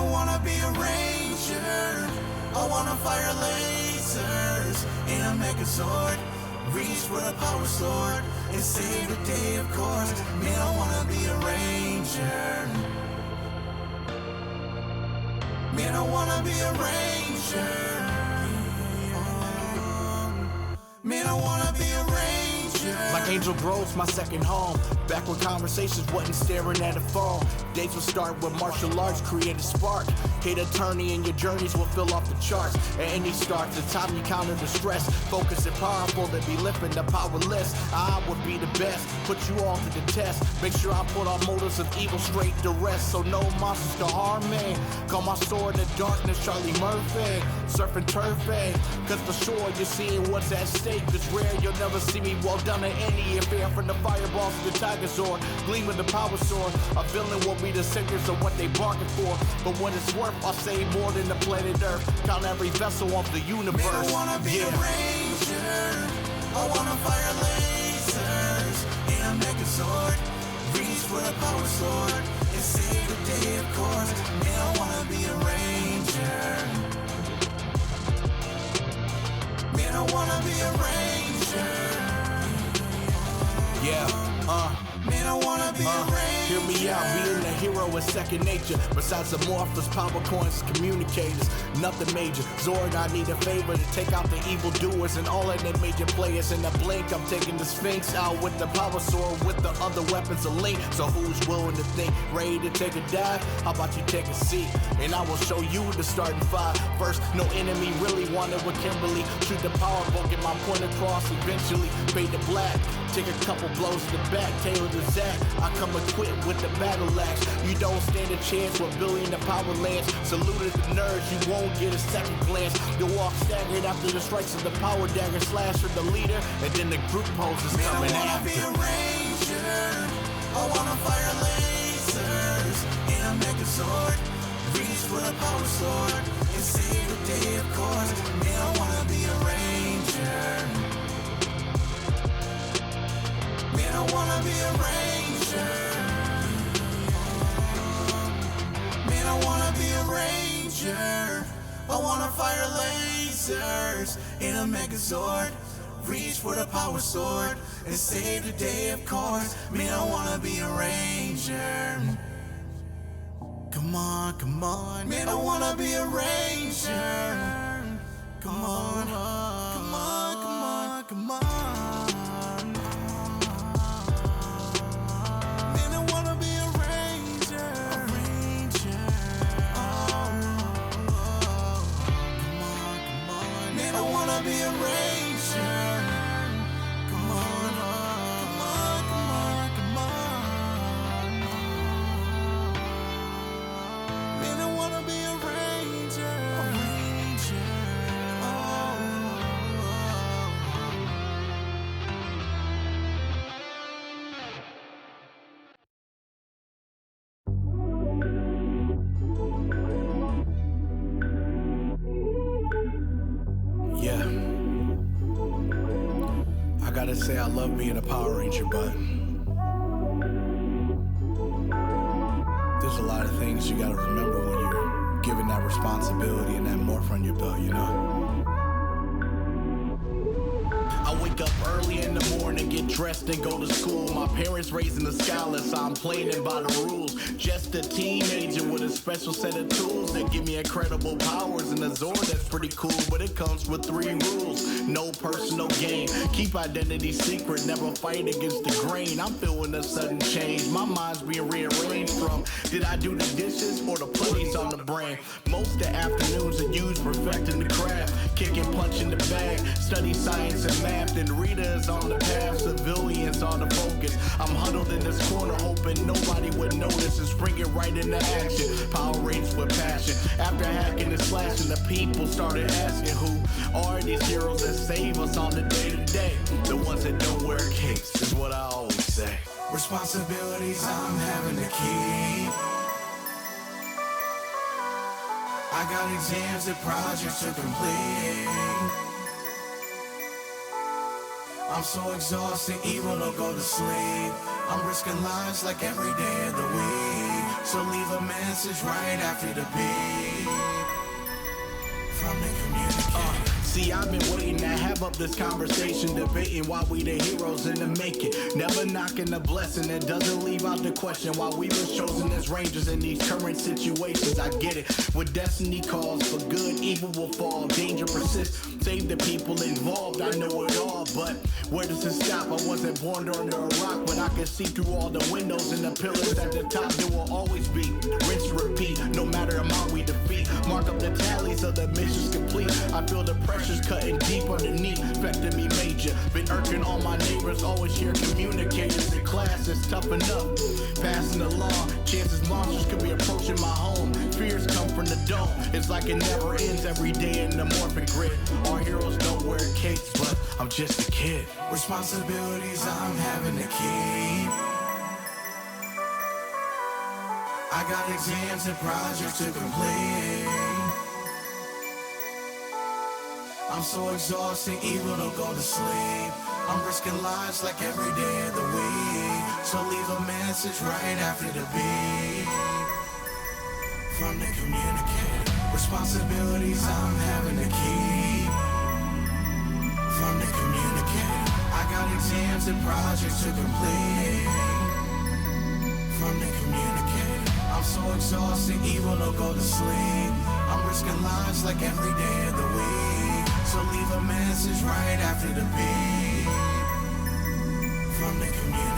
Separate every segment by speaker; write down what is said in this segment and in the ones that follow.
Speaker 1: don't wanna be a ranger. I wanna fire lasers in a megazord. Reach for the power sword and save the day, of course. Me, I wanna be a ranger. Me, I wanna be a ranger. Me, I wanna be a ranger.
Speaker 2: Like Angel Grove's my second home. Back when conversations wasn't staring at a phone. Days would start with martial arts, create a spark. Hate attorney and your journeys will fill off the charts. At any start, the time you counter the stress. Focus and powerful to be lifting the powerless. I would be the best, put you all to the test. Make sure I put all motives of evil straight to rest, so no monsters can harm me. Call my sword in the darkness, Charlie Murphy. Surfing turf, cause for sure you're seeing what's at stake. It's rare, you'll never see me walk down to any affair. From the fireballs to the tiger sword, gleam with the power sword. A villain will be the saviors of what they bargained for. But what it's worth, I'll say more than the planet Earth. Count every vessel of the universe.
Speaker 1: Man, I wanna be a ranger. I wanna fire lasers in a megazord. Reach for the power sword and save the day, of course. Man, I wanna be a ranger. Man, I wanna be a ranger. Man, I wanna be a ranger.
Speaker 2: Hear me out, being a hero is second nature. Besides amorphous power coins, communicators, nothing major. Zord, I need a favor to take out the evildoers and all of the major players. In a blink, I'm taking the Sphinx out with the power sword, with the other weapons of link. So who's willing to think, ready to take a dive? How about you take a seat, and I will show you the starting five. First, no enemy really wanted with Kimberly. Shoot the power bolt, get my point across eventually. Fade to black, take a couple blows to the back, tailor to Zach. I come equipped with the battle axe. You don't stand a chance with Billy in the power lance. Saluted the nerds, you won't get a second glance. You'll walk staggered after the strikes of the power dagger. Slash with the leader, and then the group poses coming
Speaker 1: after. I wanna
Speaker 2: after.
Speaker 1: be a ranger. I wanna fire lasers in a megazord. Reach for the power sword and save the day, of course. Man, I wanna be a ranger. Man, I wanna be a ranger. Man, I wanna be a ranger. I wanna fire lasers in a megazord. Reach for the power sword and save the day, of course. Man, I wanna be a ranger. Come on, come on. Man, I wanna be a ranger. Come on, come on, come on, come on. Man, I wanna be a ranger. A ranger. Oh, come on, come on. Man, I wanna be a ranger. Come on, come on, come on, come on. Man, I wanna be a ranger. A ranger. Oh.
Speaker 2: Yeah, I gotta say I love being a Power Ranger, but there's a lot of things you gotta remember when you're given that responsibility and that morph on your belt, you know? I wake up early in the morning, get dressed and go to school. My parents raising a scholar, so I'm playing by the rules. Just a teenager with a special set of tools that give me incredible powers. And a Zord that's pretty cool, but it comes with 3 rules. No personal gain, keep identity secret, never fight against the grain. I'm feeling a sudden change, my mind's being rearranged from did I do the dishes or the putties on the brain. Most of the afternoons are used perfecting the craft, kicking, punching the bag, study science and math. And Rita is on the path, civilians on the focus. I'm huddled in this corner hoping nobody would notice and springing right into action. Power Rangers with passion. After hacking and slashing, the people started asking who are these heroes that save us on the day-to-day. The ones that don't wear capes is what I always say.
Speaker 1: Responsibilities I'm having to keep. I got exams and projects to complete. I'm so exhausted, even don't go to sleep. I'm risking lives like every day of the week. So leave a message right after the beep from the communicator.
Speaker 2: See, I've been waiting to have up this conversation, debating why we the heroes in the making. Never knocking the blessing that doesn't leave out the question why we was chosen as rangers in these current situations. I get it. What destiny calls for good, evil will fall, danger persists. Save the people involved, I know it all, but where does it stop? I wasn't born under a rock, but I can see through all the windows and the pillars at the top. There will always be rinse, repeat, no matter amount we defeat. Mark up the tally so the mission's complete. I feel the pressure's cutting deep underneath, affecting me major. Been irking all my neighbors, always hear communicators in class. It's tough enough, passing the law. Chances monsters could be approaching my home. Fears come from the dome. It's like it never ends every day in the morphin' grid. Our heroes don't wear capes, but I'm just a kid.
Speaker 1: Responsibilities I'm having to keep. I got exams and projects to complete. I'm so exhausted, evil don't go to sleep. I'm risking lives like every day of the week. So leave a message right after the beep from the communicator. Responsibilities I'm having to keep from the communicator. I got exams and projects to complete from the communicator. I'm so exhausted, evil don't go to sleep. I'm risking lives like every day of the week. So leave a message right after the beep from the communicator.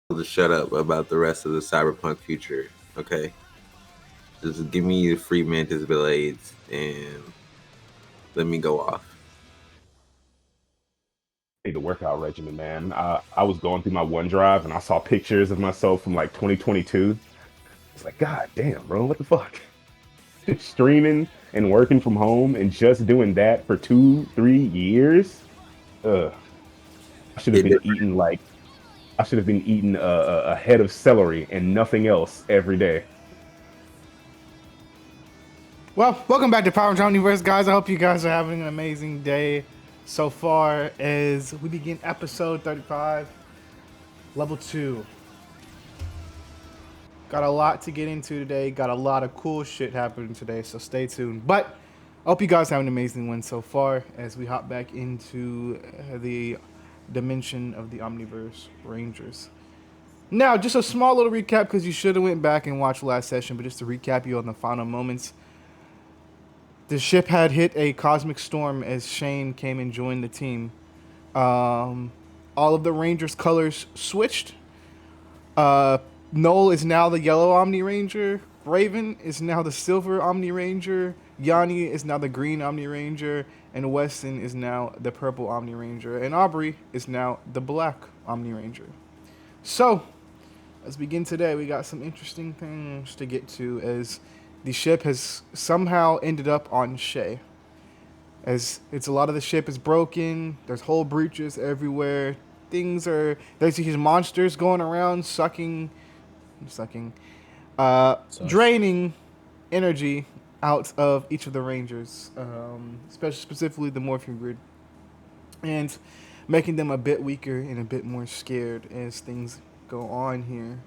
Speaker 3: To shut up about the rest of the cyberpunk future. Okay, just give me the free mantis blades and let me go off.
Speaker 4: The workout regimen, man. I was going through my OneDrive and I saw pictures of myself from like 2022. It's like, God damn, bro, what the fuck? Streaming and working from home and just doing that for 2-3 years. Ugh. I should have been eating like I should have been eating a head of celery and nothing else every day.
Speaker 5: Well, welcome back to Power and Omniverse, guys. I hope you guys are having an amazing day so far as we begin episode 35, level 2. Got a lot to get into today. Got a lot of cool shit happening today, so stay tuned. But I hope you guys have an amazing one so far as we hop back into the dimension of the Omniverse Rangers. Now, just a small little recap because you should have went back and watched last session, but just to recap you on the final moments. The ship had hit a cosmic storm as Shane came and joined the team. All of the Rangers' colors switched. Noel is now the yellow Omni Ranger, Raven is now the silver Omni Ranger. Yanni is now the green Omni Ranger. And Weston is now the purple Omni Ranger. And Aubrey is now the black Omni Ranger. So, let's begin today. We got some interesting things to get to as the ship has somehow ended up on Shay. As it's a lot of the ship is broken, there's hole breaches everywhere. There's these monsters going around sucking, draining energy out of each of the Rangers, specifically the Morphin Grid, and making them a bit weaker and a bit more scared as things go on here.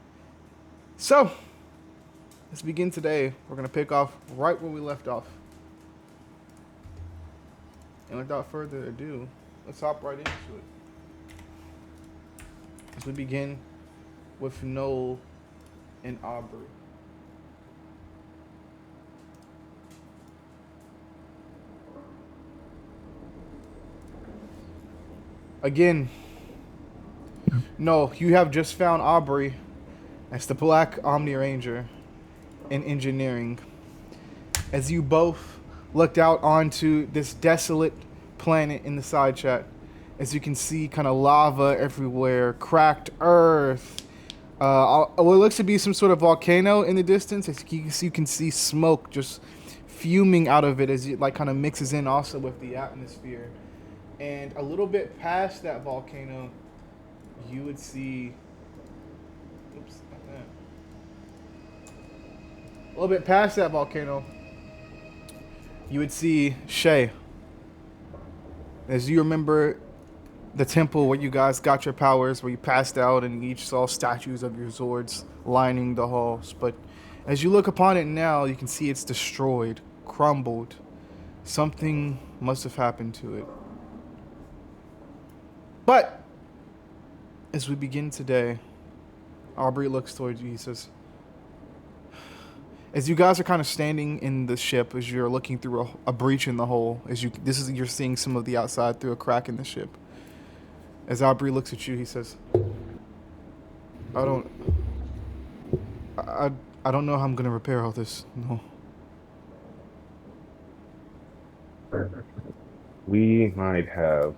Speaker 5: So, let's begin today. We're going to pick off right where we left off. And without further ado, let's hop right into it. As we begin with Noel and Aubrey. Again, no, you have just found Aubrey as the Black Omni Ranger in engineering. As you both looked out onto this desolate planet in the side chat, as you can see kind of lava everywhere, cracked earth, what looks to be some sort of volcano in the distance. As you can see smoke just fuming out of it as it like kind of mixes in also with the atmosphere. And a little bit past that volcano, you would see, oops, not that. A little bit past that volcano, you would see Shay. As you remember the temple where you guys got your powers, where you passed out and you each saw statues of your Zords lining the halls. But as you look upon it now, you can see it's destroyed, crumbled. Something must have happened to it. But as we begin today, Aubrey looks towards you. He says, as you guys are kind of standing in the ship, as you're looking through a breach in the hull, you're seeing some of the outside through a crack in the ship. As Aubrey looks at you, he says, I don't know how I'm gonna repair all this. No.
Speaker 4: We might have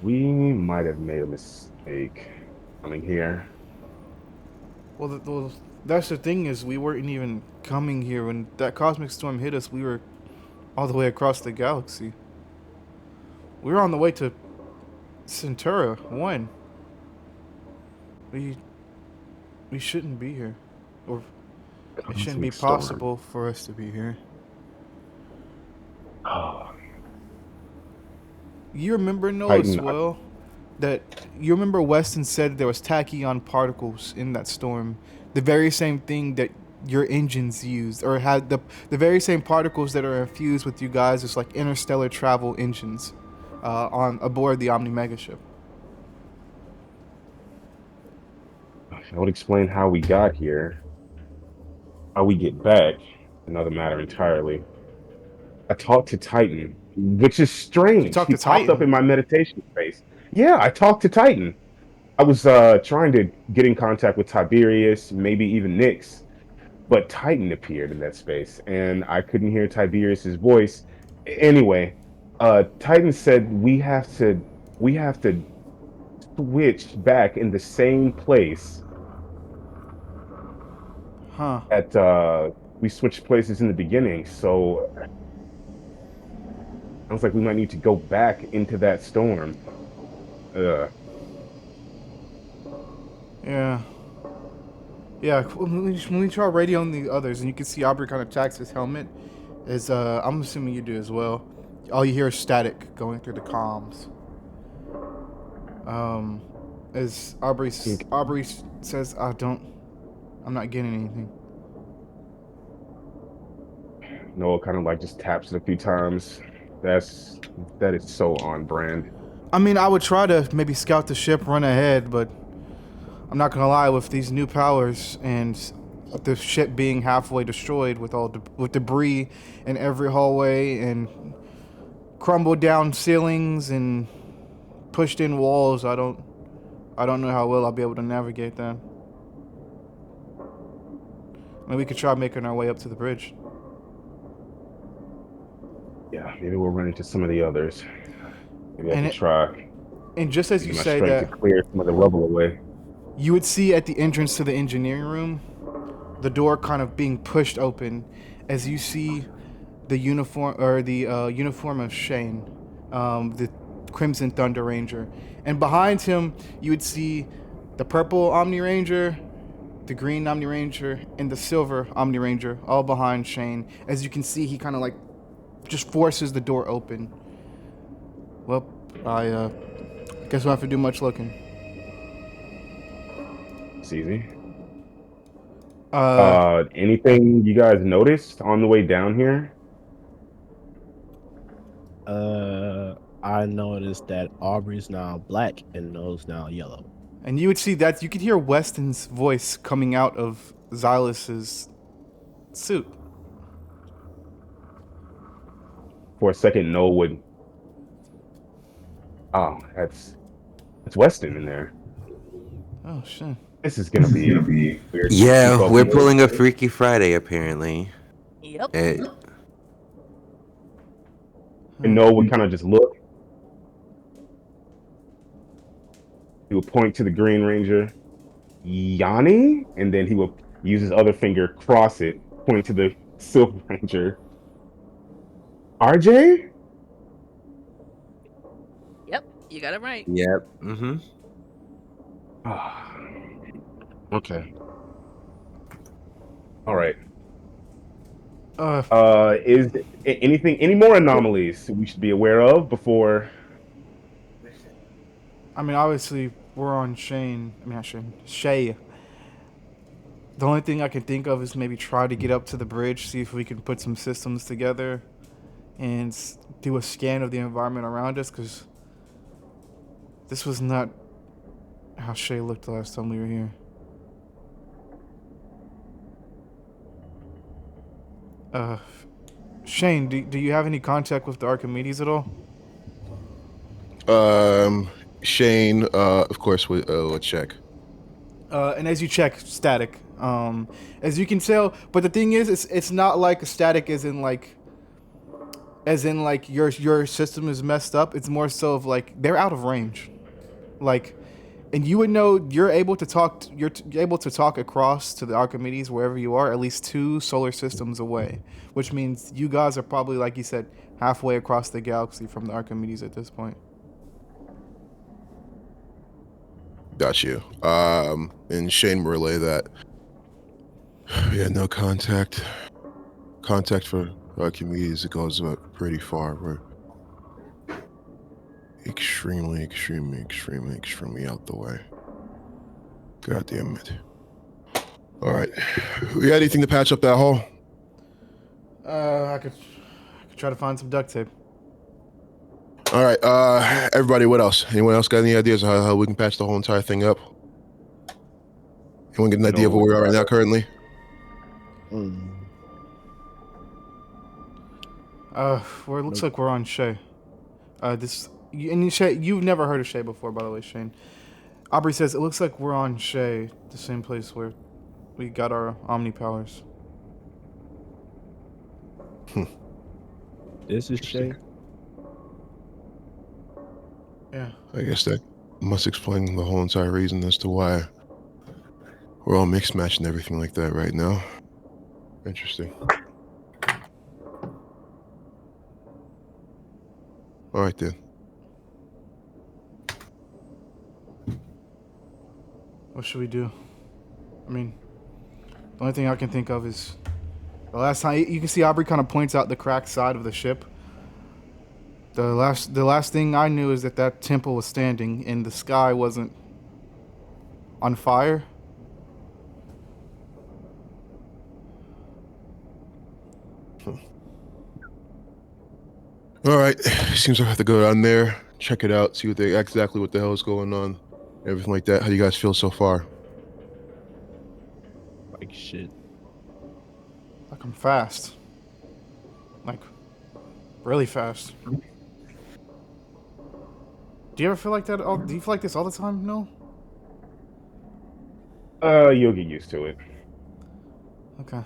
Speaker 4: made a mistake coming here.
Speaker 5: Well, that's the thing is we weren't even coming here when that cosmic storm hit us. We were all the way across the galaxy. We were on the way to Centura 1. We shouldn't be here. Or it shouldn't be possible for us to be here.
Speaker 4: Oh.
Speaker 5: You remember, Noah, as well, that you remember Weston said there was tachyon particles in that storm. The very same thing that your engines used, or had the very same particles that are infused with you guys as like interstellar travel engines on aboard the Omni Mega ship.
Speaker 4: That would explain how we got here. How we get back, another matter entirely. I talked to Titan, which is strange.
Speaker 5: You talked
Speaker 4: he
Speaker 5: to Titan?
Speaker 4: popped up in my meditation space. Yeah, I talked to Titan. I was trying to get in contact with Tiberius, maybe even Nyx, but Titan appeared in that space, and I couldn't hear Tiberius's voice. Anyway, Titan said we have to switch back in the same place.
Speaker 5: Huh.
Speaker 4: We switched places in the beginning, so I was like, we might need to go back into that storm.
Speaker 5: Yeah. Yeah, when we try radioing the others, and you can see Aubrey kind of tags his helmet, is I'm assuming you do as well. All you hear is static going through the comms. As Aubrey says, I'm not getting anything.
Speaker 4: Noah kind of like just taps it a few times. That is so on brand.
Speaker 5: I mean, I would try to maybe scout the ship, run ahead, but I'm not gonna lie, with these new powers and the ship being halfway destroyed with with debris in every hallway and crumbled down ceilings and pushed in walls, I don't know how well I'll be able to navigate that. mean, we could try making our way up to the bridge.
Speaker 4: Yeah, maybe we'll run into some of the others. Maybe I
Speaker 5: And
Speaker 4: could
Speaker 5: it,
Speaker 4: try
Speaker 5: and just as you
Speaker 4: using my
Speaker 5: say
Speaker 4: strength to
Speaker 5: that,
Speaker 4: clear some of the rubble away.
Speaker 5: you would see at the entrance to the engineering room, the door kind of being pushed open, as you see the uniform of Shane, the Crimson Thunder Ranger, and behind him you would see the purple Omni Ranger, the green Omni Ranger, and the silver Omni Ranger, all behind Shane. As you can see, he kind of like just forces the door open. Well, I guess we'll have to do much looking.
Speaker 4: It's easy.
Speaker 5: Uh,
Speaker 4: Anything you guys noticed on the way down here?
Speaker 6: I noticed that Aubrey's now black and No's now yellow.
Speaker 5: and you would see that you could hear Weston's voice coming out of Xylus's suit.
Speaker 4: For a second, Noel would. Oh, that's Weston in there.
Speaker 5: Oh shit.
Speaker 4: This is gonna be weird.
Speaker 3: Yeah,
Speaker 4: Keep up
Speaker 3: we're
Speaker 4: with.
Speaker 3: pulling a Freaky Friday apparently.
Speaker 7: Yep.
Speaker 4: And Noel would kind of just look. He would point to the Green Ranger, Yanni, and then he would use his other finger, cross it, point to the Silver Ranger. RJ?
Speaker 7: Yep. You got it right.
Speaker 3: Yep. Mm-hmm.
Speaker 4: Ah, okay. All right. Is any more anomalies we should be aware of before?
Speaker 5: I mean, obviously we're on Shane. I mean, not Shane. Shay. The only thing I can think of is maybe try to get up to the bridge, see if we can put some systems together, and do a scan of the environment around us, because this was not how Shay looked the last time we were here. Shane, do you have any contact with the Archimedes at all?
Speaker 8: Shane, of course, we'll check.
Speaker 5: And as you check, static. As you can tell, but the thing is, it's not like static as in like your system is messed up. It's more so of like they're out of range, like, and you would know you're able to talk. You're able to talk across to the Archimedes wherever you are, at least 2 solar systems away, which means you guys are probably, like you said, halfway across the galaxy from the Archimedes at this point.
Speaker 8: Got you. And Shane will relay that. We had no contact. Contact for Archimedes, it goes pretty far. We're extremely out the way. God damn it. All right. We got anything to patch up that hole?
Speaker 5: I could try to find some duct tape.
Speaker 8: All right. Everybody, what else? Anyone else got any ideas on how we can patch the whole entire thing up? Anyone get an idea of where we are right now currently?
Speaker 5: Well, it looks like we're on Shay. Shay, you've never heard of Shay before, by the way, Shane. Aubrey says it looks like we're on Shay, the same place where we got our Omni powers.
Speaker 6: This is Shay.
Speaker 5: Yeah.
Speaker 8: I guess that must explain the whole entire reason as to why we're all mixed matched and everything like that right now. Interesting. All right then.
Speaker 5: What should we do? I mean, the only thing I can think of is the last time you can see Aubrey kind of points out the cracked side of the ship. The last thing I knew is that temple was standing and the sky wasn't on fire.
Speaker 8: All right. Seems like I have to go down there, check it out, see exactly what the hell is going on, everything like that. How do you guys feel so far?
Speaker 6: Like shit.
Speaker 5: Like I'm fast. Like really fast. Do you ever feel like that? Do you feel like this all the time? No.
Speaker 4: You'll get used to it.
Speaker 5: Okay.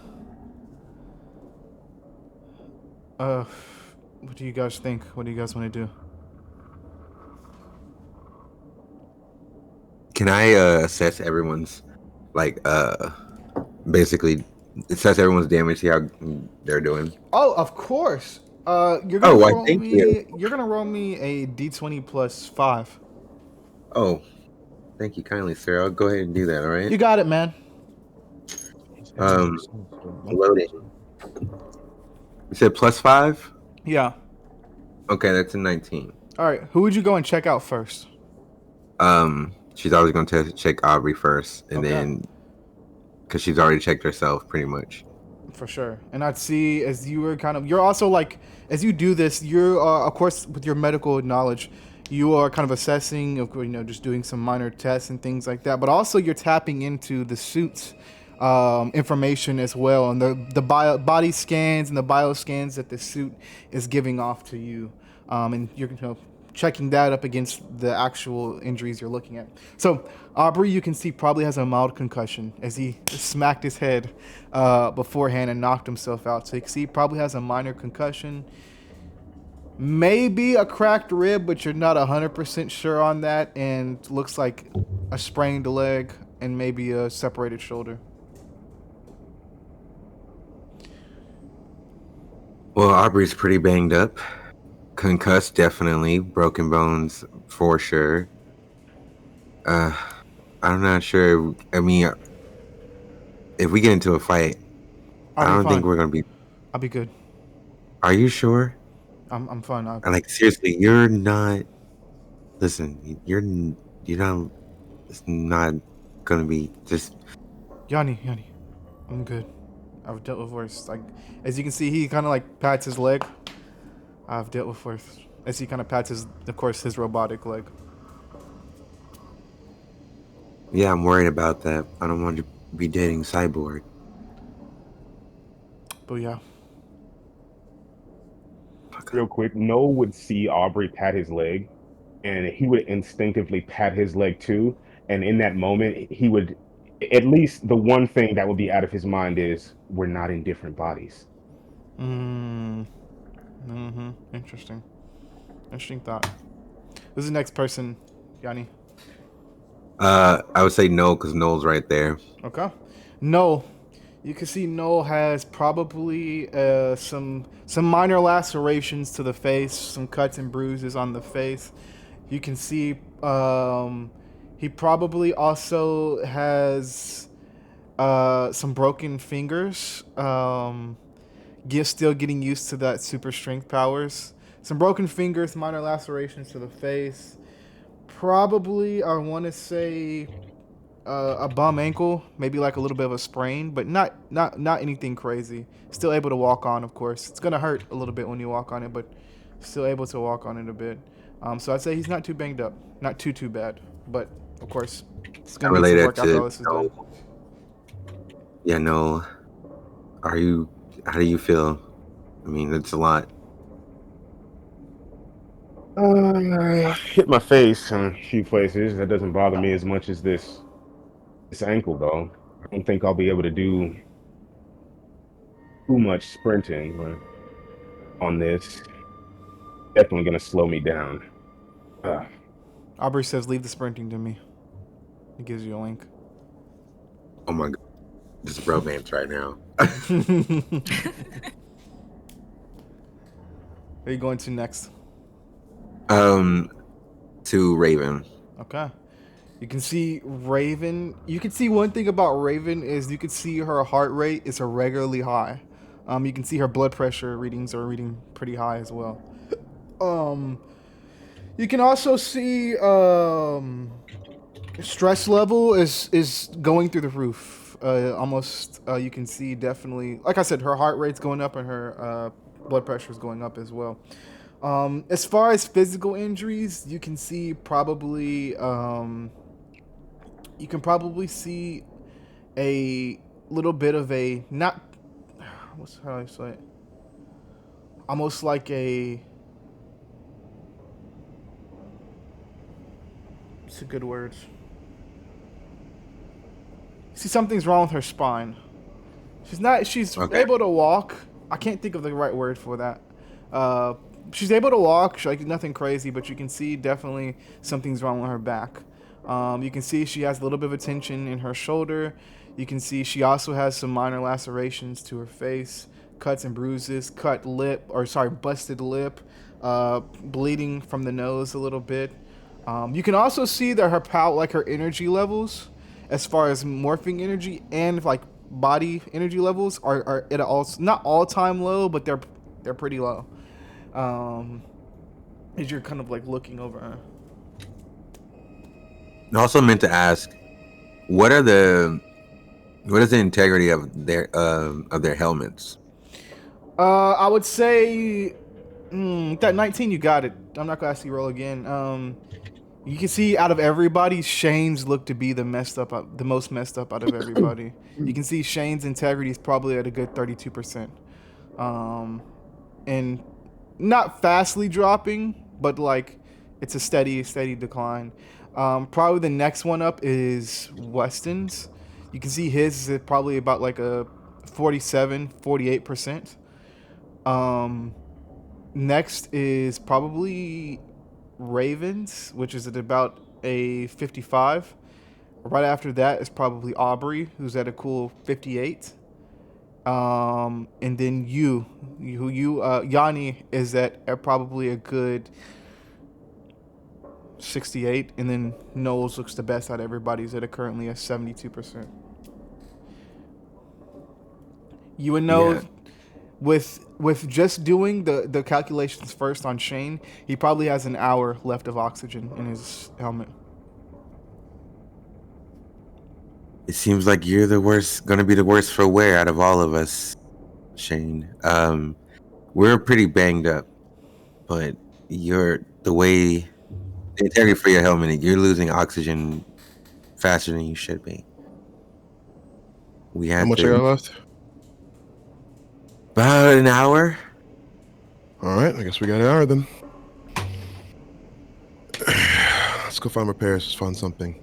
Speaker 5: What do you guys think? What do you guys want to do?
Speaker 3: Can I assess everyone's like basically assess everyone's damage, see how they're doing?
Speaker 5: Oh, of course. You're gonna
Speaker 3: Oh, why?
Speaker 5: roll
Speaker 3: Thank you.
Speaker 5: me. You're gonna roll me a d20 plus 5.
Speaker 3: Oh, thank you kindly, sir. I'll go ahead and do that. All right.
Speaker 5: You got it, man.
Speaker 3: Um, loading. You said +5.
Speaker 5: Yeah.
Speaker 3: Okay, that's a 19.
Speaker 5: All right. Who would you go and check out first?
Speaker 3: She's always going to check Aubrey first, and
Speaker 5: Okay.
Speaker 3: then because she's already checked herself, pretty much.
Speaker 5: For sure. And I'd see as you were kind of, you're also like, as you do this, you're, of course, with your medical knowledge, you are kind of assessing, just doing some minor tests and things like that. But also you're tapping into the suit's information as well, and the body scans and the bioscans that the suit is giving off to you. And you're checking that up against the actual injuries you're looking at. So Aubrey, you can see, probably has a mild concussion as he smacked his head beforehand and knocked himself out. So you can see he probably has a minor concussion, maybe a cracked rib, but you're not 100% sure on that, and looks like a sprained leg and maybe a separated shoulder.
Speaker 3: Well, Aubrey's pretty banged up. Concussed, definitely. Broken bones, for sure. I'm not sure. I mean, if we get into a fight, I don't think we're gonna be.
Speaker 5: I'll be good.
Speaker 3: Are you sure?
Speaker 5: I'm fine.
Speaker 3: Like, seriously, you're not. Listen, you're not. It's not gonna be just.
Speaker 5: Yanni, I'm good. I've dealt with worse. Like, as you can see, he kind of like pats his leg. I've dealt with worse. As he kind of pats his robotic leg.
Speaker 3: Yeah, I'm worried about that. I don't want to be dating Cyborg.
Speaker 5: But yeah.
Speaker 4: Real quick, Noah would see Aubrey pat his leg, and he would instinctively pat his leg too. And in that moment, he would, at least the one thing that would be out of his mind is, we're not in different bodies.
Speaker 5: Interesting. Interesting thought. Who's the next person, Yanni?
Speaker 3: I would say no, because Noel's right there.
Speaker 5: Okay. Noel. You can see Noel has probably some minor lacerations to the face, some cuts and bruises on the face. You can see he probably also has some broken fingers. Still getting used to that super strength powers. Some broken fingers, minor lacerations to the face. Probably, I want to say a bum ankle, maybe like a little bit of a sprain, but not anything crazy. Still able to walk on, of course. It's gonna hurt a little bit when you walk on it, but still able to walk on it a bit. So I'd say he's not too banged up, not too bad, but of course it's gonna need some work after all this is done.
Speaker 3: Yeah, no. How do you feel? I mean, it's a lot.
Speaker 4: Hit my face in a few places. That doesn't bother me as much as this ankle, though. I don't think I'll be able to do too much sprinting on this. Definitely gonna slow me down.
Speaker 5: Aubrey says, "Leave the sprinting to me." He gives you a link.
Speaker 3: Oh my god, this is romance right now.
Speaker 5: Where are you going to next?
Speaker 3: To Raven.
Speaker 5: Okay. You can see Raven. You can see one thing about Raven is you can see her heart rate is irregularly high. You can see her blood pressure readings are reading pretty high as well. You can also see stress level is going through the roof. Almost you can see definitely, like I said, her heart rate's going up and her blood pressure is going up as well. As far as physical injuries, you can see probably you can probably see a little bit of a not how do I say it? Almost like a it's a good word. See, something's wrong with her spine. She's not. She's
Speaker 3: Okay.
Speaker 5: able to walk. I can't think of the right word for that. She's able to walk. Like nothing crazy, but you can see definitely something's wrong with her back. You can see she has a little bit of a tension in her shoulder. You can see she also has some minor lacerations to her face, cuts and bruises, busted lip, bleeding from the nose a little bit. You can also see that her her energy levels, as far as morphing energy and like body energy levels, are at not all time low, but they're pretty low. As you're kind of like looking over her.
Speaker 3: I also meant to ask, what is the integrity of their helmets?
Speaker 5: I would say that 19 you got it. I'm not gonna ask you to roll again. You can see out of everybody, Shane's look to be the most messed up out of everybody. You can see Shane's integrity is probably at a good 32%, and not fastly dropping, but like it's a steady decline. Probably the next one up is Weston's. You can see his is probably about like a 48%. Next is probably Ravens, which is at about a 55. Right after that is probably Aubrey, who's at a cool 58. And then Yanni is at probably a good 68, and then Knowles looks the best out of everybody. He's at currently a 72%. You and Knowles,
Speaker 3: Yeah.
Speaker 5: with just doing the calculations first on Shane, he probably has an hour left of oxygen in his helmet.
Speaker 3: It seems like you're gonna be the worst for wear out of all of us, Shane. We're pretty banged up, but the integrity for your helmet, you're losing oxygen faster than you should be. We
Speaker 8: How
Speaker 3: had
Speaker 8: much I got
Speaker 3: to
Speaker 8: left?
Speaker 3: about an hour.
Speaker 8: All right, I guess we got an hour then. Let's go find repairs. Let's find something.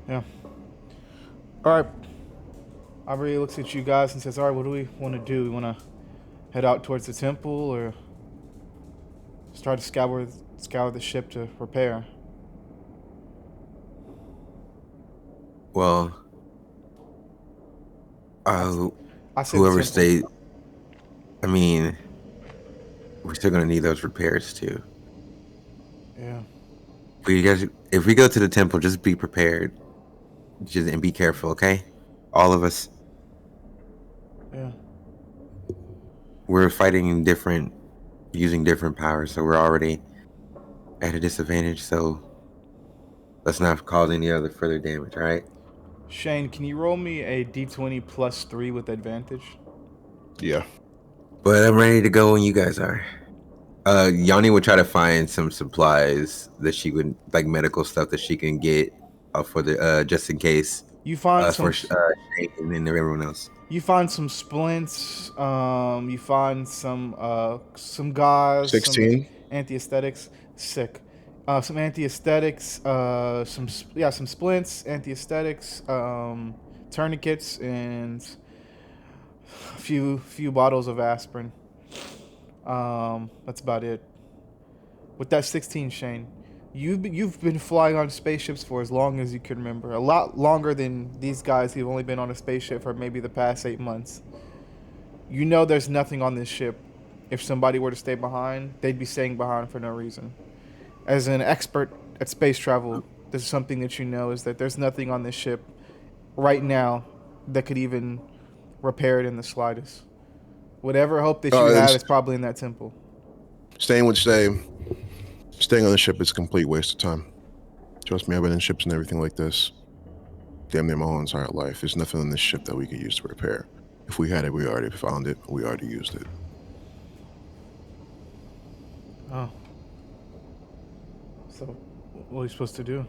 Speaker 5: Yeah. All right. Aubrey looks at you guys and says, "All right, what do we want to do? We want to head out towards the temple, or start to scour the ship to repair?"
Speaker 3: Well,
Speaker 5: I said
Speaker 3: whoever
Speaker 5: the temple.
Speaker 3: stayed. I mean, we're still gonna need those repairs too.
Speaker 5: Yeah.
Speaker 3: If we go to the temple, just be prepared, and be careful, okay? All of us.
Speaker 5: Yeah.
Speaker 3: We're fighting using different powers, so we're already at a disadvantage. So let's not cause any other further damage. All right.
Speaker 5: Shane, can you roll me a d20 plus 3 with advantage?
Speaker 8: Yeah.
Speaker 3: But I'm ready to go when you guys are. Yanni would try to find some supplies that she would like medical stuff that she can get for the just in case.
Speaker 5: You find
Speaker 3: For
Speaker 5: some.
Speaker 3: Shane and everyone else.
Speaker 5: You find some splints. You find some gauze, some
Speaker 8: 16.
Speaker 5: anti-aesthetics. Sick. Some anti-aesthetics. Some splints, anti-aesthetics, tourniquets, and a few bottles of aspirin. That's about it. With that 16, Shane, you've been flying on spaceships for as long as you can remember. A lot longer than these guys who've only been on a spaceship for maybe the past 8 months. You know there's nothing on this ship. If somebody were to stay behind, they'd be staying behind for no reason. As an expert at space travel, this is something that you know, is that there's nothing on this ship right now that could even repair it in the slightest. Whatever hope that you have is probably in that temple.
Speaker 8: Staying on the ship is a complete waste of time. Trust me, I've been in ships and everything like this damn near my whole entire life. There's nothing on this ship that we could use to repair. If we had it, we already found it. We already used it.
Speaker 5: Oh. So, what are we supposed to do?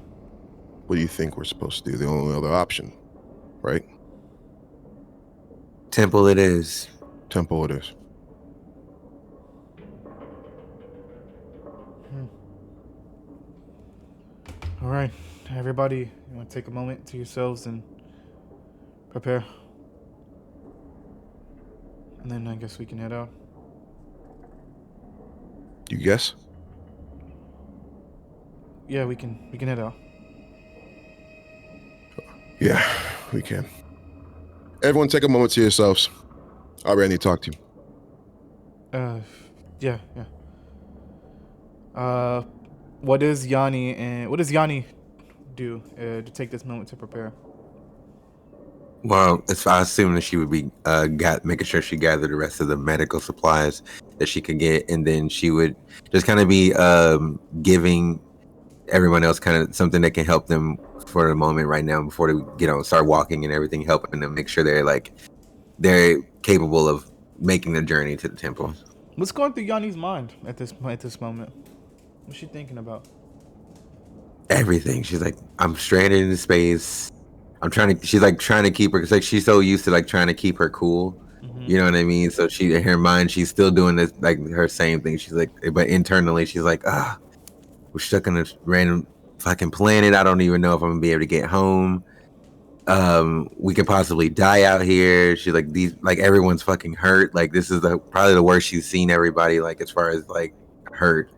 Speaker 8: What do you think we're supposed to do? The only other option, right?
Speaker 3: Temple it is.
Speaker 8: Temple it is.
Speaker 5: All right, everybody, you want to take a moment to yourselves and prepare? And then I guess we can head out.
Speaker 8: You guess?
Speaker 5: Yeah, we can head out.
Speaker 8: Yeah, we can. Everyone, take a moment to yourselves. Aubrey, I need to talk to you.
Speaker 5: Uh, yeah, yeah. Uh, what does Yanni do to take this moment to prepare?
Speaker 3: Well, I assume that she would be making sure she gathered the rest of the medical supplies that she could get, and then she would just kind of be giving everyone else kind of something that can help them for the moment right now before they start walking and everything, helping them make sure they're capable of making the journey to the temple.
Speaker 5: What's going through Yanni's mind at this moment? What's she thinking about?
Speaker 3: Everything. She's like, I'm stranded in space. She's like trying to keep her, because like she's so used to like trying to keep her cool. You know what I mean? So she, in her mind, she's still doing this, like her same thing. She's like, but internally, she's like, we're stuck on this random fucking planet. I don't even know if I'm gonna be able to get home. We could possibly die out here. She's like, everyone's fucking hurt. Like, this is probably the worst she's seen everybody, like, as far as like hurt.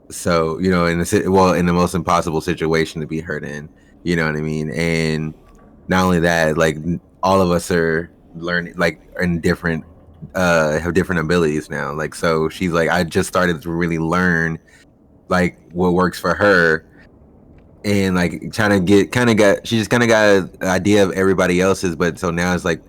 Speaker 3: So, in the most impossible situation to be hurt in, you know what I mean? And not only that, like, all of us are learning, like, in different, have different abilities now. Like, so she's like, I just started to really learn, like, what works for her. And like trying to she just kind of got an idea of everybody else's, but so now it's like,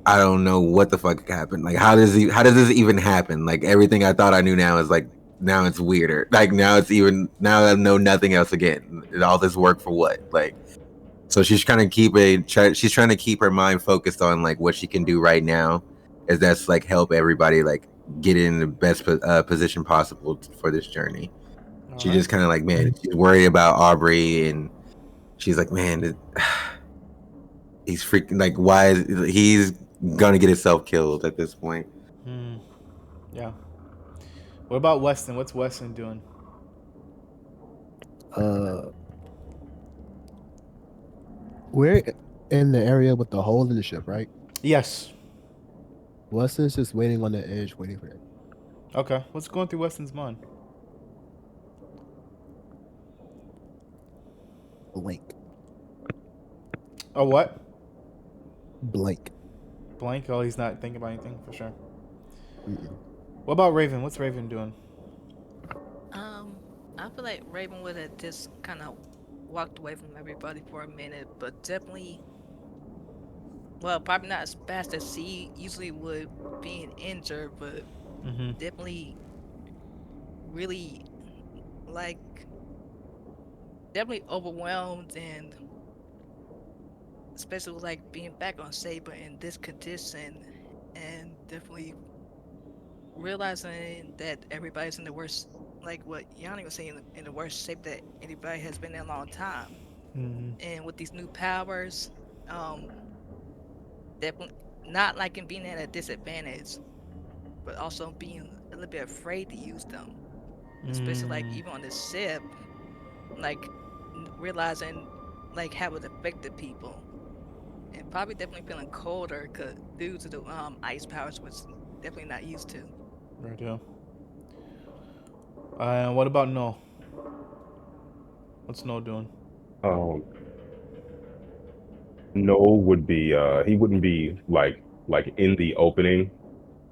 Speaker 3: I don't know what the fuck happened. Like, how does this even happen? Like, everything I thought I knew now is like, now it's weirder. Like, now I know nothing else again. All this work for what? Like, so she's trying to keep her mind focused on like what she can do right now, is that's like help everybody like get in the best position possible for this journey.
Speaker 5: All
Speaker 3: She
Speaker 5: right.
Speaker 3: just kind of like, man, she's worried about Aubrey, and she's like, man, he's freaking like, why he's gonna get himself killed at this point.
Speaker 5: Hmm. Yeah. What about Weston? What's Weston doing?
Speaker 6: Uh, we're in the area with the hole in the ship, right?
Speaker 5: Yes.
Speaker 6: Weston's just waiting on the edge, waiting for it.
Speaker 5: Okay. What's going through Weston's mind?
Speaker 6: Blank,
Speaker 5: Oh, what?
Speaker 6: blank.
Speaker 5: Blank. Oh, he's not thinking about anything for sure.
Speaker 6: Mm-mm.
Speaker 5: What about Raven? What's Raven doing?
Speaker 7: Um, I feel like Raven would have just kind of walked away from everybody for a minute, but definitely, well, probably not as fast as she usually would being injured, but
Speaker 5: Mm-hmm.
Speaker 7: definitely really, like, definitely overwhelmed, and especially with, like, being back on Saber in this condition, and definitely realizing that everybody's in the worst, like what Yanni was saying, in the worst shape that anybody has been in a long time.
Speaker 5: Mm-hmm.
Speaker 7: And with these new powers, um, definitely not like in being at a disadvantage, but also being a little bit afraid to use them, especially like
Speaker 5: Mm.
Speaker 7: even on the ship, like realizing like how it affected people, and probably definitely feeling colder due to the ice powers, which definitely not used to.
Speaker 5: Right. Yeah. What about No? What's No doing?
Speaker 4: Um, Noel would be he wouldn't be like in the opening,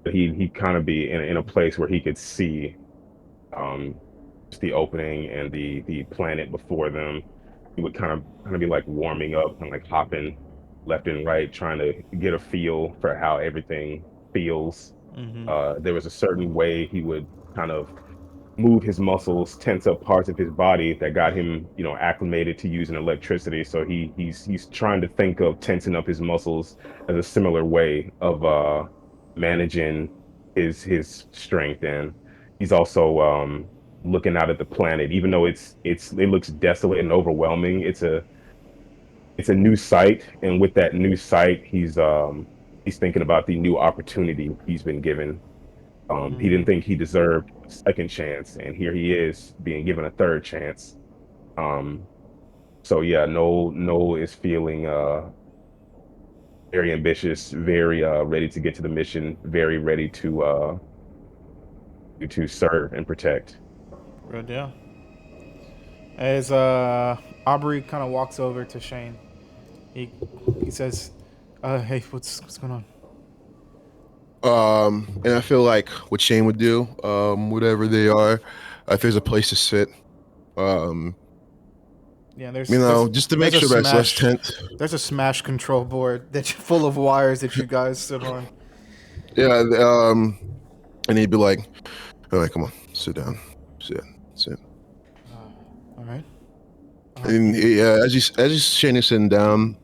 Speaker 4: but he'd kind of be in a place where he could see um just the opening and the planet before them. He would kind of be like warming up and like hopping left and right, trying to get a feel for how everything feels.
Speaker 5: Mm-hmm.
Speaker 4: There was a certain way he would kind of move his muscles, tense up parts of his body that got him, acclimated to using electricity. So he's trying to think of tensing up his muscles as a similar way of managing his strength. And he's also looking out at the planet, even though it looks desolate and overwhelming. It's a new sight, and with that new sight, he's thinking about the new opportunity he's been given. He didn't think he deserved a second chance, and here he is being given a third chance. Um, so yeah, Noel is feeling very ambitious, very ready to get to the mission, very ready to serve and protect.
Speaker 5: Real deal. As Aubrey kind of walks over to Shane, he he says, "Hey, what's going on?"
Speaker 8: And I feel like what Shane would do, whatever they are, if there's a place to sit, um,
Speaker 5: Yeah,
Speaker 8: just to make
Speaker 5: there's a
Speaker 8: sure that's less
Speaker 5: smash
Speaker 8: tense.
Speaker 5: there's a smash control board that's full of wires that you guys sit on.
Speaker 8: Yeah, and he'd be like, all right, come on, sit down, sit.
Speaker 5: All right.
Speaker 8: And yeah, as you Shane is sitting down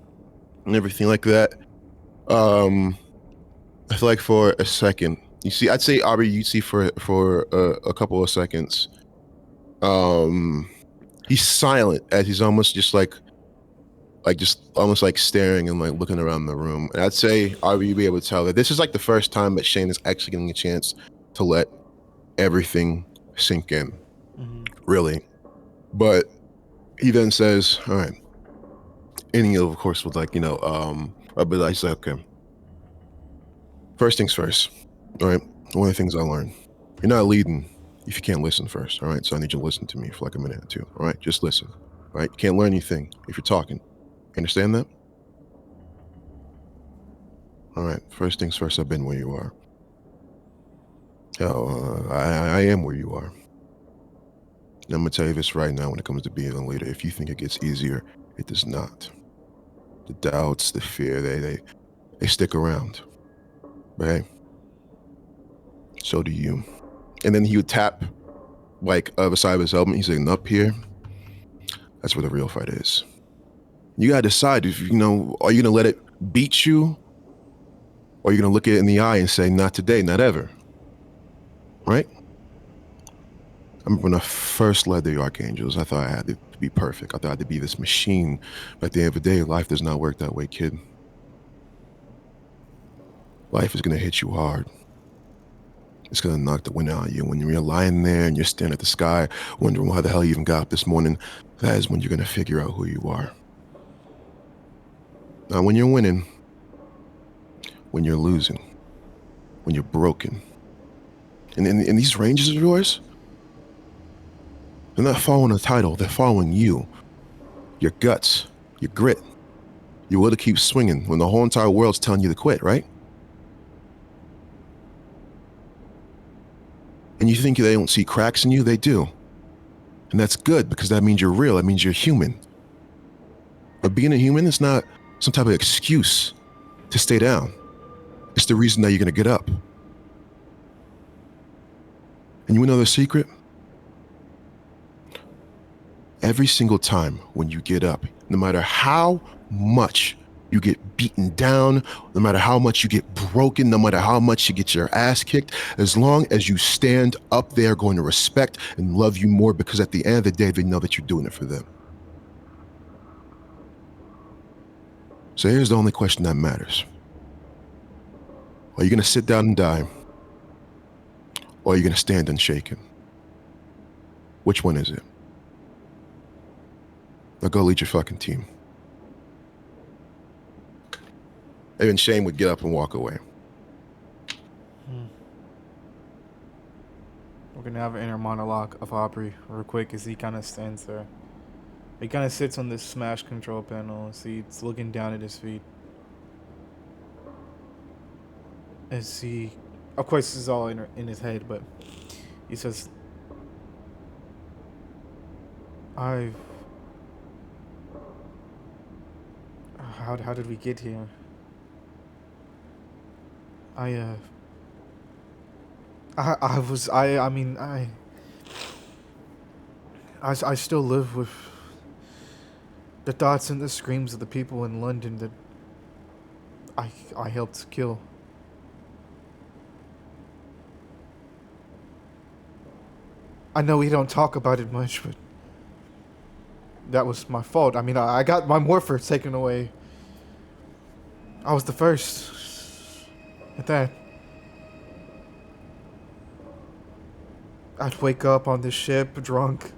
Speaker 8: and everything like that, I feel like for a second, you see, I'd say Aubrey, you see for a couple of seconds, um, he's silent as he's almost just just almost like staring and like looking around the room. And I'd say Aubrey, you'd be able to tell that this is like the first time that Shane is actually getting a chance to let everything sink in, really. But he then says, "All right," and he of course would like I'd be like, "Okay, first things first. All right, one of the things I learned: you're not leading if you can't listen first. All right, so I need you to listen to me for like a minute or two. All right, just listen. All right, you can't learn anything if you're talking. Understand that? All right, first things first. I've been where you are. I am where you are. And I'm gonna tell you this right now. When it comes to being a leader, if you think it gets easier, it does not. The doubts, the fear, they stick around. But hey, so do you." And then he would tap like beside his helmet. He's like, "Up here, that's where the real fight is. You gotta decide if are you gonna let it beat you, or are you gonna look it in the eye and say, not today, not ever." Right? I remember when I first led the Archangels, I thought I had to be perfect. I thought I had to be this machine. But at the end of the day, life does not work that way, kid. Life is gonna hit you hard. It's gonna knock the wind out of you. When you're lying there and you're staring at the sky, wondering why the hell you even got up this morning, that is when you're gonna figure out who you are. Not when you're winning, when you're losing, when you're broken. And in these ranges of yours, they're not following a title, they're following you. Your guts, your grit, your will to keep swinging when the whole entire world's telling you to quit, right? And you think they don't see cracks in you? They do. And that's good, because that means you're real. That means you're human. But being a human is not some type of excuse to stay down. It's the reason that you're going to get up. And you know the secret? Every single time when you get up, no matter how much you get beaten down, no matter how much you get broken, no matter how much you get your ass kicked, as long as you stand up, they're going to respect and love you more, because at the end of the day, they know that you're doing it for them. So here's the only question that matters. Are you going to sit down and die? Or are you going to stand unshaken? Which one is it? Now go lead your fucking team. Even Shane would get up and walk away.
Speaker 5: We're gonna have an inner monologue of Aubrey real quick as he kind of stands there. He kind of sits on this smash control panel, he's looking down at his feet. As he, of course, this is all in his head, but he says, how did we get here? I still live with the thoughts and the screams of the people in London that I helped kill. I know we don't talk about it much, but that was my fault. I mean, I got my morpher taken away. I was the first at that. I'd wake up on this ship drunk,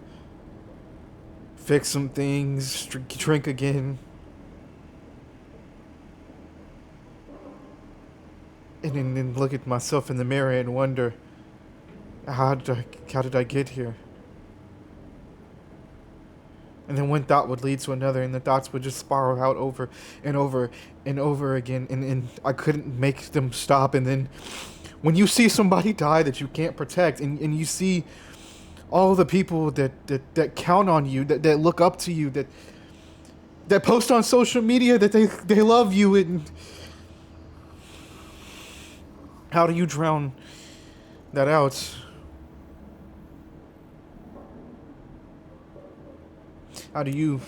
Speaker 5: fix some things, drink again. and then look at myself in the mirror and wonder, how did I get here? And then one thought would lead to another, and the thoughts would just spiral out over and over and over again, and I couldn't make them stop. And then when you see somebody die that you can't protect, and you see all the people that count on you, that look up to you, that post on social media that they love you, and how do you drown that out? How do you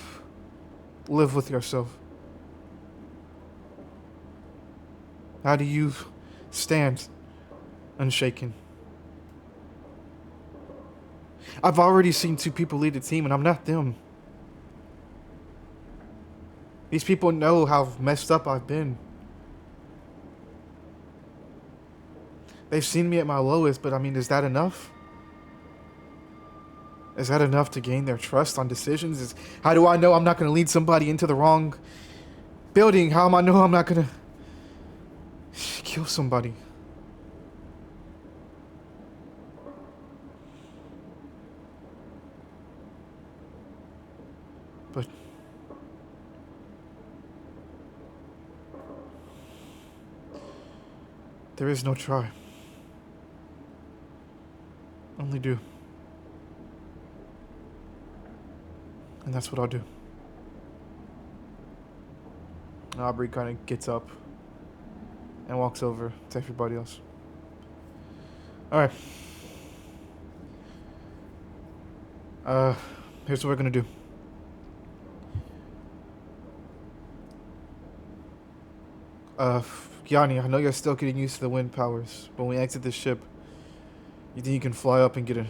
Speaker 5: live with yourself? How do you stand unshaken? I've already seen 2 people lead a team, and I'm not them. These people know how messed up I've been. They've seen me at my lowest, but I mean, is that enough? Is that enough to gain their trust on decisions? How do I know I'm not going to lead somebody into the wrong building? How am I know I'm not going to kill somebody? But there is no try. Only do. And that's what I'll do. Aubrey kind of gets up and walks over to everybody else. Alright. Here's what we're gonna do. Yanni, I know you're still getting used to the wind powers, but when we exit this ship, you think you can fly up and get a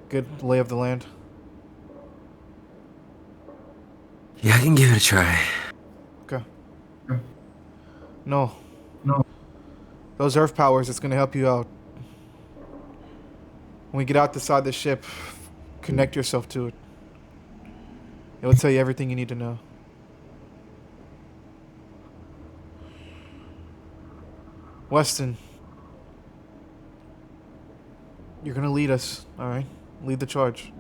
Speaker 5: good lay of the land?
Speaker 3: Yeah, I can give it a try.
Speaker 5: Okay. No. Those earth powers, it's gonna help you out. When we get out the side of the ship, connect yourself to it. It will tell you everything you need to know. Weston, you're gonna lead us, alright? Lead the charge.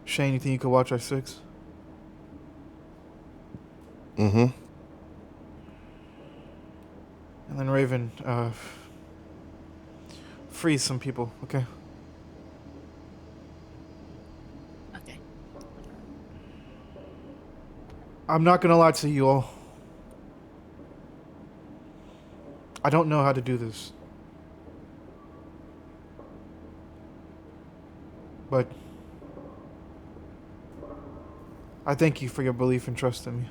Speaker 5: Shane, you think you could watch our 6?
Speaker 8: Mm-hmm.
Speaker 5: And then Raven, freeze some people, okay?
Speaker 7: Okay.
Speaker 5: I'm not gonna lie to you all. I don't know how to do this. But I thank you for your belief and trust in me.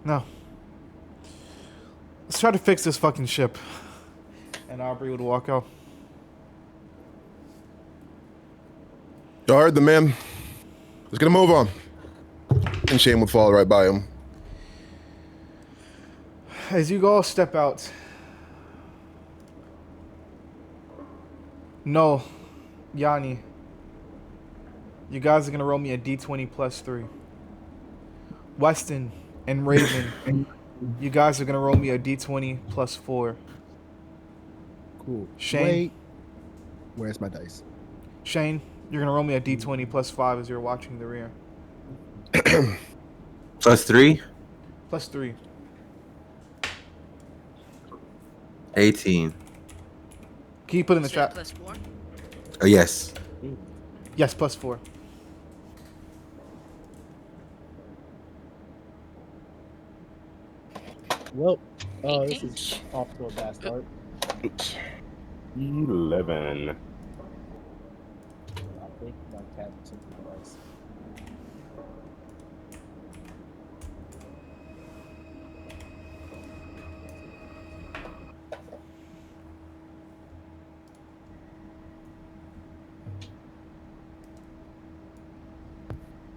Speaker 5: Now, let's try to fix this fucking ship. And Aubrey would walk out.
Speaker 8: You heard the man. Let's get a move on. And Shane would fall right by him.
Speaker 5: As you all step out, no, Yanni, you guys are gonna roll me a d20 plus 3. Weston and Raven, you guys are gonna roll me a d20 plus 4.
Speaker 6: Cool.
Speaker 5: Shane?
Speaker 6: Wait. Where's my dice?
Speaker 5: Shane, you're gonna roll me a d20 plus 5 as you're watching the rear.
Speaker 3: Plus 3?
Speaker 5: Plus 3.
Speaker 3: 18.
Speaker 5: Can you put in the
Speaker 7: Say
Speaker 5: chat?
Speaker 7: plus 4.
Speaker 3: Oh, yes.
Speaker 5: Yes, plus 4.
Speaker 6: Well, this is off to a bad start.
Speaker 4: 11.
Speaker 6: I think my cat took the dice.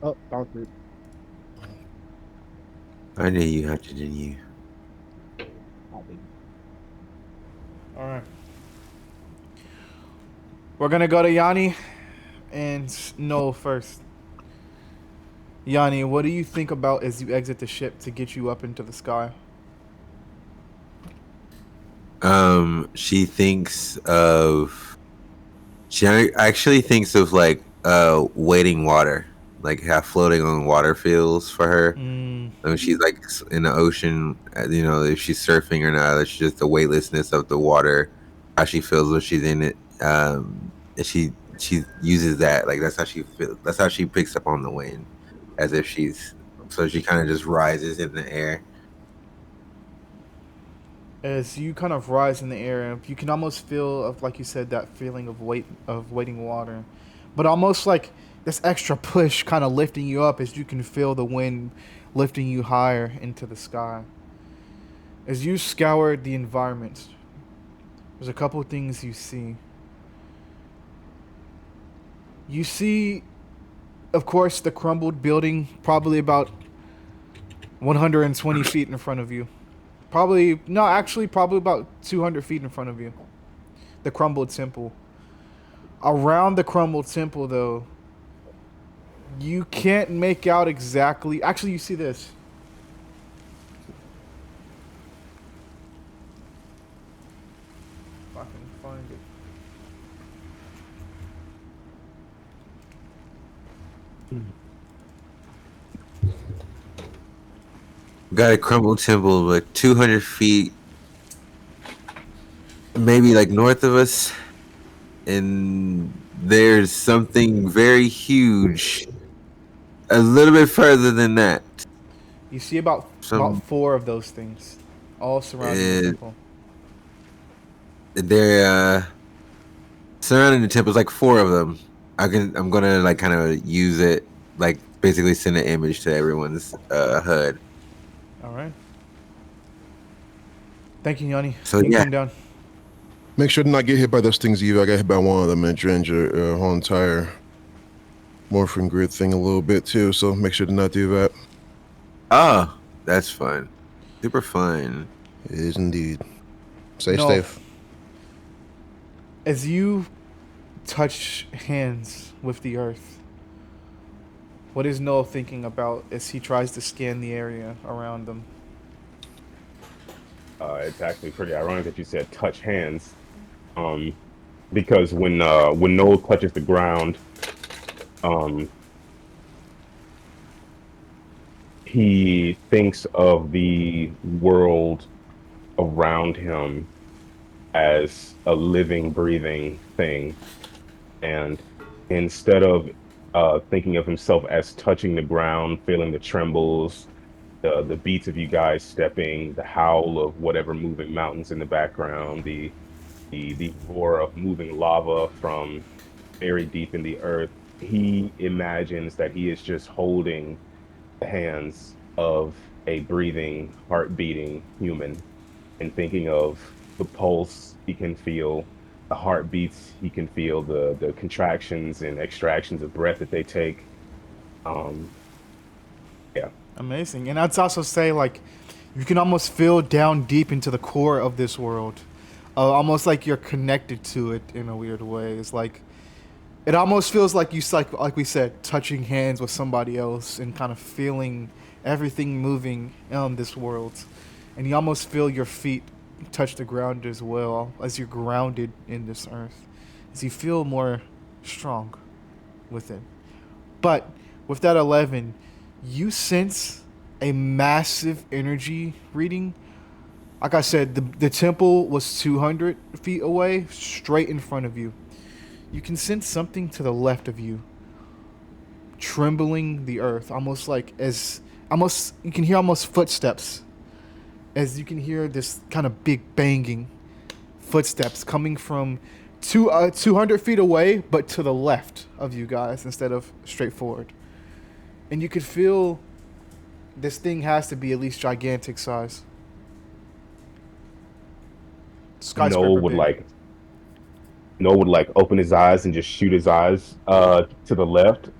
Speaker 6: Oh, found fruit.
Speaker 3: I knew you had it in you.
Speaker 6: Oh, baby.
Speaker 5: Alright. We're gonna go to Yanni and No first. Yanni, what do you think about as you exit the ship to get you up into the sky?
Speaker 3: She thinks of. She actually thinks of like waiting water, like how floating on water feels for her.
Speaker 5: Mm,
Speaker 3: When she's like in the ocean, if she's surfing or not, it's just the weightlessness of the water, how she feels when she's in it. And she uses that, like that's how she feels. That's how she picks up on the wind, as if she's. So she kind of just rises in the air.
Speaker 5: as you kind of rise in the air, you can almost feel, of like you said, that feeling of waiting water, but almost like this extra push kind of lifting you up as you can feel the wind lifting you higher into the sky. As you scour the environment, there's a couple things you see. You see, of course, the crumbled building, probably about 120 feet in front of you. Probably, no, actually, probably about 200 feet in front of you. The crumbled temple. Around the crumbled temple, though, you can't make out exactly. Actually, you see this. If I can find it.
Speaker 3: Got a crumbled temple, like 200 feet, maybe like north of us, and there's something very huge a little bit further than that.
Speaker 5: You see about
Speaker 3: Some
Speaker 5: four of those things, all surrounding the
Speaker 3: uh,
Speaker 5: temple.
Speaker 3: they're surrounding the temple. It's like four of them. I'm gonna like kind of use it, like basically send an image to everyone's HUD.
Speaker 5: All right. Thank you, Yanni.
Speaker 3: So
Speaker 5: You can
Speaker 3: yeah.
Speaker 5: come down.
Speaker 8: Make sure to not get hit by those things either. I got hit by one of them and drained your whole entire morphine grid thing a little bit too. So make sure to not do that.
Speaker 3: Oh, that's fun. Super fun.
Speaker 8: It is indeed. Stay
Speaker 5: No.
Speaker 8: safe.
Speaker 5: As you touch hands with the earth, what is Noah thinking about as he tries to scan the area around them?
Speaker 4: It's actually pretty ironic that you said touch hands, um, because when Noel touches the ground, um, he thinks of the world around him as a living, breathing thing, and instead of thinking of himself as touching the ground, feeling the trembles, the beats of you guys stepping, the howl of whatever moving mountains in the background, the roar of moving lava from very deep in the earth, he imagines that he is just holding the hands of a breathing, heart beating human, and thinking of the pulse he can feel, the heartbeats he can feel, the contractions and extractions of breath that they take. Um, yeah.
Speaker 5: Amazing. And I'd also say, like, you can almost feel down deep into the core of this world. Almost like you're connected to it in a weird way. It's like, it almost feels like like we said, touching hands with somebody else and kind of feeling everything moving on this world. And you almost feel your feet touch the ground as well as you're grounded in this earth. As you feel more strong with it. But with that 11, you sense a massive energy reading. Like I said, the temple was 200 feet away, straight in front of you. You can sense something to the left of you, trembling the earth, almost like almost you can hear almost footsteps, as you can hear this kind of big banging footsteps coming from 200 feet away, but to the left of you guys instead of straight forward. And you could feel this thing has to be at least gigantic size.
Speaker 4: Noel
Speaker 5: Skyscraper
Speaker 4: would
Speaker 5: big.
Speaker 4: like Noel would like open his eyes and just shoot his eyes to the left.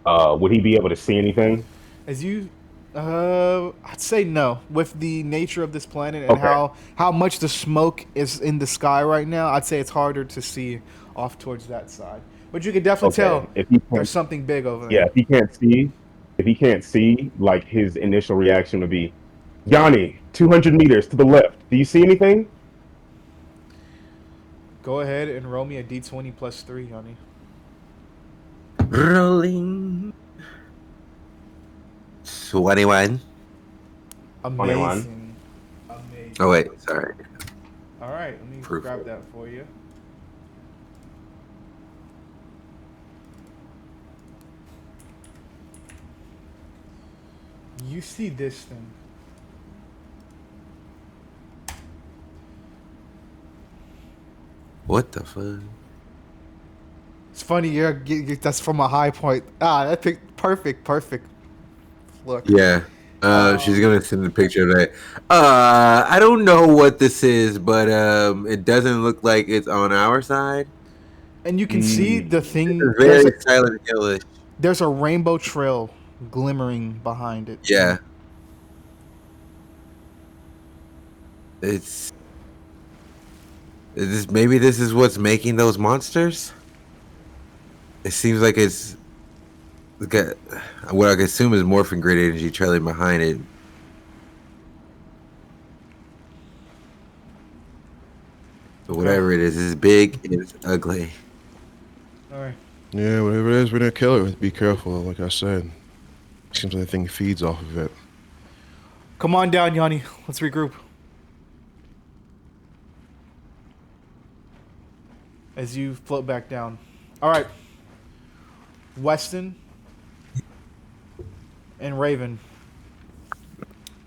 Speaker 4: Would he be able to see anything?
Speaker 5: As you, I'd say no. With the nature of this planet and
Speaker 4: Okay.
Speaker 5: how much the smoke is in the sky right now, I'd say it's harder to see off towards that side. But you can definitely
Speaker 4: Okay.
Speaker 5: tell
Speaker 4: If he
Speaker 5: there's
Speaker 4: can't,
Speaker 5: something big over
Speaker 4: yeah,
Speaker 5: there.
Speaker 4: if he can't see, if he can't see, like his initial reaction would be, Yanni, 200 meters to the left. Do you see anything?
Speaker 5: Go ahead and roll me a d20 plus 3, honey.
Speaker 3: Rolling 21.
Speaker 5: Amazing.
Speaker 3: Oh wait, sorry.
Speaker 5: All right, let me
Speaker 3: Proof.
Speaker 5: grab that for you. You see this thing.
Speaker 3: What the fuck?
Speaker 5: It's funny, that's from a high point. That perfect. Look.
Speaker 3: Yeah. She's gonna send a picture of that. I don't know what this is, but it doesn't look like it's on our side.
Speaker 5: And you can see the thing.
Speaker 3: It's very Silent Hillish.
Speaker 5: There's a rainbow trail glimmering behind it.
Speaker 3: Yeah. It's. Maybe this is what's making those monsters? It seems like it's got what I can assume is morphin grid energy trailing behind it. But whatever it is, it's big and it's ugly.
Speaker 5: All right.
Speaker 8: Yeah, whatever it is, we're gonna kill it. Be careful, like I said. Seems like the thing feeds off of it.
Speaker 5: Come on down, Yanni. Let's regroup. As you float back down. All right. Weston and Raven.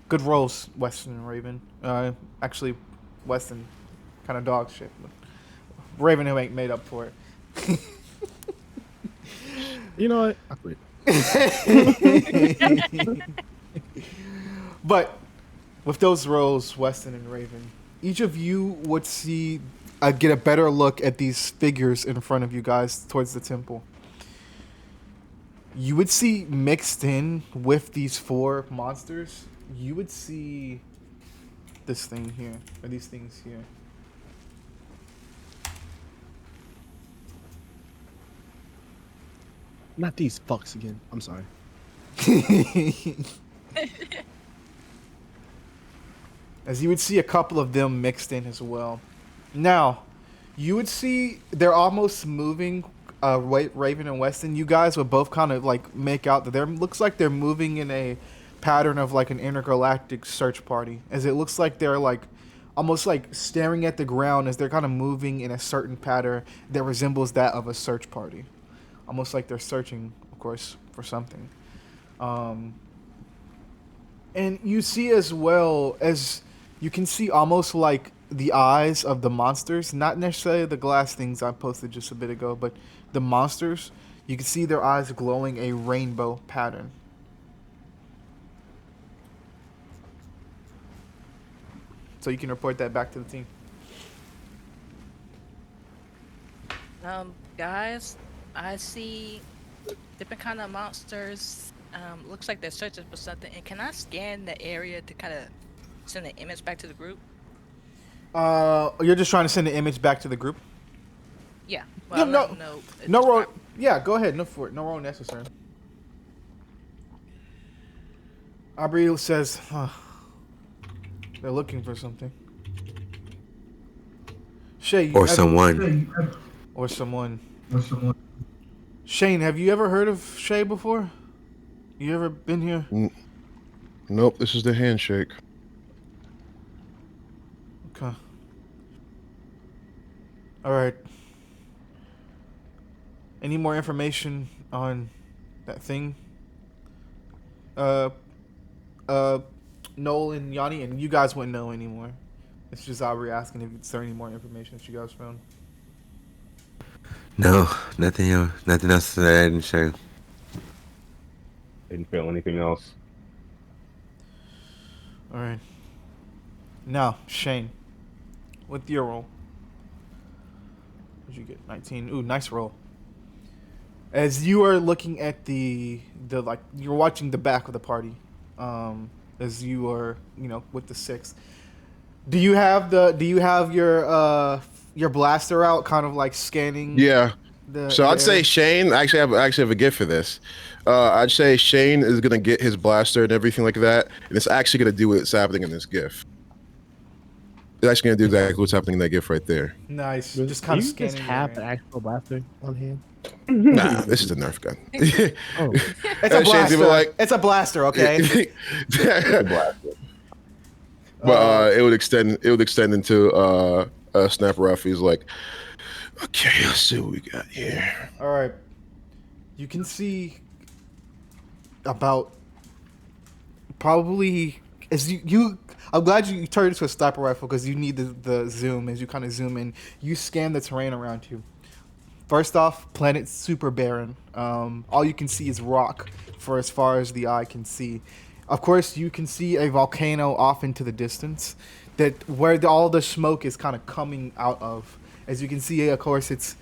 Speaker 5: Good rolls, Weston and Raven. Actually, Weston kind of dog shit. But Raven who ain't made up for it.
Speaker 6: You know what? I quit.
Speaker 5: But with those rolls, Weston and Raven, each of you would see, get a better look at these figures in front of you guys towards the temple. You would see mixed in with these 4 monsters, you would see this thing here, or these things here.
Speaker 6: Not these fucks again. I'm sorry.
Speaker 5: As you would see a couple of them mixed in as well. Now, you would see they're almost moving. Raven and Weston, you guys would both kind of like make out that there looks like they're moving in a pattern of like an intergalactic search party. As it looks like they're like almost like staring at the ground as they're kind of moving in a certain pattern that resembles that of a search party. Almost like they're searching, of course, for something. And you see as well as you can see almost like the eyes of the monsters, not necessarily the glass things I posted just a bit ago, but the monsters, you can see their eyes glowing a rainbow pattern. So you can report that back to the team.
Speaker 7: Guys, I see different kind of monsters. Looks like they're searching for something. And can I scan the area to kind of send an image back to the group?
Speaker 5: You're just trying to send the image back to the group?
Speaker 7: Yeah.
Speaker 5: Yeah,
Speaker 7: Well,
Speaker 5: no roll. Yeah, go ahead. No for it. No roll necessary. Aubrey says, they're looking for something. Shay,
Speaker 3: Or someone.
Speaker 5: Or someone. Shane, have you ever heard of Shay before? You ever been here?
Speaker 8: Nope, this is the handshake.
Speaker 5: Okay. All right. Any more information on that thing? Noel and Yanni, and you guys wouldn't know anymore. It's just Aubrey asking if is there any more information that you guys found.
Speaker 3: No, nothing else that I didn't show.
Speaker 4: Didn't feel anything else.
Speaker 5: All right. Now, Shane, with your roll. What'd you get? 19. Ooh, nice roll. As you are looking at the like, you're watching the back of the party, as you are, with the 6. Do you have your blaster out, kind of like scanning?
Speaker 8: Yeah.
Speaker 5: The
Speaker 8: So I'd say
Speaker 5: area?
Speaker 8: Shane. I actually have a gift for this. I'd say Shane is gonna get his blaster and everything like that, and it's actually gonna do what's happening in this GIF. It's actually gonna do exactly what's happening in that GIF right there.
Speaker 5: Nice.
Speaker 6: Do
Speaker 5: Just kind of
Speaker 6: you just
Speaker 5: scanning.
Speaker 6: have an actual blaster on hand?
Speaker 8: Nah, this is a Nerf gun.
Speaker 6: Oh,
Speaker 5: It's a
Speaker 8: Shane's
Speaker 5: blaster.
Speaker 8: even like-
Speaker 5: It's a blaster. Okay.
Speaker 8: But it would extend. It would extend into Snap Rough. He's like, okay, let's see what we got here.
Speaker 5: All right. You can see about probably as you. I'm glad you turned it to a sniper rifle because you need the zoom as you kind of zoom in. You scan the terrain around you. First off, planet's super barren. All you can see is rock for as far as the eye can see. Of course, you can see a volcano off into the distance that where all the smoke is kind of coming out of. As you can see, of course, it's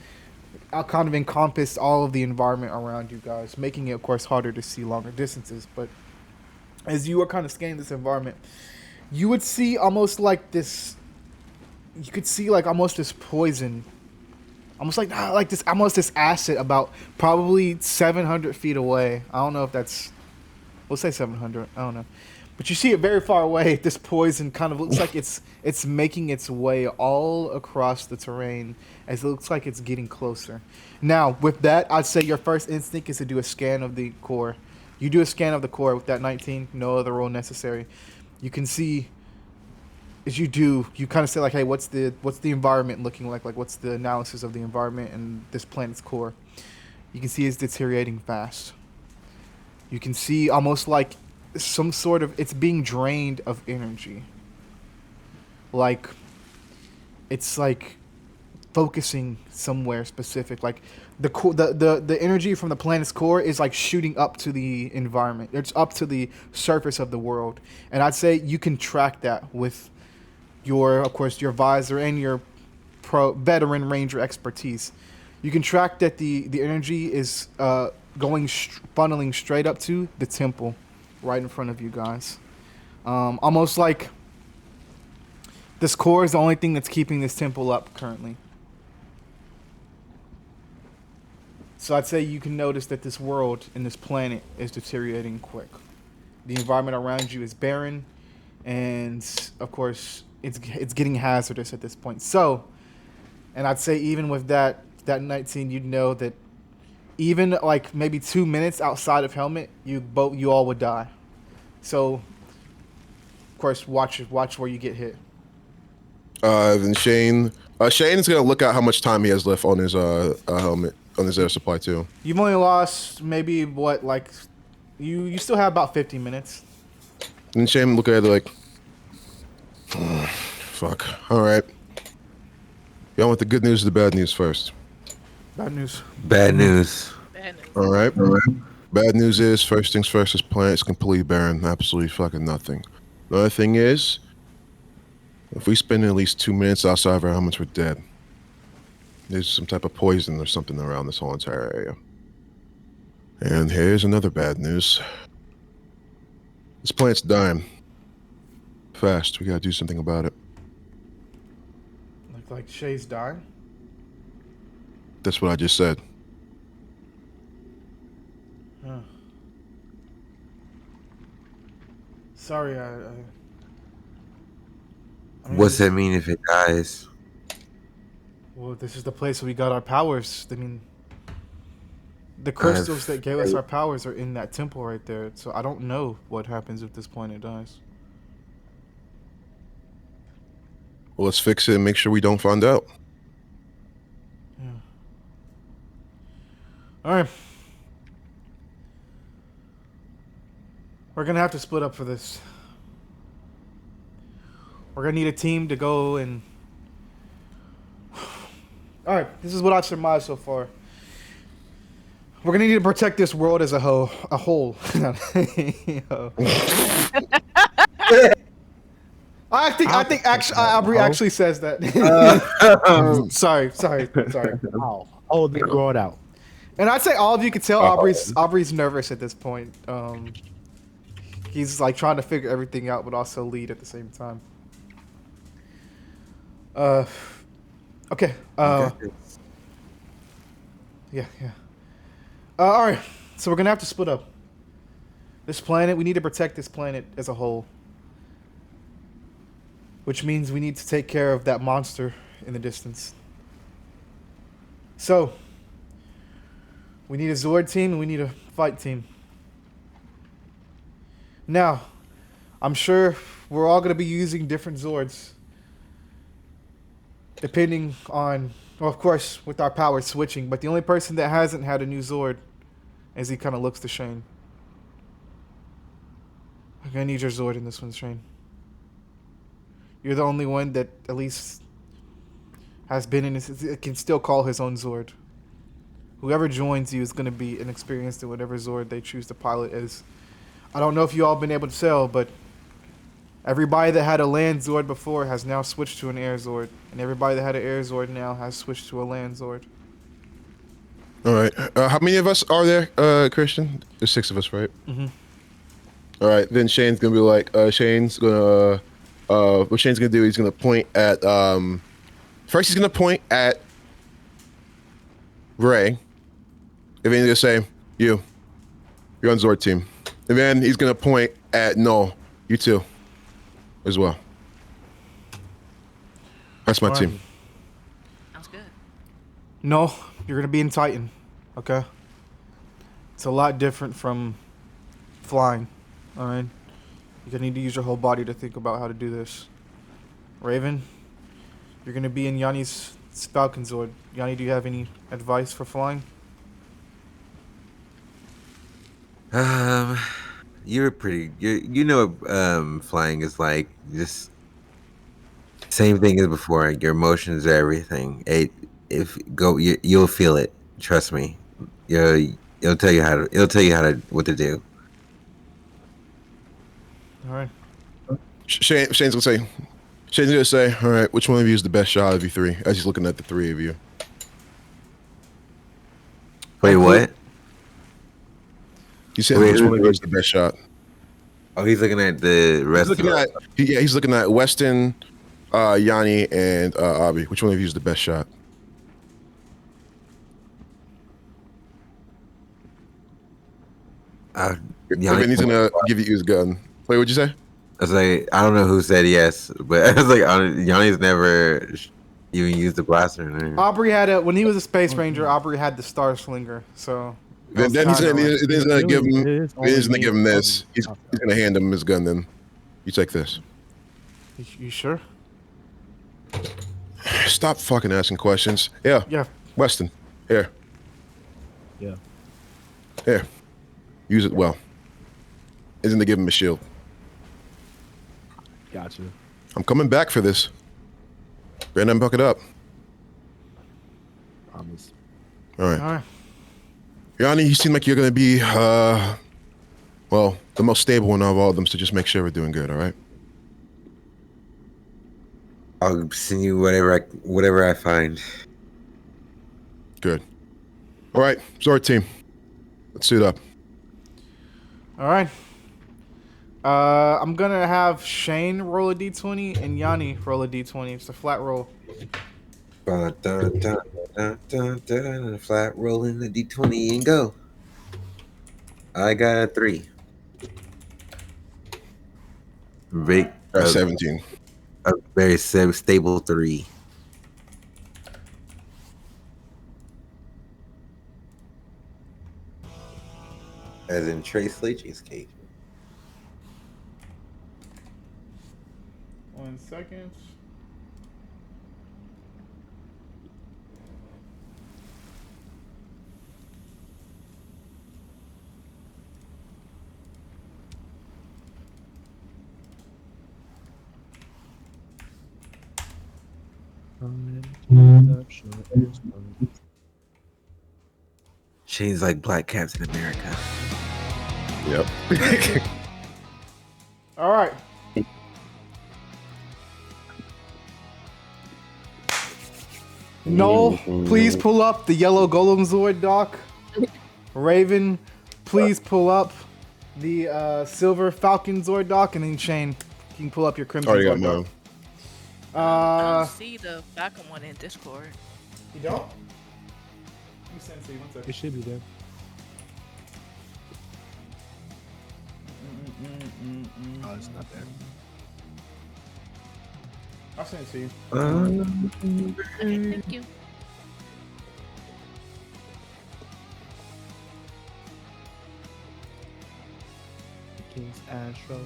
Speaker 5: kind of encompassed all of the environment around you guys, making it, of course, harder to see longer distances. But as you are kind of scanning this environment, you would see almost like this. You could see like almost this poison, almost like this, almost this acid about probably 700 feet away. I don't know if that's, we'll say 700. I don't know, but you see it very far away. This poison kind of looks like it's making its way all across the terrain as it looks like it's getting closer. Now, with that, I'd say your first instinct is to do a scan of the core. You do a scan of the core with that 19. No other roll necessary. You can see, as you do, you kind of say like, hey, what's the environment looking like? Like, what's the analysis of the environment and this planet's core? You can see it's deteriorating fast. You can see almost like some sort of, it's being drained of energy. Like, it's like focusing somewhere specific. Like the energy from the planet's core is like shooting up to the environment. It's up to the surface of the world. And I'd say you can track that with your, of course, your visor and your veteran ranger expertise. You can track that the energy is funneling straight up to the temple right in front of you guys. Almost like this core is the only thing that's keeping this temple up currently. So I'd say you can notice that this world and this planet is deteriorating quick. The environment around you is barren, and of course, it's getting hazardous at this point. So, and I'd say even with that 19, you'd know that even like maybe 2 minutes outside of helmet, you all would die. So, of course, watch where you get hit.
Speaker 8: Then Shane's gonna look at how much time he has left on his helmet, on his air supply too.
Speaker 5: You've only lost maybe what, like, you still have about 15 minutes.
Speaker 8: And Shane look at it like, fuck. All right. Y'all want the good news or the bad news first?
Speaker 5: Bad news.
Speaker 3: Bad news.
Speaker 7: Bad news.
Speaker 8: All right. Bad news is, first things first, this planet is completely barren, absolutely fucking nothing. The other thing is, if we spend at least 2 minutes outside of our helmets, we're dead. There's some type of poison or something around this whole entire area. And here's another bad news. This planet's dying. Fast. We gotta do something about it.
Speaker 5: Like Shay's dying?
Speaker 8: That's what I just said.
Speaker 5: Huh. Sorry, I mean,
Speaker 3: What's that mean if it dies?
Speaker 5: well, this is the place where we got our powers. I mean, the crystals that gave us our powers are in that temple right there. So I don't know what happens if this planet dies.
Speaker 8: Well, let's fix it and make sure we don't find out.
Speaker 5: Yeah. All right. We're gonna have to split up for this. We're gonna need a team to go and. All right, this is what I've surmised so far. We're gonna need to protect this world as a whole. I think actually Aubrey actually says that. Sorry.
Speaker 6: I'll hold the world out.
Speaker 5: And I'd say all of you could tell Aubrey's nervous at this point. He's like trying to figure everything out, but also lead at the same time. Okay. Yeah. All right. So we're gonna have to split up. This planet, we need to protect this planet as a whole. Which means we need to take care of that monster in the distance. So, we need a Zord team and we need a fight team. Now, I'm sure we're all going to be using different Zords. Depending on, well, of course, with our power switching. But the only person that hasn't had a new Zord, as he kind of looks to Shane. I'm going to need your Zord in this one, Shane. You're the only one that at least has been in this, can still call his own Zord. Whoever joins you is going to be inexperienced in whatever Zord they choose to pilot as. I don't know if you all been able to tell, but everybody that had a land Zord before has now switched to an air Zord. And everybody that had an air Zord now has switched to a land Zord.
Speaker 8: All right. How many of us are there, Christian? There's 6 of us, right?
Speaker 5: Mm-hmm.
Speaker 8: All right. Then Shane's gonna be like, what Shane's gonna do? He's gonna point at. First, he's gonna point at Ray. If he's gonna say, you're on Zord team. And then he's gonna point at no, you too, as well. That's my
Speaker 5: All right.
Speaker 8: team.
Speaker 7: Sounds good.
Speaker 5: No, you're going to be in Titan. Okay? It's a lot different from flying. Alright? You're going to need to use your whole body to think about how to do this. Raven, you're going to be in Yanni's Falcon Zord. Yanni, do you have any advice for flying?
Speaker 3: You're pretty. You know, flying is like just same thing as before. Your emotions are everything. You'll feel it. Trust me. It'll tell you how to. It'll tell you what to do.
Speaker 5: Alright.
Speaker 8: Shane's gonna say, all right, which one of you is the best shot of you 3? As he's looking at the 3 of you.
Speaker 3: Wait, what?
Speaker 8: He said,
Speaker 3: Wait,
Speaker 8: which one of you is the best shot?
Speaker 3: Oh, he's looking at the rest of us.
Speaker 8: He's looking at Weston, Yanni, and Abi. Which one of you is the best shot?
Speaker 3: Yanni,
Speaker 8: And he's gonna give you his gun. Wait, what'd you say?
Speaker 3: I was like, I don't know who said yes, but I was like, Yanni's never even used the blaster.
Speaker 5: Aubrey had when he was a Space Ranger, Aubrey had the Star Slinger, so.
Speaker 8: Then he's gonna give him this. He's gonna hand him his gun. Then you take this.
Speaker 5: You sure?
Speaker 8: Stop fucking asking questions. Yeah.
Speaker 5: Yeah.
Speaker 8: Weston, here.
Speaker 6: Yeah.
Speaker 8: Here. Use it well. Isn't to give him a shield.
Speaker 6: Gotcha.
Speaker 8: I'm coming back for this. Brandon, buck it up.
Speaker 6: Promise.
Speaker 8: All right.
Speaker 5: Alright.
Speaker 8: Yanni, you seem like you're gonna be, well, the most stable one of all of them. So just make sure we're doing good. All right.
Speaker 3: I'll send you whatever I find.
Speaker 8: Good. All right, Zord team. Let's suit up.
Speaker 5: Alright. I'm gonna have Shane roll a d20 and Yanni roll a d20. It's a flat roll.
Speaker 3: Dun, dun, dun, dun, dun, dun, flat rolling the d20 and go. I got a 3. Big,
Speaker 8: 17.
Speaker 3: A very stable 3. As in Trace Slay Cheesecake.
Speaker 5: 1 second.
Speaker 3: Shane's like Black Captain America.
Speaker 8: Yep.
Speaker 5: Alright. Noel, please pull up the yellow Golem Zord dock. Raven, please pull up the silver Falcon Zord dock. And then Shane, you can pull up your Crimson
Speaker 8: Already got
Speaker 5: Zord
Speaker 8: mine.
Speaker 5: dock.
Speaker 7: I don't see the Falcon one in Discord.
Speaker 5: You don't? Let me send it to you. 1 second.
Speaker 6: It should be there. Oh, it's not there.
Speaker 5: I'll send it to you.
Speaker 7: Okay, thank you.
Speaker 6: King's Astro.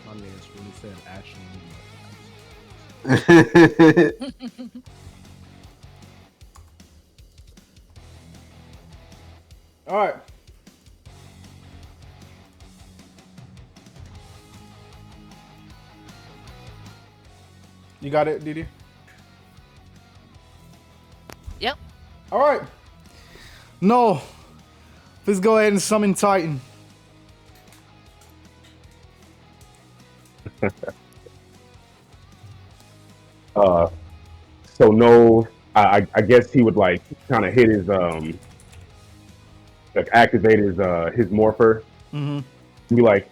Speaker 6: My man's really said Astro.
Speaker 5: All right. You got it, Didi?
Speaker 7: Yep.
Speaker 5: All right. No. Please go ahead and summon Titan.
Speaker 4: So no, I guess he would like kind of hit his like activate his morpher.
Speaker 5: Mm-hmm.
Speaker 4: Be like,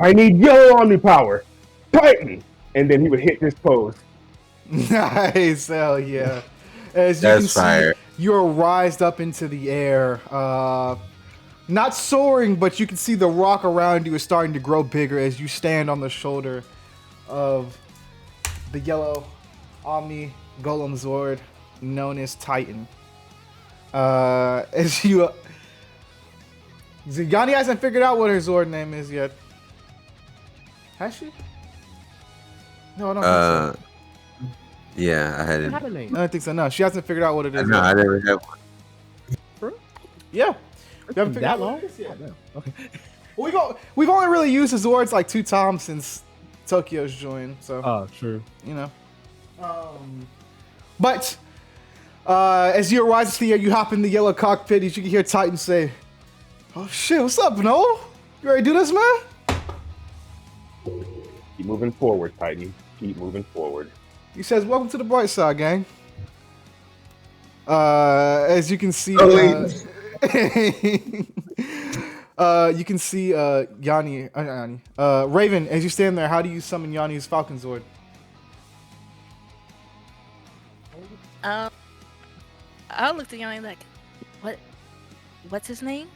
Speaker 4: I need yellow omni power, Titan, and then he would hit this pose.
Speaker 5: Nice, hell yeah. As you
Speaker 3: That's
Speaker 5: can see,
Speaker 3: fire.
Speaker 5: you're rised up into the air. Not soaring, but you can see the rock around you is starting to grow bigger as you stand on the shoulder of the yellow Omni Golem Zord, known as Titan. As you... Yanni hasn't figured out what her Zord name is yet. Has she? No, I don't think so.
Speaker 3: Yeah, I had it.
Speaker 6: Have a name.
Speaker 5: I don't think so. No, she hasn't figured out what it is.
Speaker 3: No,
Speaker 5: yet.
Speaker 3: I never had one.
Speaker 5: Yeah. We haven't figured
Speaker 6: That
Speaker 5: out what
Speaker 6: long?
Speaker 5: it is yet.
Speaker 6: Oh, damn. Okay.
Speaker 5: We've only really used the Zords like 2 times since Tokyo's joined, so
Speaker 6: Oh, true.
Speaker 5: you know. But as you rise to the air, you hop in the yellow cockpit. As you can hear Titan say, "Oh shit, what's up, Noel? You ready to do this, man?"
Speaker 4: Keep moving forward, Titan. Keep moving forward.
Speaker 5: He says, "Welcome to the bright side, gang." As you can see, you can see Yanni, Raven. As you stand there, how do you summon Yanni's Falcon Zord?
Speaker 7: I looked at Yanni like, what's his name?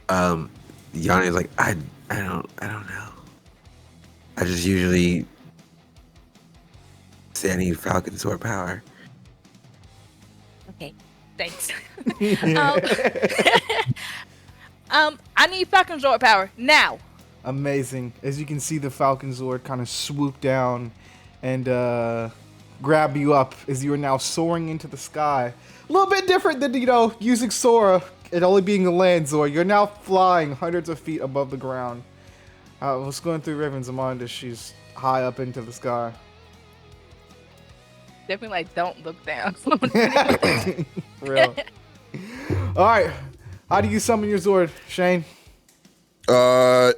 Speaker 3: Yanni's like, I don't know. I just usually say I need Falcon Sword power.
Speaker 7: Okay, thanks. I need Falcon Zord power now.
Speaker 5: Amazing. As you can see, the Falcon Zord kind of swoop down and grab you up as you are now soaring into the sky. A little bit different than, using Sora and only being a land Zord. You're now flying hundreds of feet above the ground. What's going through Raven's mind as she's high up into the sky?
Speaker 7: Definitely like, don't look down.
Speaker 5: Real. All right. How do you summon your Zord, Shane?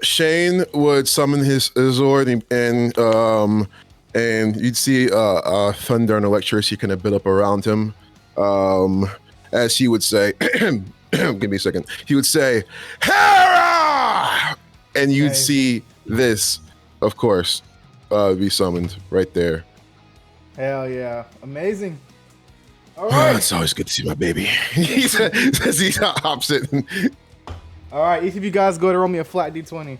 Speaker 8: Shane would summon his Zord and you'd see thunder and electricity kind of build up around him. As he would say, give me a second. He would say, Hera! And you'd
Speaker 5: Nice.
Speaker 8: see this, of course, be summoned right there.
Speaker 5: Hell yeah. Amazing. All
Speaker 8: Oh,
Speaker 5: right.
Speaker 8: it's always good to see my baby. He says he hops it.
Speaker 5: All right. Each of you guys go to roll me a flat D20.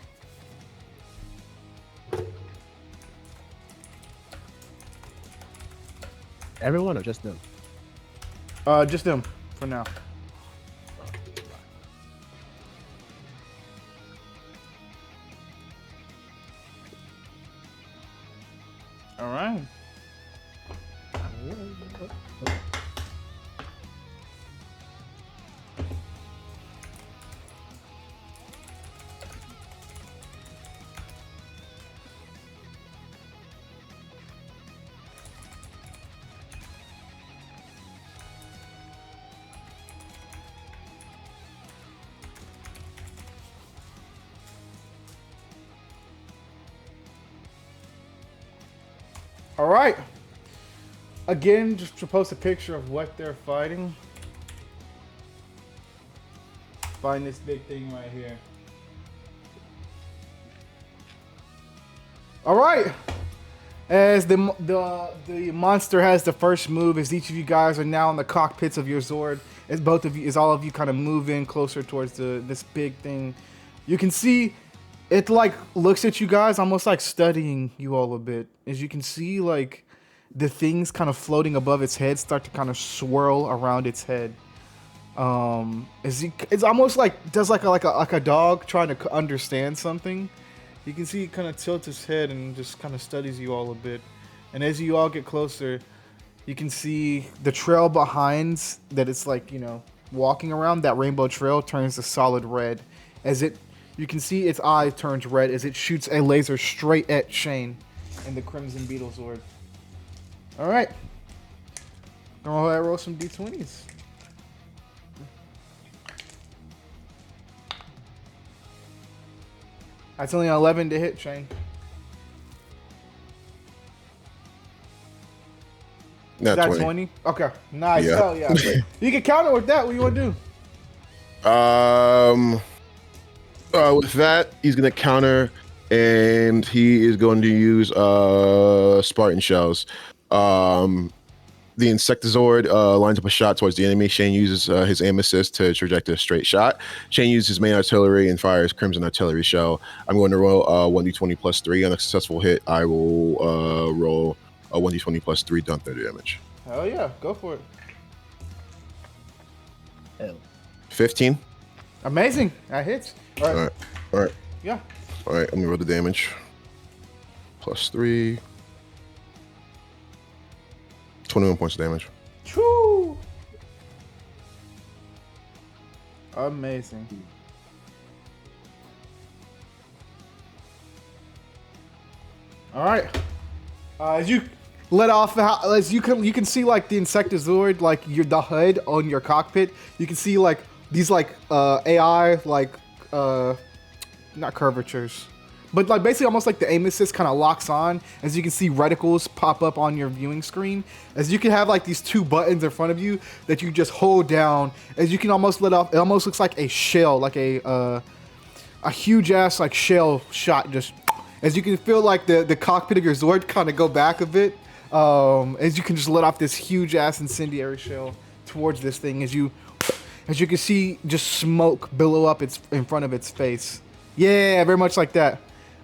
Speaker 6: Everyone or just them?
Speaker 5: Just them for now. All right. All right. Again, just to post a picture of what they're fighting. Find this big thing right here. All right. As the monster has the first move, as each of you guys are now in the cockpits of your Zord, as all of you kind of move in closer towards this big thing, you can see it like looks at you guys almost like studying you all a bit. As you can see, like the things kind of floating above its head start to kind of swirl around its head. It's almost like does like a dog trying to understand something. You can see it kind of tilts its head and just kind of studies you all a bit. And as you all get closer, you can see the trail behind that it's like, walking around. That rainbow trail turns to solid red. You can see its eye turns red as it shoots a laser straight at Shane and the Crimson Beetle Zord. All right. Go ahead and roll some D20s. That's only an 11 to hit, Shane.
Speaker 8: Not
Speaker 5: Is that
Speaker 8: 20.
Speaker 5: 20? Okay, nice.
Speaker 8: Yeah.
Speaker 5: Hell yeah. You can counter with that. What do you want to do?
Speaker 8: With that, he's gonna counter, and he is going to use Spartan shells. The Insectizord lines up a shot towards the enemy. Shane uses his aim assist to traject a straight shot. Shane uses his main artillery and fires Crimson Artillery Shell. I'm going to roll 1d20 plus 3. On a successful hit, I will roll a 1d20 plus 3, done 30 damage.
Speaker 5: Hell yeah, go for it.
Speaker 6: Hell.
Speaker 8: 15.
Speaker 5: Amazing. That hits. All right.
Speaker 8: All right.
Speaker 5: Yeah.
Speaker 8: All right, let me roll the damage. Plus 3. 21 points of damage.
Speaker 5: Choo! Amazing. All right. As you let off, as you can see like the Insectizord, like the HUD on your cockpit. You can see like these like AI like not curvatures, but like basically almost like the aim assist kind of locks on. As you can see reticles pop up on your viewing screen. As you can have like these two buttons in front of you that you just hold down. As you can almost let off, it almost looks like a shell, like a huge ass like shell shot. Just as you can feel like the cockpit of your Zord kind of go back a bit. As you can just let off this huge ass incendiary shell towards this thing. As you can see just smoke billow up in front of its face. Yeah, very much like that.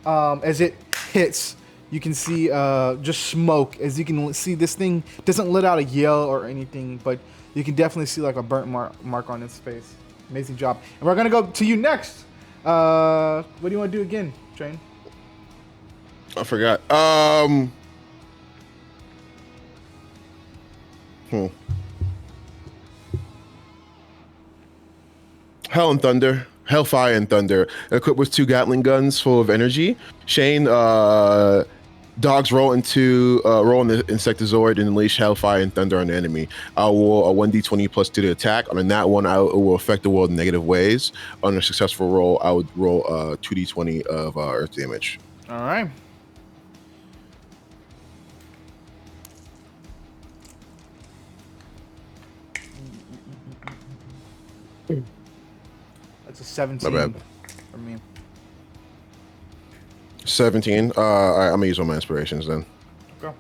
Speaker 5: As it hits, you can see just smoke. As you can see, this thing doesn't let out a yell or anything, but you can definitely see like a burnt mark on its face. Amazing job. And we're gonna go to you next. What do you want to do again, Shane?
Speaker 8: I forgot. Hellfire and Thunder, equipped with 2 Gatling guns full of energy. Shane, dogs roll in the Insectizord and unleash Hellfire and Thunder on the enemy. I will a 1d20 plus 2 to attack. On that one, it will affect the world in negative ways. On a successful roll, I would roll 2d20 of earth damage.
Speaker 5: All right. That's a 17
Speaker 8: My bad.
Speaker 5: for me.
Speaker 8: 17. All right, I'm gonna use all my inspirations then.
Speaker 5: Go.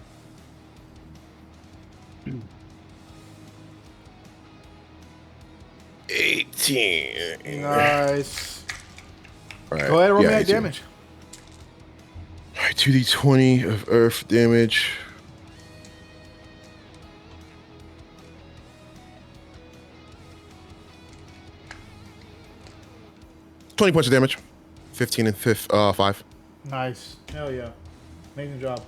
Speaker 8: 18.
Speaker 5: Nice.
Speaker 8: All right.
Speaker 5: Go ahead and roll me that
Speaker 8: 18.
Speaker 5: damage.
Speaker 8: All right, 2d20 of earth damage. $20 points of damage. 15 and 5.
Speaker 5: Nice. Hell yeah. Amazing job.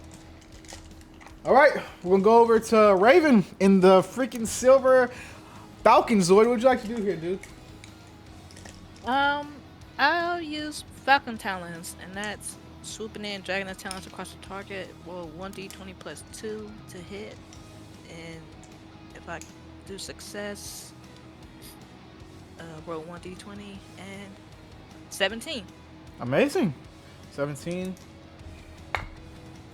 Speaker 5: All right, we're gonna go over to Raven in the freaking silver Falcon Zord. What would you like to do here, dude?
Speaker 7: I'll use Falcon Talons, and that's swooping in, dragging the talons across the target. Roll 1d20 plus 2 to hit, and if I do success, roll 1d20 and 17.
Speaker 5: Amazing. 17.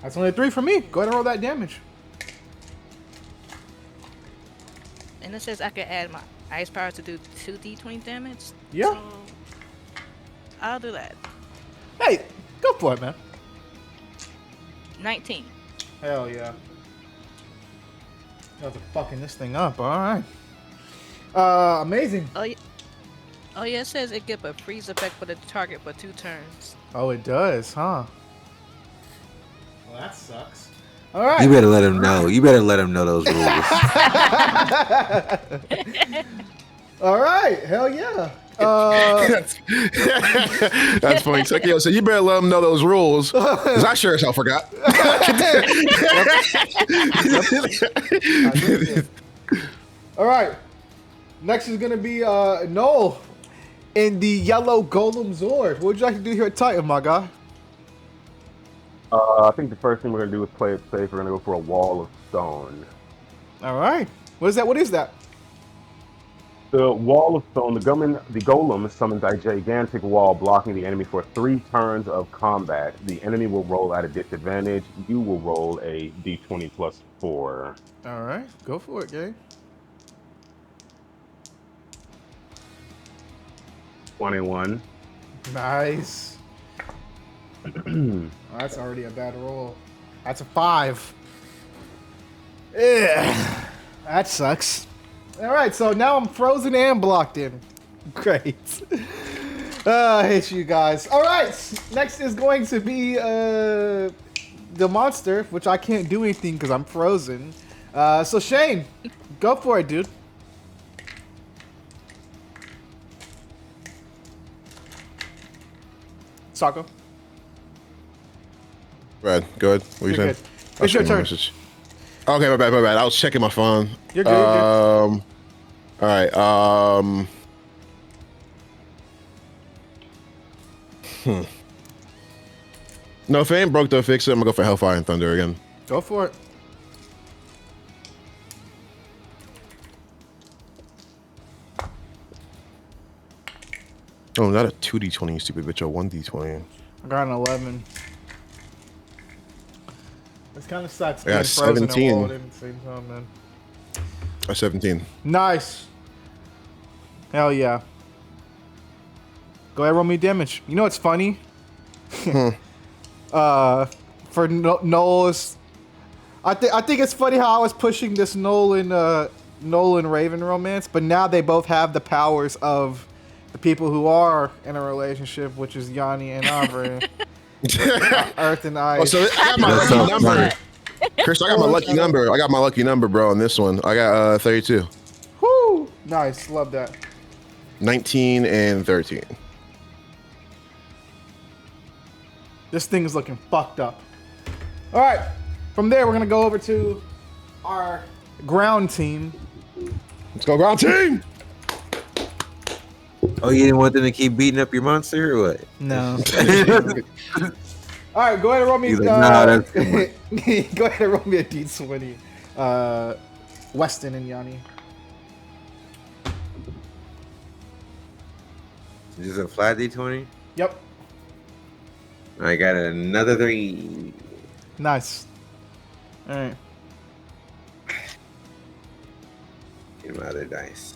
Speaker 5: That's only a 3 for me. Go ahead and roll that damage.
Speaker 7: And it says I can add my ice power to do 2d20 damage.
Speaker 5: Yeah.
Speaker 7: So I'll do that.
Speaker 5: Hey, go for it, man.
Speaker 7: 19.
Speaker 5: Hell yeah. Y'all are fucking this thing up. All right. Amazing.
Speaker 7: Oh yeah. Oh yeah, it says it give a freeze effect for the target for 2 turns.
Speaker 5: Oh, it does, huh? Well, that sucks. All
Speaker 3: You
Speaker 5: right.
Speaker 3: better let him know. You better let him know those rules.
Speaker 5: All right. Hell yeah.
Speaker 8: That's funny. It's like, yo, so you better let them know those rules, because I sure as hell forgot.
Speaker 5: All right. Next is gonna be Noel in the yellow golem Zord. What would you like to do here at Titan, my guy?
Speaker 4: I think the first thing we're gonna do is play it safe. We're gonna go for a wall of stone.
Speaker 5: All right. What is that? What is that?
Speaker 4: The wall of stone, the golem summons a gigantic wall blocking the enemy for 3 turns of combat. The enemy will roll at a disadvantage. You will roll a d20 plus 4.
Speaker 5: All right. Go for it, gang.
Speaker 4: 21.
Speaker 5: Nice. Oh, that's already a bad roll. That's a 5. Yeah. That sucks. All right, so now I'm frozen and blocked in. Great. I hate you guys. All right, next is going to be the monster, which I can't do anything because I'm frozen. So Shane, go for it, dude. Sako.
Speaker 8: Brad, go ahead. What are you
Speaker 5: You're
Speaker 8: saying?
Speaker 5: good. It's your turn.
Speaker 8: Message. Okay, my bad. I was checking my phone.
Speaker 5: You're good. You're good.
Speaker 8: All right. No, if it ain't broke, don't fix it. I'm gonna go for Hellfire and Thunder again.
Speaker 5: Go for it.
Speaker 8: Oh, not a 2d20, you stupid bitch. A 1d20.
Speaker 5: I got an 11. This kind of sucks.
Speaker 8: I got
Speaker 5: being frozen and
Speaker 8: 17.
Speaker 5: walled in at the same time, man.
Speaker 8: A 17.
Speaker 5: Nice. Hell yeah. Go ahead, roll me damage. You know what's funny? For Noel's, I think it's funny how I was pushing this Nolan Raven romance, but now they both have the powers of the people who are in a relationship, which is Yanni and Aubrey. Earth and Ice.
Speaker 8: Oh, so I got my
Speaker 3: That's
Speaker 8: lucky
Speaker 3: so
Speaker 8: number.
Speaker 3: funny.
Speaker 8: Chris, I got my lucky number. I got my lucky number, bro, on this one. I got 32.
Speaker 5: Woo! Nice. Love that.
Speaker 8: 19 and 13.
Speaker 5: This thing is looking fucked up. All right. From there, we're going to go over to our ground team.
Speaker 8: Let's go, ground team!
Speaker 3: Oh, you didn't want them to keep beating up your monster or what?
Speaker 5: No. All right, go ahead and roll me.
Speaker 3: He's like, nah, that's too
Speaker 5: go ahead and roll me a D20. Weston and Yanni.
Speaker 3: Just a flat D20?
Speaker 5: Yep.
Speaker 3: I got another 3.
Speaker 5: Nice. All right.
Speaker 3: Get my other dice.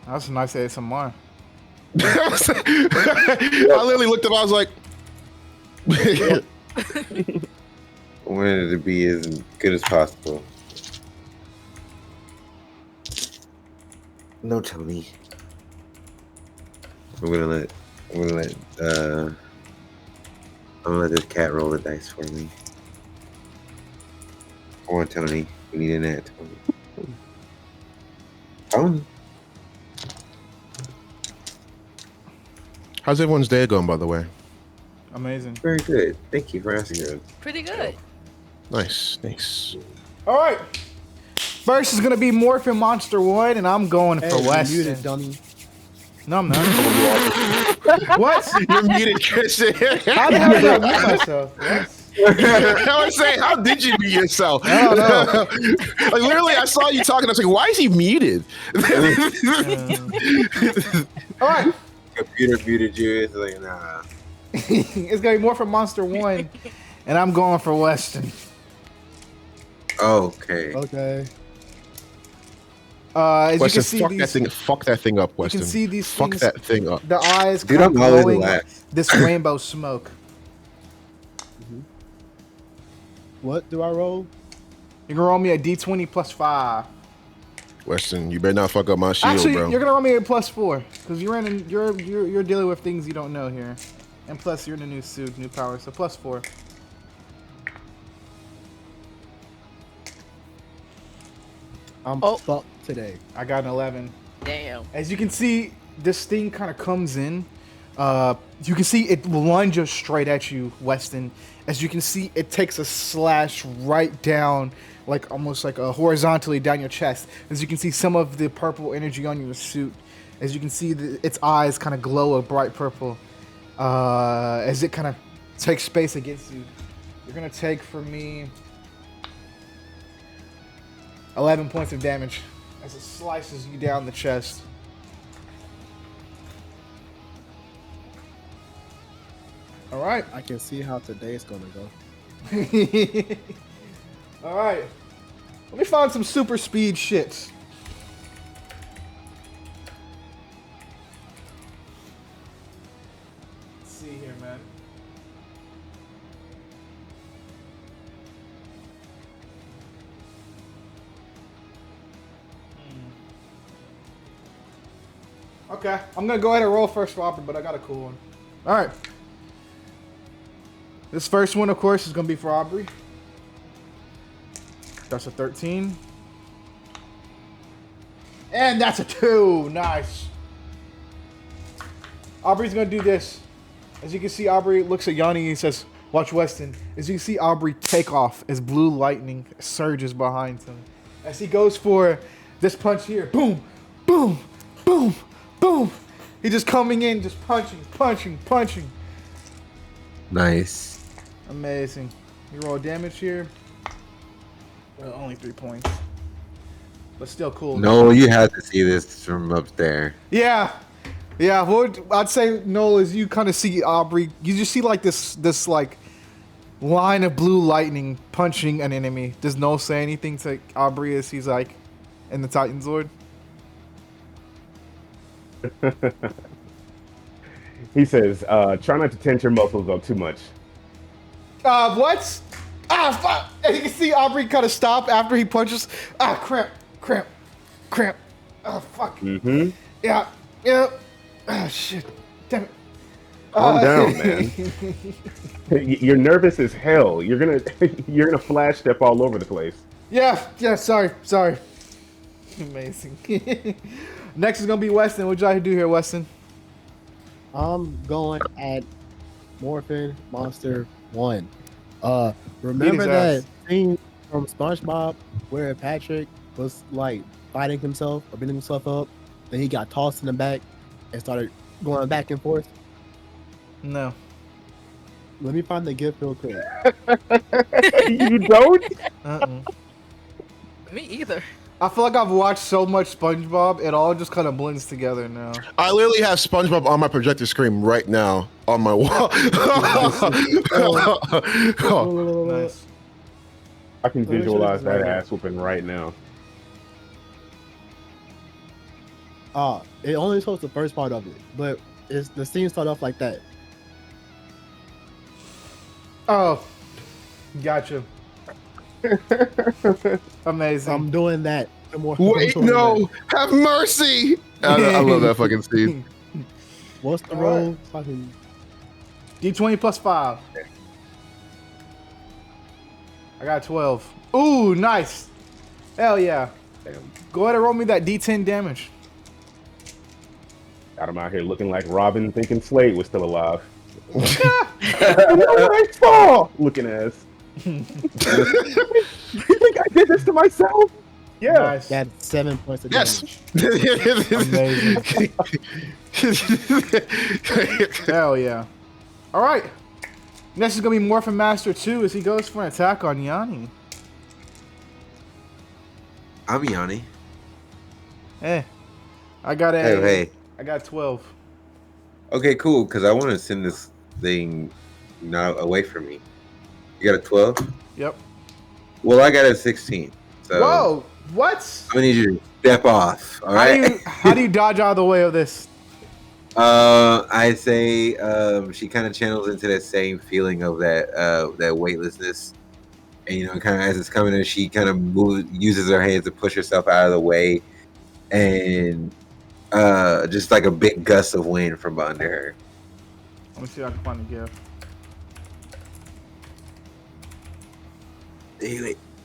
Speaker 5: That's a nice ASMR.
Speaker 8: I literally looked up, I was like,
Speaker 3: I wanted it to be as good as possible. No, Tony. I'm gonna let this cat roll the dice for me. Come on, Tony. We need an net, Tony. Tony.
Speaker 8: how's everyone's day going, by the way?
Speaker 5: Amazing.
Speaker 3: Very good. Thank you for asking.
Speaker 7: Pretty good.
Speaker 8: Nice.
Speaker 5: All right. First is going to be Morphin Monster 1, and I'm going for Weston.
Speaker 6: Muted, dummy.
Speaker 5: No, I'm not. What?
Speaker 8: You're muted, Christian.
Speaker 5: How the hell did I mute myself? What?
Speaker 8: I was saying, how did you mute yourself?
Speaker 5: I don't know.
Speaker 8: Like, literally, I saw you talking. I was like, why is he muted?
Speaker 5: All right.
Speaker 3: Computer muted you. It's like, nah.
Speaker 5: It's going to be Morphin Monster 1, and I'm going for Weston.
Speaker 3: Okay.
Speaker 6: Okay.
Speaker 5: As you
Speaker 8: Weston,
Speaker 5: can see,
Speaker 8: fuck that thing up,
Speaker 5: you
Speaker 8: Weston.
Speaker 5: can see these
Speaker 8: fuck
Speaker 5: things.
Speaker 8: that thing up.
Speaker 5: The eyes
Speaker 3: Dude,
Speaker 5: kind of
Speaker 3: I'm always
Speaker 5: glowing
Speaker 3: last.
Speaker 5: this rainbow smoke.
Speaker 6: What do I roll?
Speaker 5: You can roll me a d20 plus 5.
Speaker 8: Weston, you better not fuck up my shield,
Speaker 5: Actually,
Speaker 8: bro.
Speaker 5: you're gonna roll me a plus 4 because you're dealing with things you don't know here, and plus you're in a new suit, new power, so plus 4.
Speaker 6: I'm
Speaker 7: Oh.
Speaker 6: fucked today.
Speaker 5: I got an 11.
Speaker 7: Damn.
Speaker 5: As you can see, this thing kind of comes in. You can see it lunges straight at you, Weston. As you can see, it takes a slash right down, like almost like a horizontally down your chest. As you can see, some of the purple energy on your suit. As you can see, its eyes kind of glow a bright purple. As it kind of takes space against you, you're gonna take from me 11 points of damage as it slices you down the chest. All right.
Speaker 6: I can see how today's gonna go.
Speaker 5: All right. Let me find some super speed shits. Let's see here, man. Okay, I'm gonna go ahead and roll first for Aubrey, but I got a cool one. All right. This first one, of course, is gonna be for Aubrey. That's a 13. And that's a 2. Nice. Aubrey's gonna do this. As you can see, Aubrey looks at Yanni and he says, "Watch Weston." As you can see, Aubrey take off as blue lightning surges behind him. As he goes for this punch here, boom, boom, boom, boom. He just coming in, just punching, punching, punching.
Speaker 3: Nice.
Speaker 5: Amazing. You roll damage here. Well, only 3 points. But still cool.
Speaker 3: No, you had to see this from up there.
Speaker 5: Yeah. Yeah, what I'd say, Noel, is you kind of see Aubrey. You just see like this like line of blue lightning punching an enemy. Does Noel say anything to Aubrey as he's like in the Titan Zord?
Speaker 4: He says, try not to tense your muscles up too much.
Speaker 5: What? Ah, fuck! And you can see Aubrey kind of stop after he punches. Ah, cramp, cramp, cramp. Ah, fuck.
Speaker 4: Mm-hmm.
Speaker 5: Yeah, yeah. Ah, shit. Damn it.
Speaker 4: Calm down, man. You're nervous as hell. You're gonna flash step all over the place.
Speaker 5: Yeah, sorry. Amazing. Next is gonna be Weston. What y'all do here, Weston?
Speaker 6: I'm going at Morphin Monster 1. Remember that scene from SpongeBob where Patrick was like fighting himself or beating himself up, then he got tossed in the back and started going back and forth?
Speaker 5: No.
Speaker 6: Let me find the gift real quick.
Speaker 4: You don't?
Speaker 7: Me either.
Speaker 5: I feel like I've watched so much SpongeBob, it all just kind of blends together now.
Speaker 8: I literally have SpongeBob on my projector screen right now on my wall.
Speaker 5: Nice.
Speaker 4: I can
Speaker 6: Let me show
Speaker 4: visualize
Speaker 6: this
Speaker 4: that
Speaker 6: right here.
Speaker 4: ass whooping right now.
Speaker 6: It only shows the first part of it, but the scene start off like that.
Speaker 5: Oh, gotcha. Amazing.
Speaker 6: I'm doing that.
Speaker 8: Wait, no, have mercy! I love that fucking scene.
Speaker 6: What's the
Speaker 5: All
Speaker 6: roll? Fucking
Speaker 5: D20 plus 5. I got 12. Ooh, nice. Hell yeah.
Speaker 4: Damn.
Speaker 5: Go ahead and roll me that D10 damage.
Speaker 4: Got him out here looking like Robin, thinking Slade was still alive. You know what I saw? Looking ass. You think I did this to myself? Yeah.
Speaker 5: Nice.
Speaker 6: got 7 points of
Speaker 8: Yes.
Speaker 6: damage.
Speaker 5: Amazing. Hell yeah. All right. Next is going to be Morphin Master 2 as he goes for an attack on Yanni.
Speaker 3: I'm Yanni.
Speaker 5: I got a.
Speaker 3: Hey.
Speaker 5: I got 12.
Speaker 3: Okay, cool. Because I want to send this thing not away from me. You got a 12?
Speaker 5: Yep.
Speaker 3: Well, I got a 16. So
Speaker 5: Whoa! What?
Speaker 3: I'm gonna need you to step off. All right.
Speaker 5: How do you dodge out of the way of this?
Speaker 3: I say she kind of channels into that same feeling of that weightlessness, and kind of as it's coming in, she kind of uses her hands to push herself out of the way, and just like a big gust of wind from under her.
Speaker 5: Let me see if I can find a gift.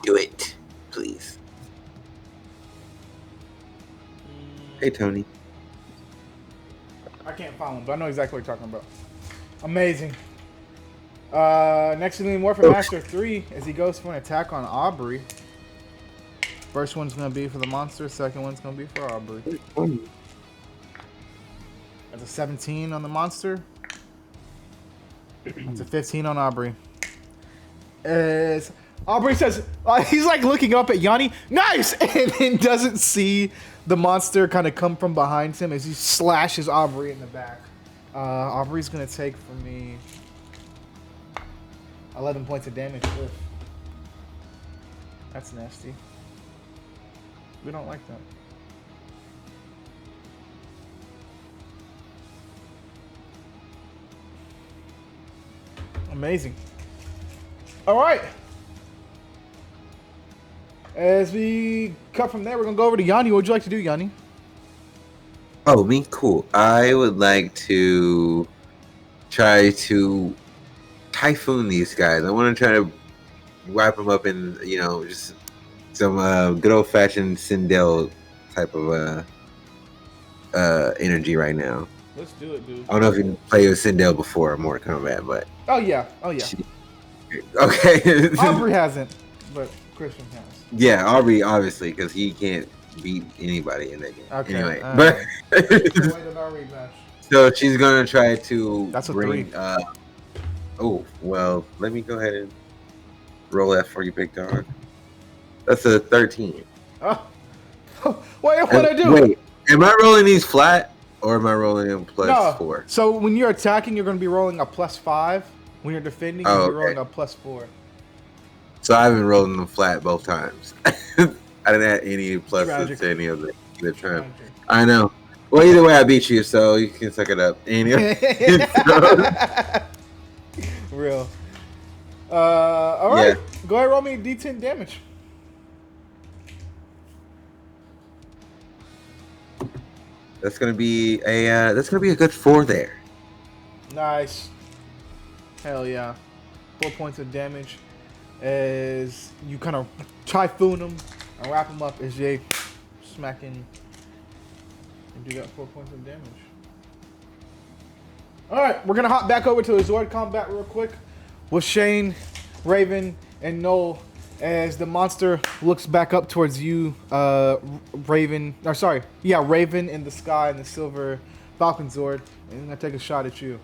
Speaker 3: Do it, please. Hey, Tony.
Speaker 5: I can't find one, but I know exactly what you're talking about. Amazing. Next to the Morphin Master 3 as he goes for an attack on Aubrey. First one's going to be for the monster. Second one's going to be for Aubrey. That's a 17 on the monster. That's a 15 on Aubrey. As Aubrey says, he's like looking up at Yanni. Nice! And then doesn't see the monster kind of come from behind him as he slashes Aubrey in the back. Aubrey's going to take for me 11 points of damage. Ugh. That's nasty. We don't like that. Amazing. All right. As we cut from there, we're going to go over to Yanni. What would you like to do, Yanni?
Speaker 3: Oh, me? Cool. I would like to try to typhoon these guys. I want to try to wrap them up in, just some good old-fashioned Sindel type of energy right now.
Speaker 5: Let's do it, dude.
Speaker 3: I don't know if you played with Sindel before Mortal Kombat, but...
Speaker 5: Oh, yeah.
Speaker 3: Okay.
Speaker 5: Aubrey hasn't, but Christian has.
Speaker 3: Yeah, Aubrey, obviously, because he can't beat anybody in that game.
Speaker 5: Okay.
Speaker 3: Anyway,
Speaker 5: Rematch.
Speaker 3: So she's going to try to
Speaker 5: That's a
Speaker 3: bring...
Speaker 5: 3.
Speaker 3: Oh, well, let me go ahead and roll that for you, big dog. That's a 13.
Speaker 5: Oh. Wait, what I do?
Speaker 3: Wait, am I rolling these flat or am I rolling them plus 4?
Speaker 5: So when you're attacking, you're going to be rolling a +5. When you're defending, you're rolling a +4.
Speaker 3: So I've been rolling them flat both times. I didn't add any pluses to any of the either time. I know. Well, either way, I beat you, so you can suck it up. Anyway.
Speaker 5: Real. All right. Yeah. Go ahead, roll me D10 damage.
Speaker 3: That's gonna be a good 4 there.
Speaker 5: Nice. Hell yeah. 4 points of damage as you kind of typhoon them and wrap them up as they smacking. And you got 4 points of damage. All right, we're gonna hop back over to the Zord combat real quick with Shane, Raven, and Noel as the monster looks back up towards you, Raven in the sky in the silver Falcon Zord, and I'm gonna take a shot at you.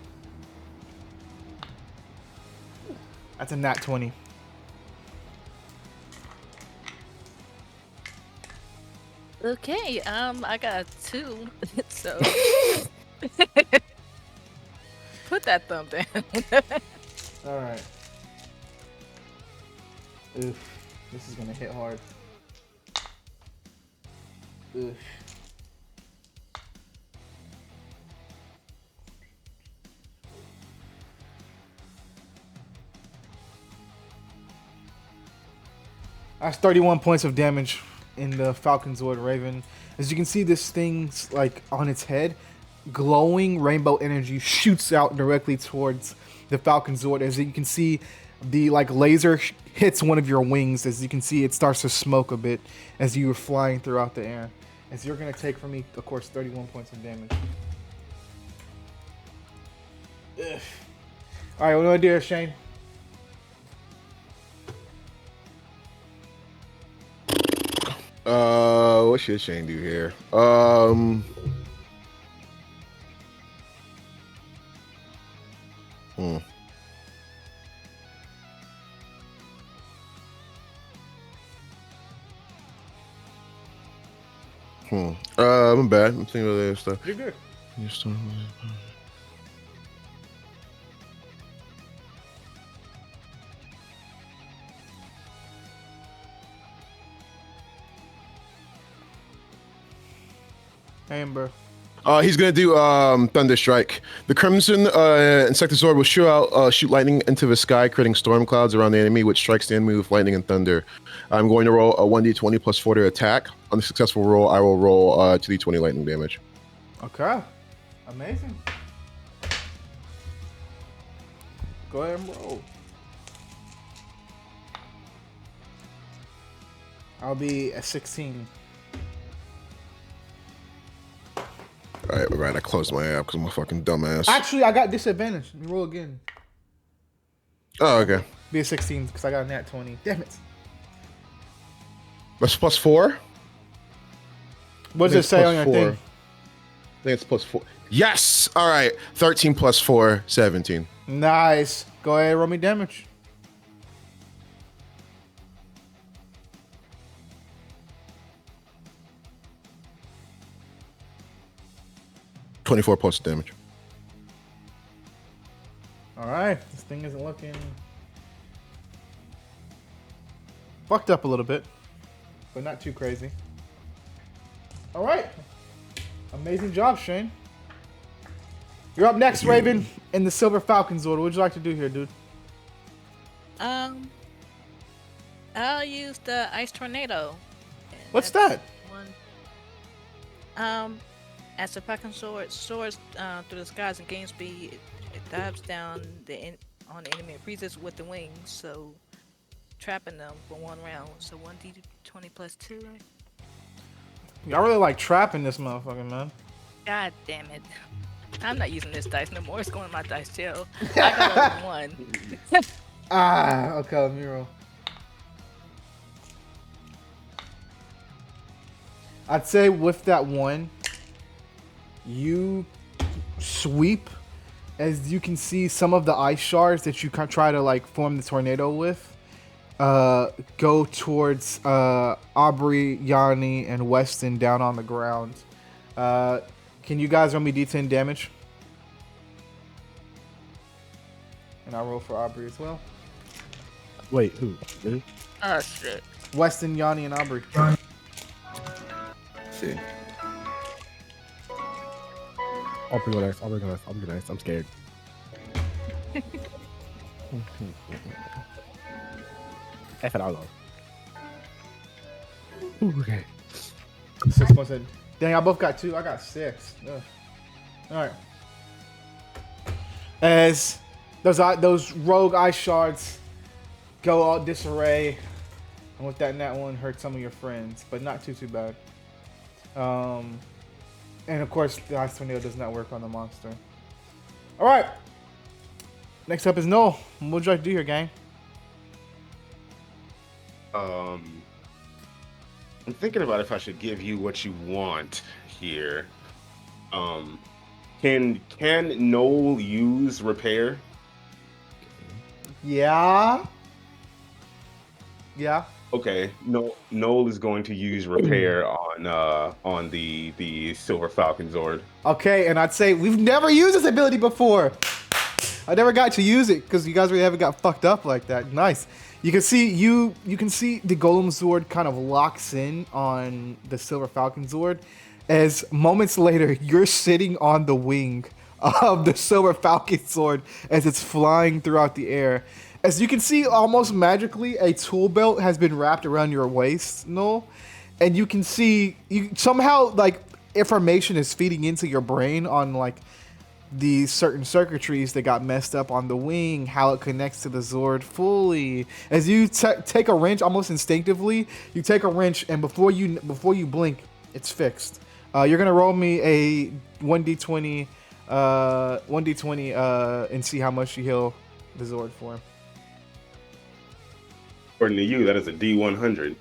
Speaker 5: That's a nat 20.
Speaker 7: Okay, I got 2, so put that thumb down.
Speaker 5: All right. Oof, this is gonna hit hard. Oof. That's 31 points of damage in the Falcon Zord Raven. As you can see, this thing's like on its head, glowing rainbow energy shoots out directly towards the Falcon Zord. As you can see, the laser hits one of your wings. As you can see, it starts to smoke a bit as you are flying throughout the air. As you're gonna take from me, of course, 31 points of damage. Ugh. All right, what do I do, Shane?
Speaker 8: What should Shane do here? I'm bad. I'm thinking of the other stuff.
Speaker 5: You're good. Amber.
Speaker 8: He's gonna do Thunder Strike. The Crimson Insectosaur will shoot lightning into the sky, creating storm clouds around the enemy, which strikes the enemy with lightning and thunder. I'm going to roll a 1d20 plus 4 to attack. On the successful roll, I will roll 2d20 lightning damage.
Speaker 5: Okay. Amazing. Go ahead and roll. I'll be at 16.
Speaker 8: All right. I closed my app because I'm a fucking dumbass.
Speaker 5: Actually, I got disadvantage. Let me roll again.
Speaker 8: Oh, okay.
Speaker 5: Be a 16 because I got a nat 20. Damn it.
Speaker 8: That's plus 4?
Speaker 5: What does it say on your thing?
Speaker 8: I think it's plus 4. Yes! All right. 13 plus 4, 17.
Speaker 5: Nice. Go ahead and roll me damage.
Speaker 8: $24 plus damage.
Speaker 5: All right. This thing isn't looking fucked up a little bit, but not too crazy. All right. Amazing job, Shane. You're up next, Raven, in the Silver Falcon Zord. What would you like to do here, dude?
Speaker 7: I'll use the Ice Tornado.
Speaker 5: What's that?
Speaker 7: As the Falcon Sword soars through the skies and gains speed, it dives down on the enemy and freezes with the wings, so trapping them for 1 round. So 1d20 plus 2.
Speaker 5: Y'all really like trapping this motherfucker, man.
Speaker 7: God damn it. I'm not using this dice no more. It's going in my dice tail. I got only 1.
Speaker 5: Okay, let me roll. I'd say with that 1, you sweep, as you can see some of the ice shards that you try to like form the tornado with go towards Aubrey, Yanni, and Weston down on the ground. Can you guys roll me d10 damage? And I'll roll for Aubrey as well.
Speaker 6: Wait, who? Me?
Speaker 7: Oh shit.
Speaker 5: Weston, Yanni, and Aubrey.
Speaker 3: Let's see.
Speaker 6: I'll go next. I'm scared. F it, I'll go. Ooh, okay.
Speaker 5: 6 points in. Dang, I both got 2. I got 6. Ugh. All right. As those rogue ice shards go all disarray, and with that nat 1 hurt some of your friends, but not too bad. And of course, the ice tornado does not work on the monster. All right. Next up is Noel. What would you like to do here, gang?
Speaker 4: I'm thinking about if I should give you what you want here. Can Noel use repair?
Speaker 5: Yeah.
Speaker 4: Okay, Noel is going to use repair on the Silver Falcon Zord.
Speaker 5: Okay, and I'd say we've never used this ability before. I never got to use it because you guys really haven't got fucked up like that. Nice. You can see the Golem Zord kind of locks in on the Silver Falcon Zord, as moments later you're sitting on the wing of the Silver Falcon Zord as it's flying throughout the air. As you can see, almost magically, a tool belt has been wrapped around your waist, Noel, and you can see somehow like information is feeding into your brain on like these certain circuitries that got messed up on the wing, how it connects to the Zord fully. As you take a wrench, almost instinctively, you take a wrench, and before you blink, it's fixed. You're gonna roll me a 1d20, and see how much you heal the Zord for.
Speaker 4: According to you, that is a D100.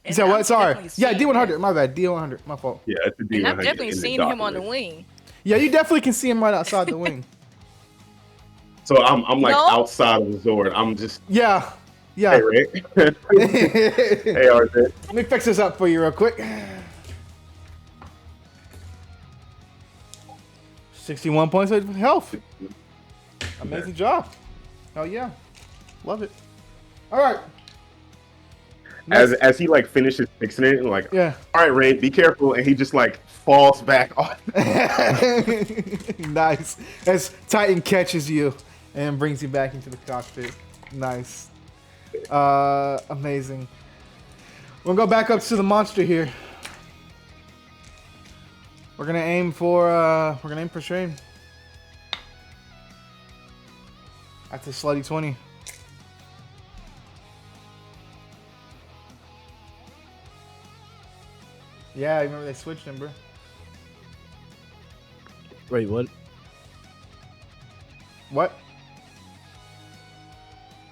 Speaker 5: You said what? Sorry. Yeah, D100. My bad. D100. My fault.
Speaker 4: Yeah, it's a D100.
Speaker 7: And I've definitely seen him on the wing.
Speaker 5: Yeah, you definitely can see him right outside the wing.
Speaker 4: So I'm like outside of the Zord. I'm just.
Speaker 5: Yeah.
Speaker 4: Hey, Rick. Hey, Arthur.
Speaker 5: Let me fix this up for you real quick. 61 points of health. Amazing job. Hell yeah. Love it. All right.
Speaker 4: as he like finishes fixing it and like,
Speaker 5: Yeah.
Speaker 4: all right, Ray, be careful, and he just like falls back off.
Speaker 5: Nice. As Titan catches you and brings you back into the cockpit. Nice. Amazing. We're gonna go back up to the monster here. We're gonna aim for Shane. That's a slutty 20. Yeah, I remember they switched him, bro.
Speaker 6: Wait, what?
Speaker 5: What?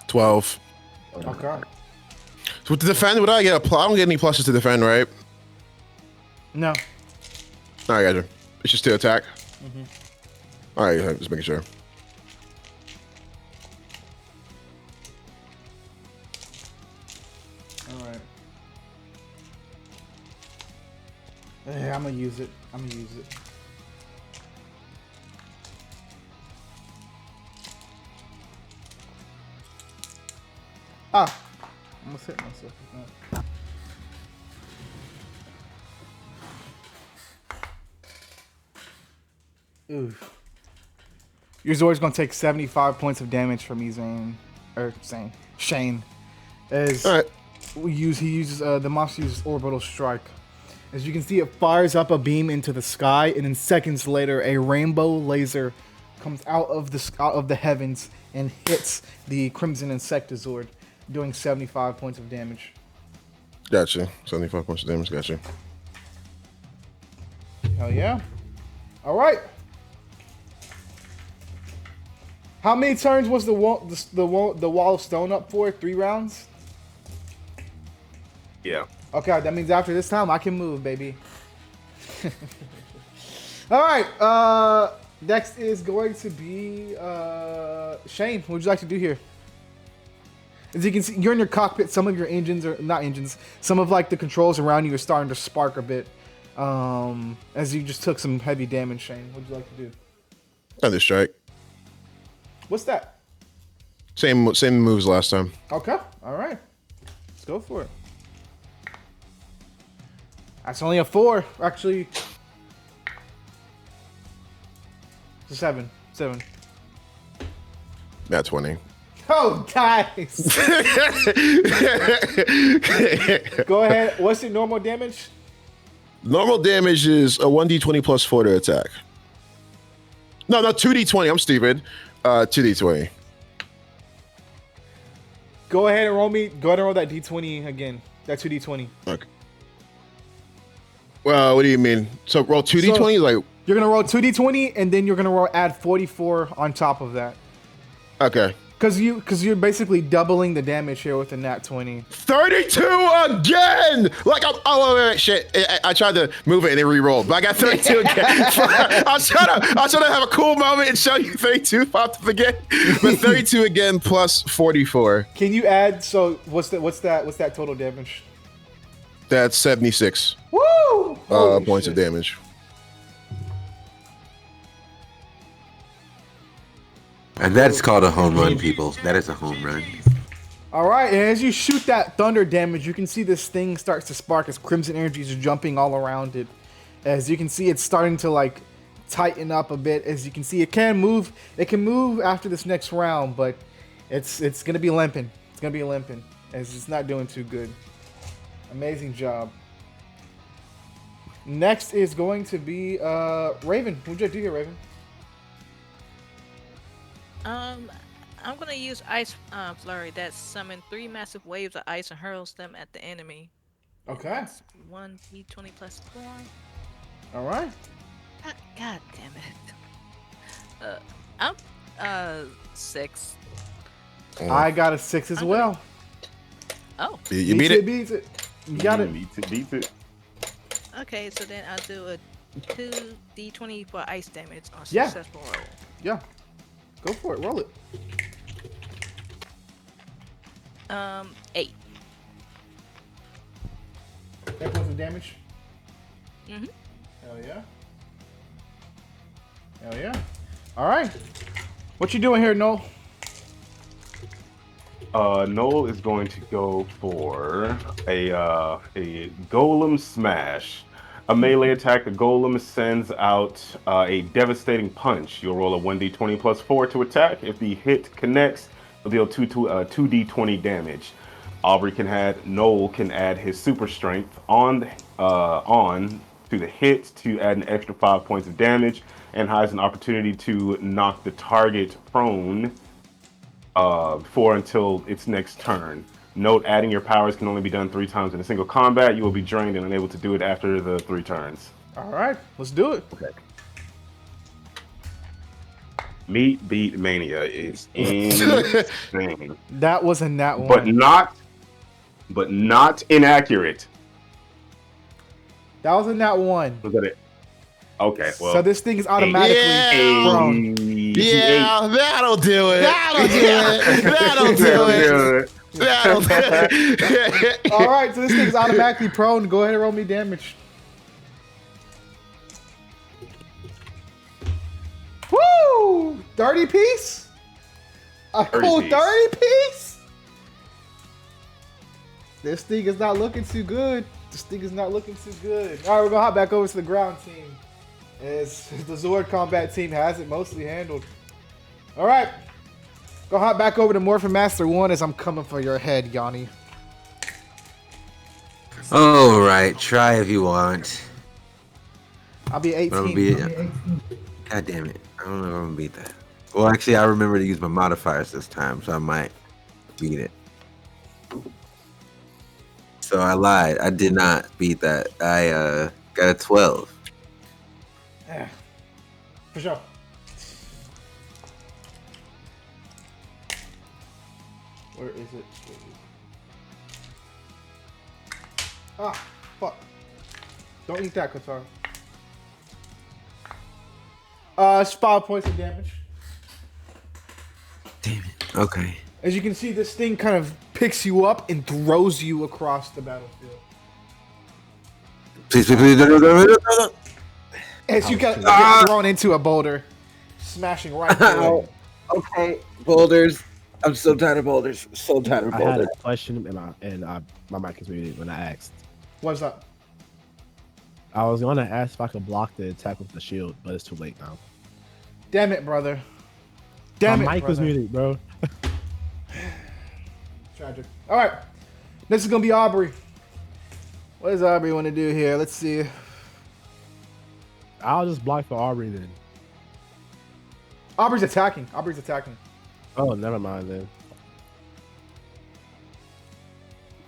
Speaker 8: 12.
Speaker 5: Okay.
Speaker 8: So to defend, would I get a plus? I don't get any pluses to defend, right?
Speaker 5: No.
Speaker 8: All right, gotcha. It's just to attack. All right, just making sure.
Speaker 5: All right. Yeah, I'm gonna use it. Ah, I'm gonna hit myself with that. Oof. Your Zord's gonna take 75 points of damage from me, Shane. As
Speaker 8: All right.
Speaker 5: he uses the monster uses orbital strike. As you can see, it fires up a beam into the sky, and then seconds later, a rainbow laser comes out of the heavens and hits the Crimson Insectizord, doing 75 points of damage.
Speaker 8: Gotcha. 75 points of damage. Gotcha.
Speaker 5: Hell yeah! All right. How many turns was the wall of stone up for? 3 rounds.
Speaker 4: Yeah.
Speaker 5: Okay, that means after this time I can move, baby. All right. Next is going to be Shane. What would you like to do here? As you can see, you're in your cockpit. Some of your engines are not engines. Some of like the controls around you are starting to spark a bit. As you just took some heavy damage, Shane. What would you like to do?
Speaker 8: Thunder strike.
Speaker 5: What's that?
Speaker 8: Same moves last time.
Speaker 5: Okay. All right. Let's go for it. That's only a 4. Actually, it's a 7. 7.
Speaker 8: Not 20.
Speaker 5: Oh, guys. Go ahead. What's your normal damage?
Speaker 8: Normal damage is a 1d20 plus 4 to attack. No, 2d20. I'm stupid. 2d20.
Speaker 5: Go ahead and roll me. Go ahead and roll that d20 again. That 2d20.
Speaker 8: Okay. Well, what do you mean? So roll 2d20? Like
Speaker 5: you're gonna roll 2d20 and then you're gonna add 44 on top of that.
Speaker 8: Okay.
Speaker 5: Because you're basically doubling the damage here with the nat 20.
Speaker 8: 32 again! Like wait, shit. I tried to move it and it re-rolled, but I got 32 again. I was trying to have a cool moment and show you 32 popped up again. But 32 again plus 44.
Speaker 5: Can you add? So what's that total damage?
Speaker 8: That's 76.
Speaker 5: Woo!
Speaker 8: Points of damage.
Speaker 3: And that's called a home run, people. That is a home run.
Speaker 5: All right, and as you shoot that thunder damage, you can see this thing starts to spark as crimson energy is jumping all around it. As you can see, it's starting to like tighten up a bit. As you can see, it can move. It can move after this next round, but it's gonna be limping. It's gonna be limping as it's not doing too good. Amazing job. Next is going to be Raven. What'd you do here, Raven?
Speaker 7: I'm gonna use Ice Flurry that summon 3 massive waves of ice and hurls them at the enemy.
Speaker 5: Okay.
Speaker 7: 1d20 plus 4.
Speaker 5: All right.
Speaker 7: God damn it. I'm 6.
Speaker 5: I got a 6 as well.
Speaker 7: Oh.
Speaker 8: You beat it.
Speaker 5: Beats it. You got it.
Speaker 4: Beats it.
Speaker 7: Okay, so then I'll do a 2d20 for ice damage on
Speaker 5: Yeah.
Speaker 7: successful roll.
Speaker 5: Yeah. Go for it. Roll it.
Speaker 7: 8.
Speaker 5: 8 points of damage.
Speaker 7: Mhm.
Speaker 5: Hell yeah. Hell yeah. All right. What you doing here, Noel?
Speaker 4: Noel is going to go for a Golem Smash. A melee attack, the Golem sends out a devastating punch. You'll roll a 1d20 plus 4 to attack. If the hit connects, it'll deal 2d20 damage. Aubrey can add, Noel can add his super strength on to the hit to add an extra 5 points of damage, and has an opportunity to knock the target prone for until its next turn. Note, adding your powers can only be done 3 times in a single combat. You will be drained and unable to do it after the 3 turns.
Speaker 5: All right, let's do it.
Speaker 4: Okay. Meat Beat Mania is insane.
Speaker 5: That was a nat one.
Speaker 4: But not inaccurate.
Speaker 5: That was a nat one.
Speaker 4: Was that it? Okay, well.
Speaker 5: So this thing is automatically prone.
Speaker 8: Yeah, that'll do it. That'll do it. That'll do it. That'll do it.
Speaker 5: All right, so this thing's automatically prone. Go ahead and roll me damage. Woo! 30 piece? A cool 30 piece? This thing is not looking too good. This thing is not looking too good. All right, we're going to hop back over to the ground team, as the Zord combat team has it mostly handled. All right. Go hop back over to Morphin Master 1 as I'm coming for your head, Yanni.
Speaker 3: All right, try if you want.
Speaker 5: I'll be 18.
Speaker 3: God damn it. I don't know if I'm gonna beat that. Well, actually, I remember to use my modifiers this time, so I might beat it. So I lied. I did not beat that. I got a 12.
Speaker 5: Yeah. For sure. Where is it? Ah, fuck. Don't eat that, Qatar. It's 5 points of damage.
Speaker 3: Damn it. Okay.
Speaker 5: As you can see, this thing kind of picks you up and throws you across the battlefield.
Speaker 3: Please, no.
Speaker 5: As you get thrown into a boulder, smashing right through it.
Speaker 3: Okay, boulders. I'm so tired of boulders. So tired of
Speaker 6: I had
Speaker 3: boulders.
Speaker 6: a question and my mic is muted when I asked.
Speaker 5: What's up?
Speaker 6: I was gonna ask if I could block the attack with the shield, but it's too late now.
Speaker 5: Damn it, brother. Damn it,
Speaker 6: my mic was
Speaker 5: brother.
Speaker 6: muted, bro.
Speaker 5: Tragic. All right, this is gonna be Aubrey. What does Aubrey want to do here? Let's see.
Speaker 6: I'll just block for Aubrey then.
Speaker 5: Aubrey's attacking. Aubrey's attacking.
Speaker 6: Oh, never mind then.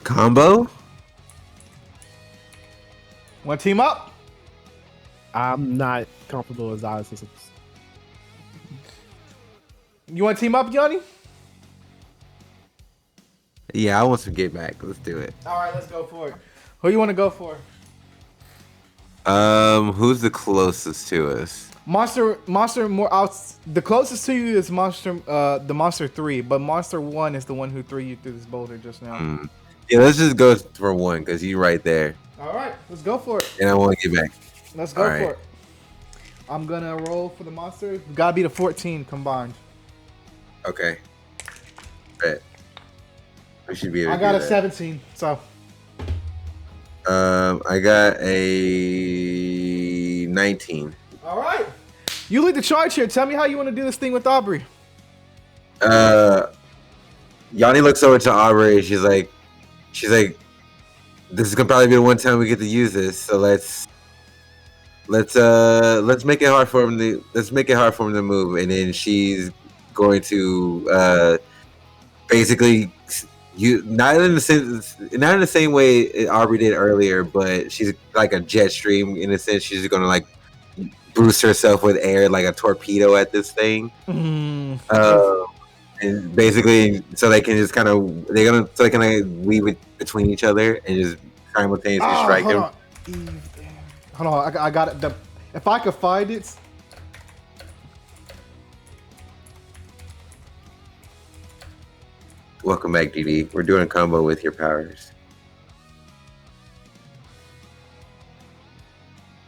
Speaker 3: Combo?
Speaker 5: Want to team up?
Speaker 6: I'm not comfortable as I was.
Speaker 5: You want to team up, Yanni?
Speaker 3: Yeah, I want some get back. Let's do it.
Speaker 5: All right, let's go for it. Who you want to go for?
Speaker 3: Who's the closest to us?
Speaker 5: Monster more out. The closest to you is the Monster 3, but Monster 1 is the one who threw you through this boulder just now.
Speaker 3: Yeah, let's just go for 1 because you're right there.
Speaker 5: All right, let's go for it.
Speaker 3: And I want to get back.
Speaker 5: Let's go for it. I'm gonna roll for the monster. Gotta be the 14 combined.
Speaker 3: Okay. Bet. We should be able to
Speaker 5: I got
Speaker 3: do
Speaker 5: a
Speaker 3: that.
Speaker 5: 17, so.
Speaker 3: I got a 19.
Speaker 5: All right. You lead the charge here. Tell me how you want to do this thing with Aubrey.
Speaker 3: Yanni looks over to Aubrey. She's like, this is gonna probably be the one time we get to use this. So let's make it hard for him to move. And then she's going to basically not in the same way Aubrey did earlier, but she's like a jet stream in a sense. She's gonna like boost herself with air like a torpedo at this thing. And basically, so they can just kind of weave it between each other and just simultaneously strike him.
Speaker 5: Hold on, I got it. If I could find it.
Speaker 3: Welcome back, DD. We're doing a combo with your powers.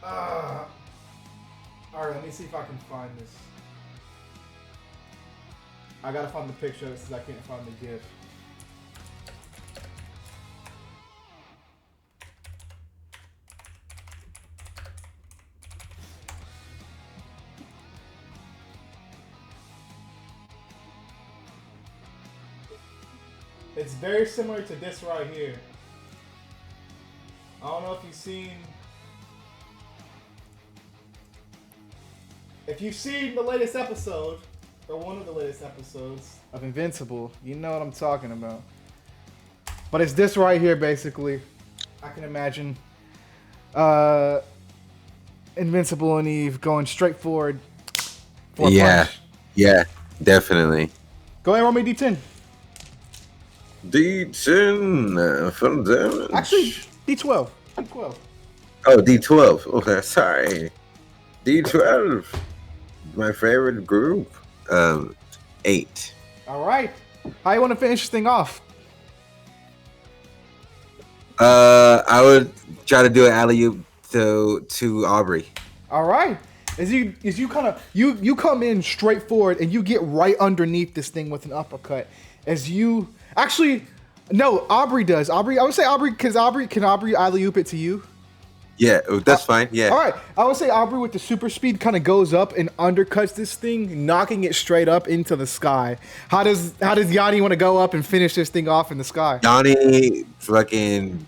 Speaker 5: All right, let me see if I can find this. I gotta find the picture since I can't find the GIF. It's very similar to this right here. I don't know if you've seen. If you've seen the latest episode, or one of the latest episodes of Invincible, you know what I'm talking about. But it's this right here, basically. I can imagine Invincible and Eve going straight forward for a punch.
Speaker 3: Yeah, definitely.
Speaker 5: Go ahead and roll me D10.
Speaker 3: D10 from damage.
Speaker 5: Actually, D12. D12.
Speaker 3: Oh, D12. Okay, sorry. D12. My favorite group. 8.
Speaker 5: All right. How you want to finish this thing off?
Speaker 3: I would try to do an alley-oop to Aubrey.
Speaker 5: All right. As you kind of you come in straight forward and you get right underneath this thing with an uppercut. As you actually, no, Aubrey does. Aubrey, I would say Aubrey, can Aubrey alley-oop it to you?
Speaker 3: Yeah, that's fine. Yeah.
Speaker 5: All right. I would say Aubrey with the super speed kind of goes up and undercuts this thing, knocking it straight up into the sky. How does Yanni want to go up and finish this thing off in the sky?
Speaker 3: Yanni fucking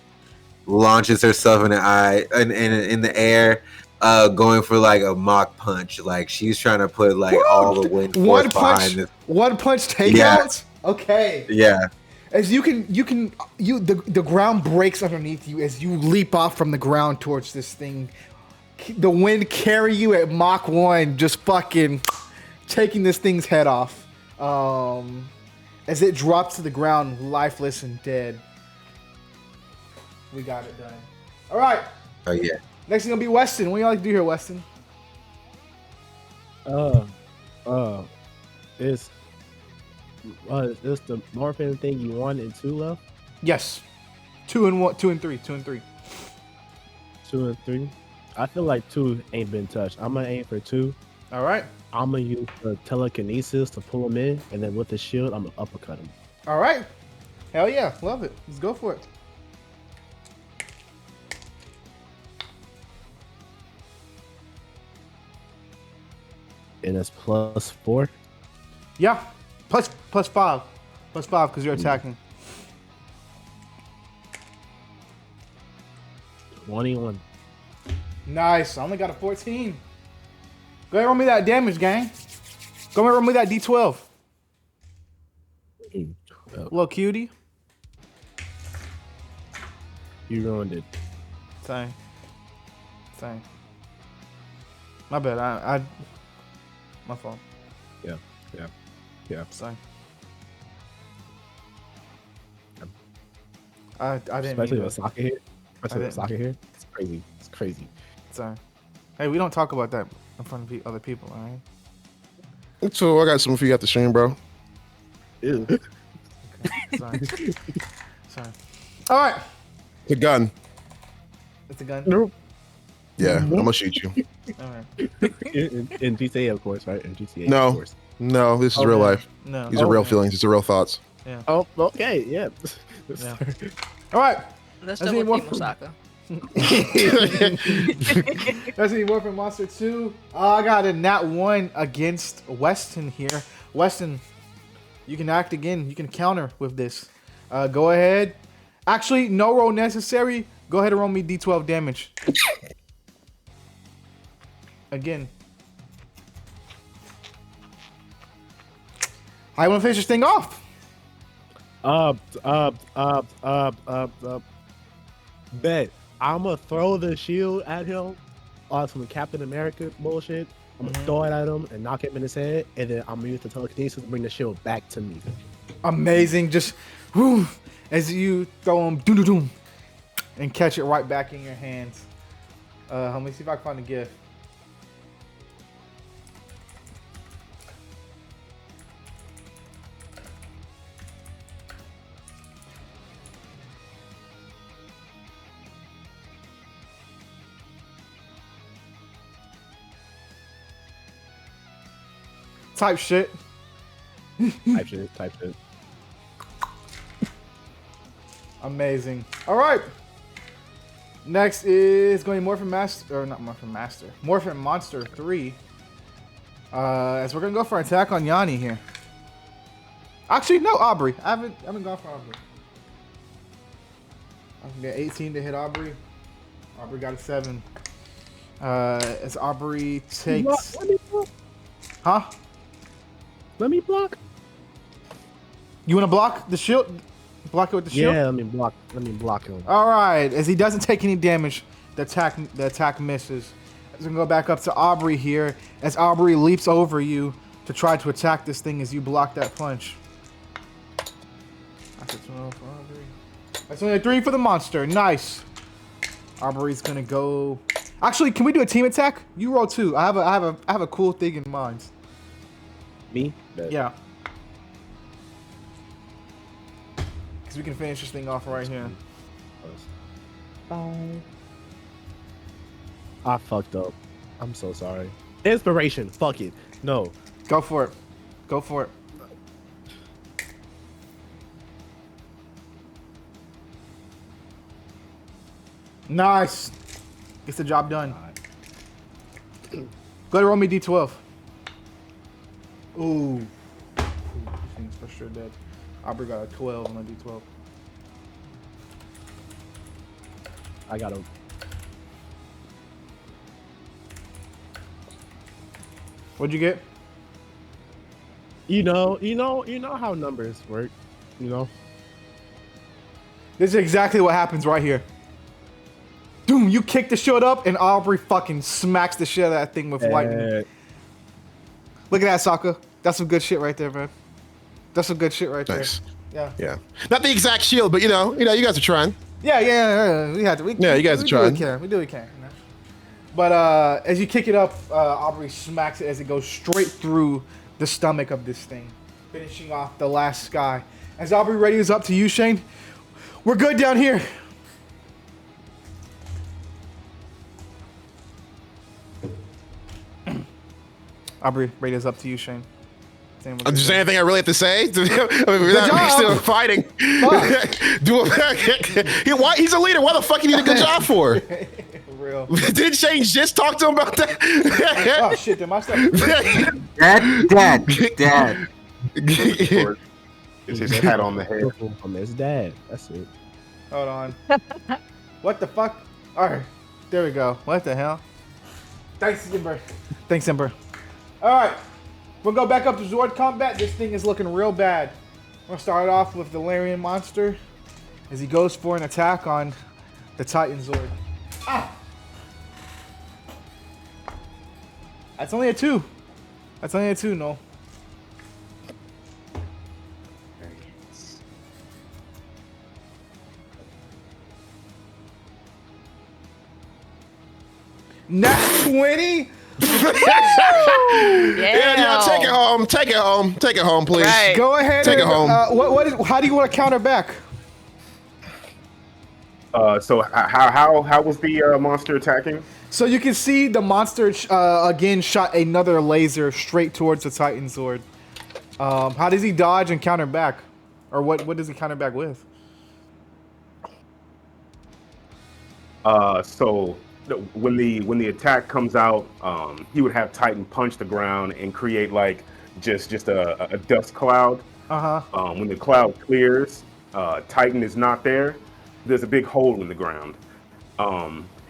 Speaker 3: launches herself in the eye in the air, going for like a mock punch. Like she's trying to put like all the wind force behind this.
Speaker 5: One punch takeouts? Yeah. Okay.
Speaker 3: Yeah.
Speaker 5: As the ground breaks underneath you as you leap off from the ground towards this thing. The wind carry you at Mach 1, just fucking taking this thing's head off. As it drops to the ground, lifeless and dead. We got it done. All right.
Speaker 3: Oh yeah.
Speaker 5: Next thing gonna be Weston. What do you like to do here, Weston?
Speaker 6: Is the morphine thing you 1 and 2 left?
Speaker 5: Yes. 2 and 1, 2 and 3, 2 and 3.
Speaker 6: 2 and 3. I feel like 2 ain't been touched. I'm gonna aim for 2.
Speaker 5: All right.
Speaker 6: I'm gonna use the telekinesis to pull him in, and then with the shield, I'm gonna uppercut him.
Speaker 5: All right. Hell yeah, love it. Let's go for it.
Speaker 6: And it's +4.
Speaker 5: Yeah. Plus 5. Plus 5 because you're attacking.
Speaker 6: 21.
Speaker 5: Nice. I only got a 14. Go ahead and roll me that damage, gang. Go ahead and roll me that D12. Little cutie.
Speaker 6: You ruined it.
Speaker 5: Same. My bad. I my fault.
Speaker 6: Yeah.
Speaker 5: Same. I didn't.
Speaker 6: Especially with soccer here. It's crazy.
Speaker 5: Sorry. Hey, we don't talk about that in front of other people, all right?
Speaker 8: So I got something for you at the stream, bro.
Speaker 6: Ew.
Speaker 5: Okay, sorry. All right.
Speaker 8: The gun.
Speaker 5: It's a gun.
Speaker 6: Nope.
Speaker 8: Yeah, I'm gonna shoot you.
Speaker 5: All right.
Speaker 6: In GTA, of course, right? In GTA,
Speaker 8: No.
Speaker 6: of course.
Speaker 8: No, this is real life.
Speaker 5: No.
Speaker 8: These are real feelings. These are real thoughts.
Speaker 5: Yeah.
Speaker 6: Oh, okay, yeah.
Speaker 5: Yeah. All right.
Speaker 7: Let's
Speaker 5: That's
Speaker 7: double
Speaker 5: any more
Speaker 7: team Osaka.
Speaker 5: That's any more for Monster 2. I got a nat 1 against Weston here. Weston, you can act again. You can counter with this. Go ahead. Actually, no roll necessary. Go ahead and roll me D12 damage. Again. I want to finish this thing off.
Speaker 6: Bet. I'm gonna throw the shield at him on some Captain America bullshit. I'm gonna throw it at him and knock him in his head, and then I'm gonna use the telekinesis to bring the shield back to me.
Speaker 5: Amazing. Just whoo, as you throw him, doom, doom, doom, and catch it right back in your hands. Let me see if I can find a gift. Type shit.
Speaker 6: Type shit.
Speaker 5: Amazing. All right. Next is going to be Morphin Master, or not Morphin Master, Morphin Monster 3. As we're going to go for an attack on Yanni here. Actually, no, Aubrey. I haven't gone for Aubrey. I can get 18 to hit Aubrey. Aubrey got a 7. As Aubrey takes...
Speaker 6: Let me block.
Speaker 5: Huh?
Speaker 6: Let me block.
Speaker 5: You want to block the shield? Block it with the shield?
Speaker 6: Yeah, let me block him.
Speaker 5: All right. As he doesn't take any damage, the attack misses. He's going to go back up to Aubrey here. As Aubrey leaps over you to try to attack this thing as you block that punch. That's a 12 for Aubrey. That's only a 3 for the monster. Nice. Aubrey's going to go... Actually, can we do a team attack? You roll 2. I have a cool thing in mind.
Speaker 6: Me?
Speaker 5: Yeah. Because we can finish this thing off right here.
Speaker 6: Bye. I fucked up. I'm so sorry. Inspiration. Fuck it. No.
Speaker 5: Go for it. Go for it. Nice. Gets the job done. Go ahead and roll me D12. Ooh. This thing's for sure dead. Aubrey got a 12 on a D12.
Speaker 6: I got him.
Speaker 5: What'd you get?
Speaker 6: You know how numbers work. You know.
Speaker 5: This is exactly what happens right here. Doom, you kick the shit up, and Aubrey fucking smacks the shit out of that thing with lightning. Look at that, Sokka. That's some good shit right there, man. That's some good shit right
Speaker 8: Nice.
Speaker 5: there.
Speaker 8: Yeah. Not the exact shield, but you guys are trying.
Speaker 5: Yeah. We had to.
Speaker 8: You guys are trying.
Speaker 5: We do what we can. You know? But as you kick it up, Aubrey smacks it as it goes straight through the stomach of this thing, finishing off the last guy. As Aubrey readies up to you, Shane, we're good down here. Aubrey, radios up to you, Shane.
Speaker 8: Is there anything I really have to say? We're still fighting. He's a leader. Why the fuck you need a good job for?
Speaker 5: Real.
Speaker 8: Didn't Shane just talk to him about that?
Speaker 5: Oh shit, then my stuff.
Speaker 3: Dad.
Speaker 4: Is his hat on the head?
Speaker 6: From his dad. That's it.
Speaker 5: Hold on. What the fuck? Alright. There we go. What the hell? Thanks, Ember. Alright. We'll go back up to Zord combat. This thing is looking real bad. We'll start off with the Larian monster as he goes for an attack on the Titan Zord. Ah! That's only a 2. No. Nat 20?
Speaker 8: Yeah, take it home, please.
Speaker 7: Right.
Speaker 5: Go ahead.
Speaker 8: Take it home.
Speaker 5: How do you want to counter back?
Speaker 4: So how was the monster attacking?
Speaker 5: So you can see the monster again shot another laser straight towards the Titan Zord. How does he dodge and counter back, or what does he counter back with?
Speaker 4: So when the attack comes out, he would have Titan punch the ground and create like just a dust cloud. When the cloud clears, Titan is not there. There's a big hole in the ground.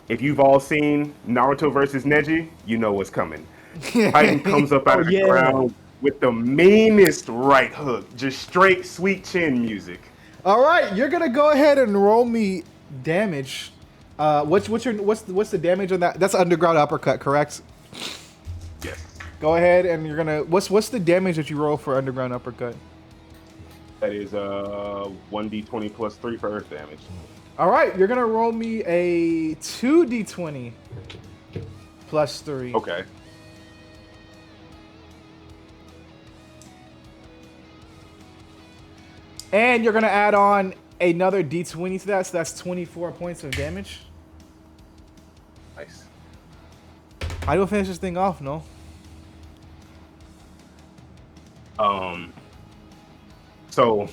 Speaker 4: If you've all seen Naruto versus Neji, you know what's coming. Titan comes up out of the ground with the meanest right hook, just straight sweet chin music.
Speaker 5: All right, you're gonna go ahead and roll me damage. What's the damage on that? That's an underground uppercut, correct?
Speaker 4: Yes.
Speaker 5: Go ahead and you're gonna. What's the damage that you roll for underground uppercut?
Speaker 4: That is 1d20 plus 3 for earth damage.
Speaker 5: All right, you're gonna roll me a 2d20 plus 3.
Speaker 4: Okay.
Speaker 5: And you're gonna add on another d20 to that, so that's 24 points of damage.
Speaker 4: Nice.
Speaker 5: How do we finish this thing off? No.
Speaker 4: So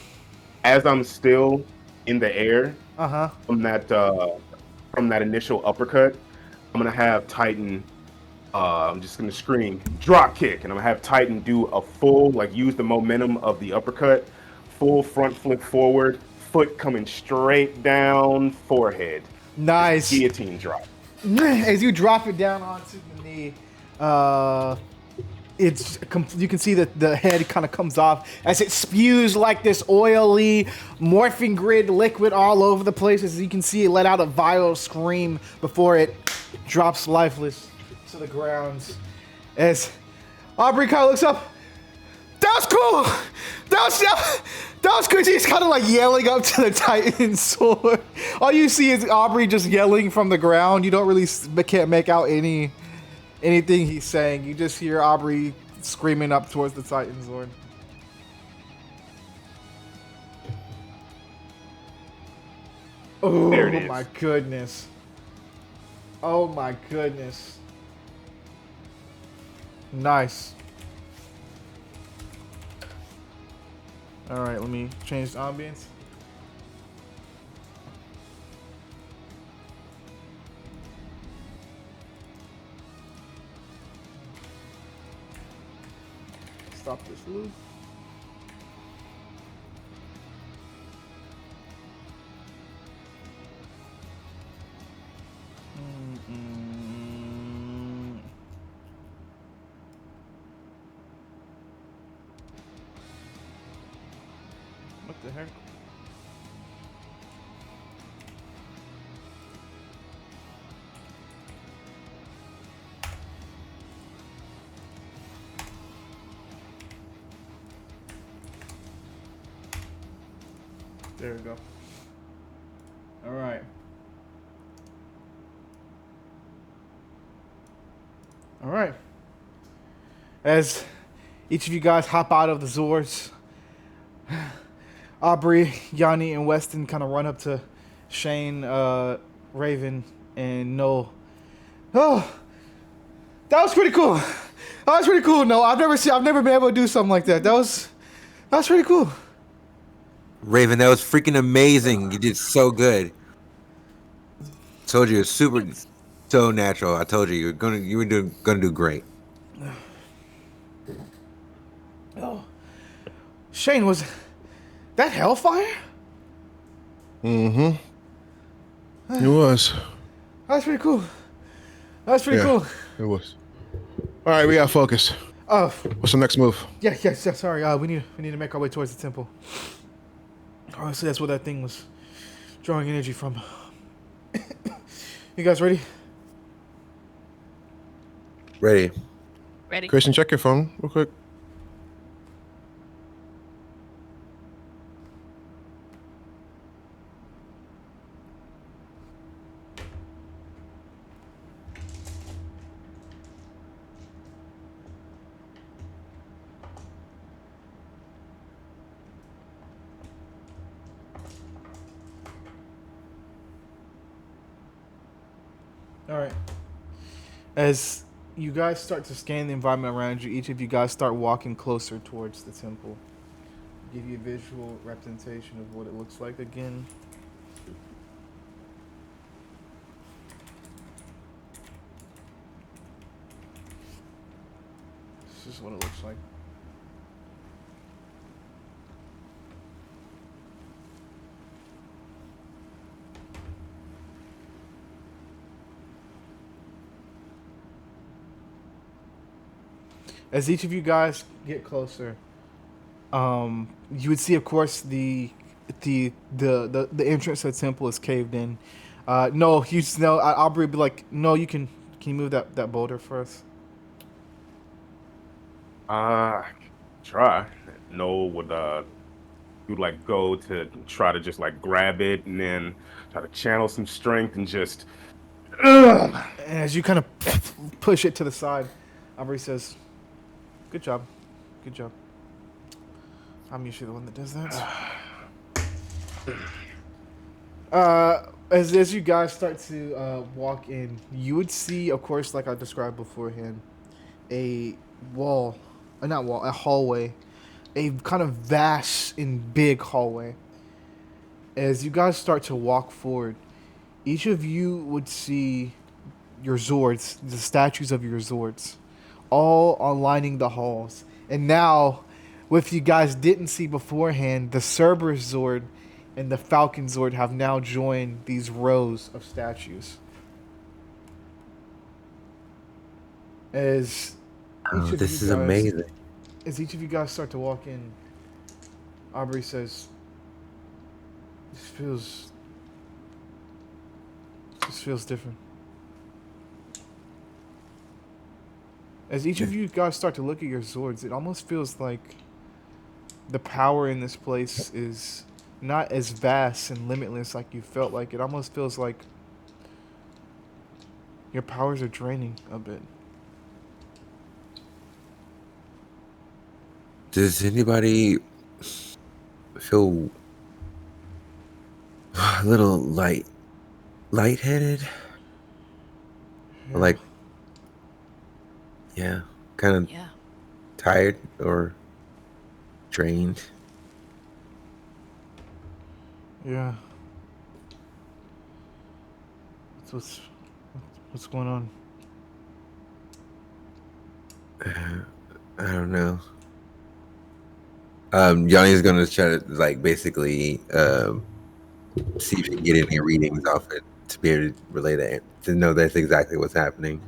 Speaker 4: as I'm still in the air from that initial uppercut, I'm gonna have Titan. I'm just gonna scream drop kick, and I'm gonna have Titan do a full use the momentum of the uppercut full front flip forward, foot coming straight down, forehead.
Speaker 5: Nice.
Speaker 4: Guillotine drop.
Speaker 5: As you drop it down onto the knee, you can see that the head kind of comes off as it spews like this oily morphing grid liquid all over the place. As you can see, it let out a vile scream before it drops lifeless to the ground. As Aubrey kind of looks up, that was cool. That was good. He's kind of like yelling up to the Titan sword. All you see is Aubrey just yelling from the ground. You don't really can't make out anything he's saying. You just hear Aubrey screaming up towards the Titan sword. Oh my goodness. Oh my goodness. Nice. All right, let me change the ambience. Stop this loop. What the heck? There we go. All right. All right. As each of you guys hop out of the Zords, Aubrey, Yanni, and Weston kind of run up to Shane, Raven, and Noel. Oh, that was pretty cool. That was pretty cool. No, I've never been able to do something like that. That was pretty cool.
Speaker 3: Raven, that was freaking amazing. You did so good. Told you, it's so natural. I told you you were gonna do great.
Speaker 5: Oh, Shane, was that Hellfire?
Speaker 8: Mm-hmm. It was.
Speaker 5: That was pretty cool. That was pretty cool.
Speaker 8: It was. All right, we got focus. What's the next move?
Speaker 5: Yeah. Sorry. We need to make our way towards the temple. Honestly, that's where that thing was drawing energy from. You guys ready?
Speaker 3: Ready.
Speaker 8: Christian, check your phone real quick.
Speaker 5: All right. As you guys start to scan the environment around you, each of you guys start walking closer towards the temple. Give you a visual representation of what it looks like again. This is what it looks like. As each of you guys get closer, you would see, of course, the entrance to the temple is caved in. No, Aubrey would be like, no, can you move that boulder for us?
Speaker 4: Try. Noel would like go to try to just like grab it and then try to channel some strength and just.
Speaker 5: And as you kind of push it to the side, Aubrey says, Good job. I'm usually the one that does that. As you guys start to walk in, you would see, of course, like I described beforehand, a hallway, a kind of vast and big hallway. As you guys start to walk forward, each of you would see your Zords, the statues of your Zords, all lining the halls. And now, What you guys didn't see beforehand, the Cerberus Zord and the Falcon Zord have now joined these rows of statues. As each
Speaker 3: Oh,
Speaker 5: of you
Speaker 3: this is
Speaker 5: guys,
Speaker 3: amazing.
Speaker 5: start to walk in, Aubrey says, "This feels different." As each of you guys start to look at your Zords, it almost feels like the power in this place is not as vast and limitless like you felt like. It almost feels like your powers are draining a bit.
Speaker 3: Does anybody feel a little lightheaded?
Speaker 5: Yeah.
Speaker 3: Like, yeah, kind of
Speaker 7: Yeah.
Speaker 3: tired or drained?
Speaker 5: Yeah. What's going on?
Speaker 3: I don't know. Yanni's gonna try to like basically see if he can get any readings off it to be able to relay that, to know that's exactly what's happening.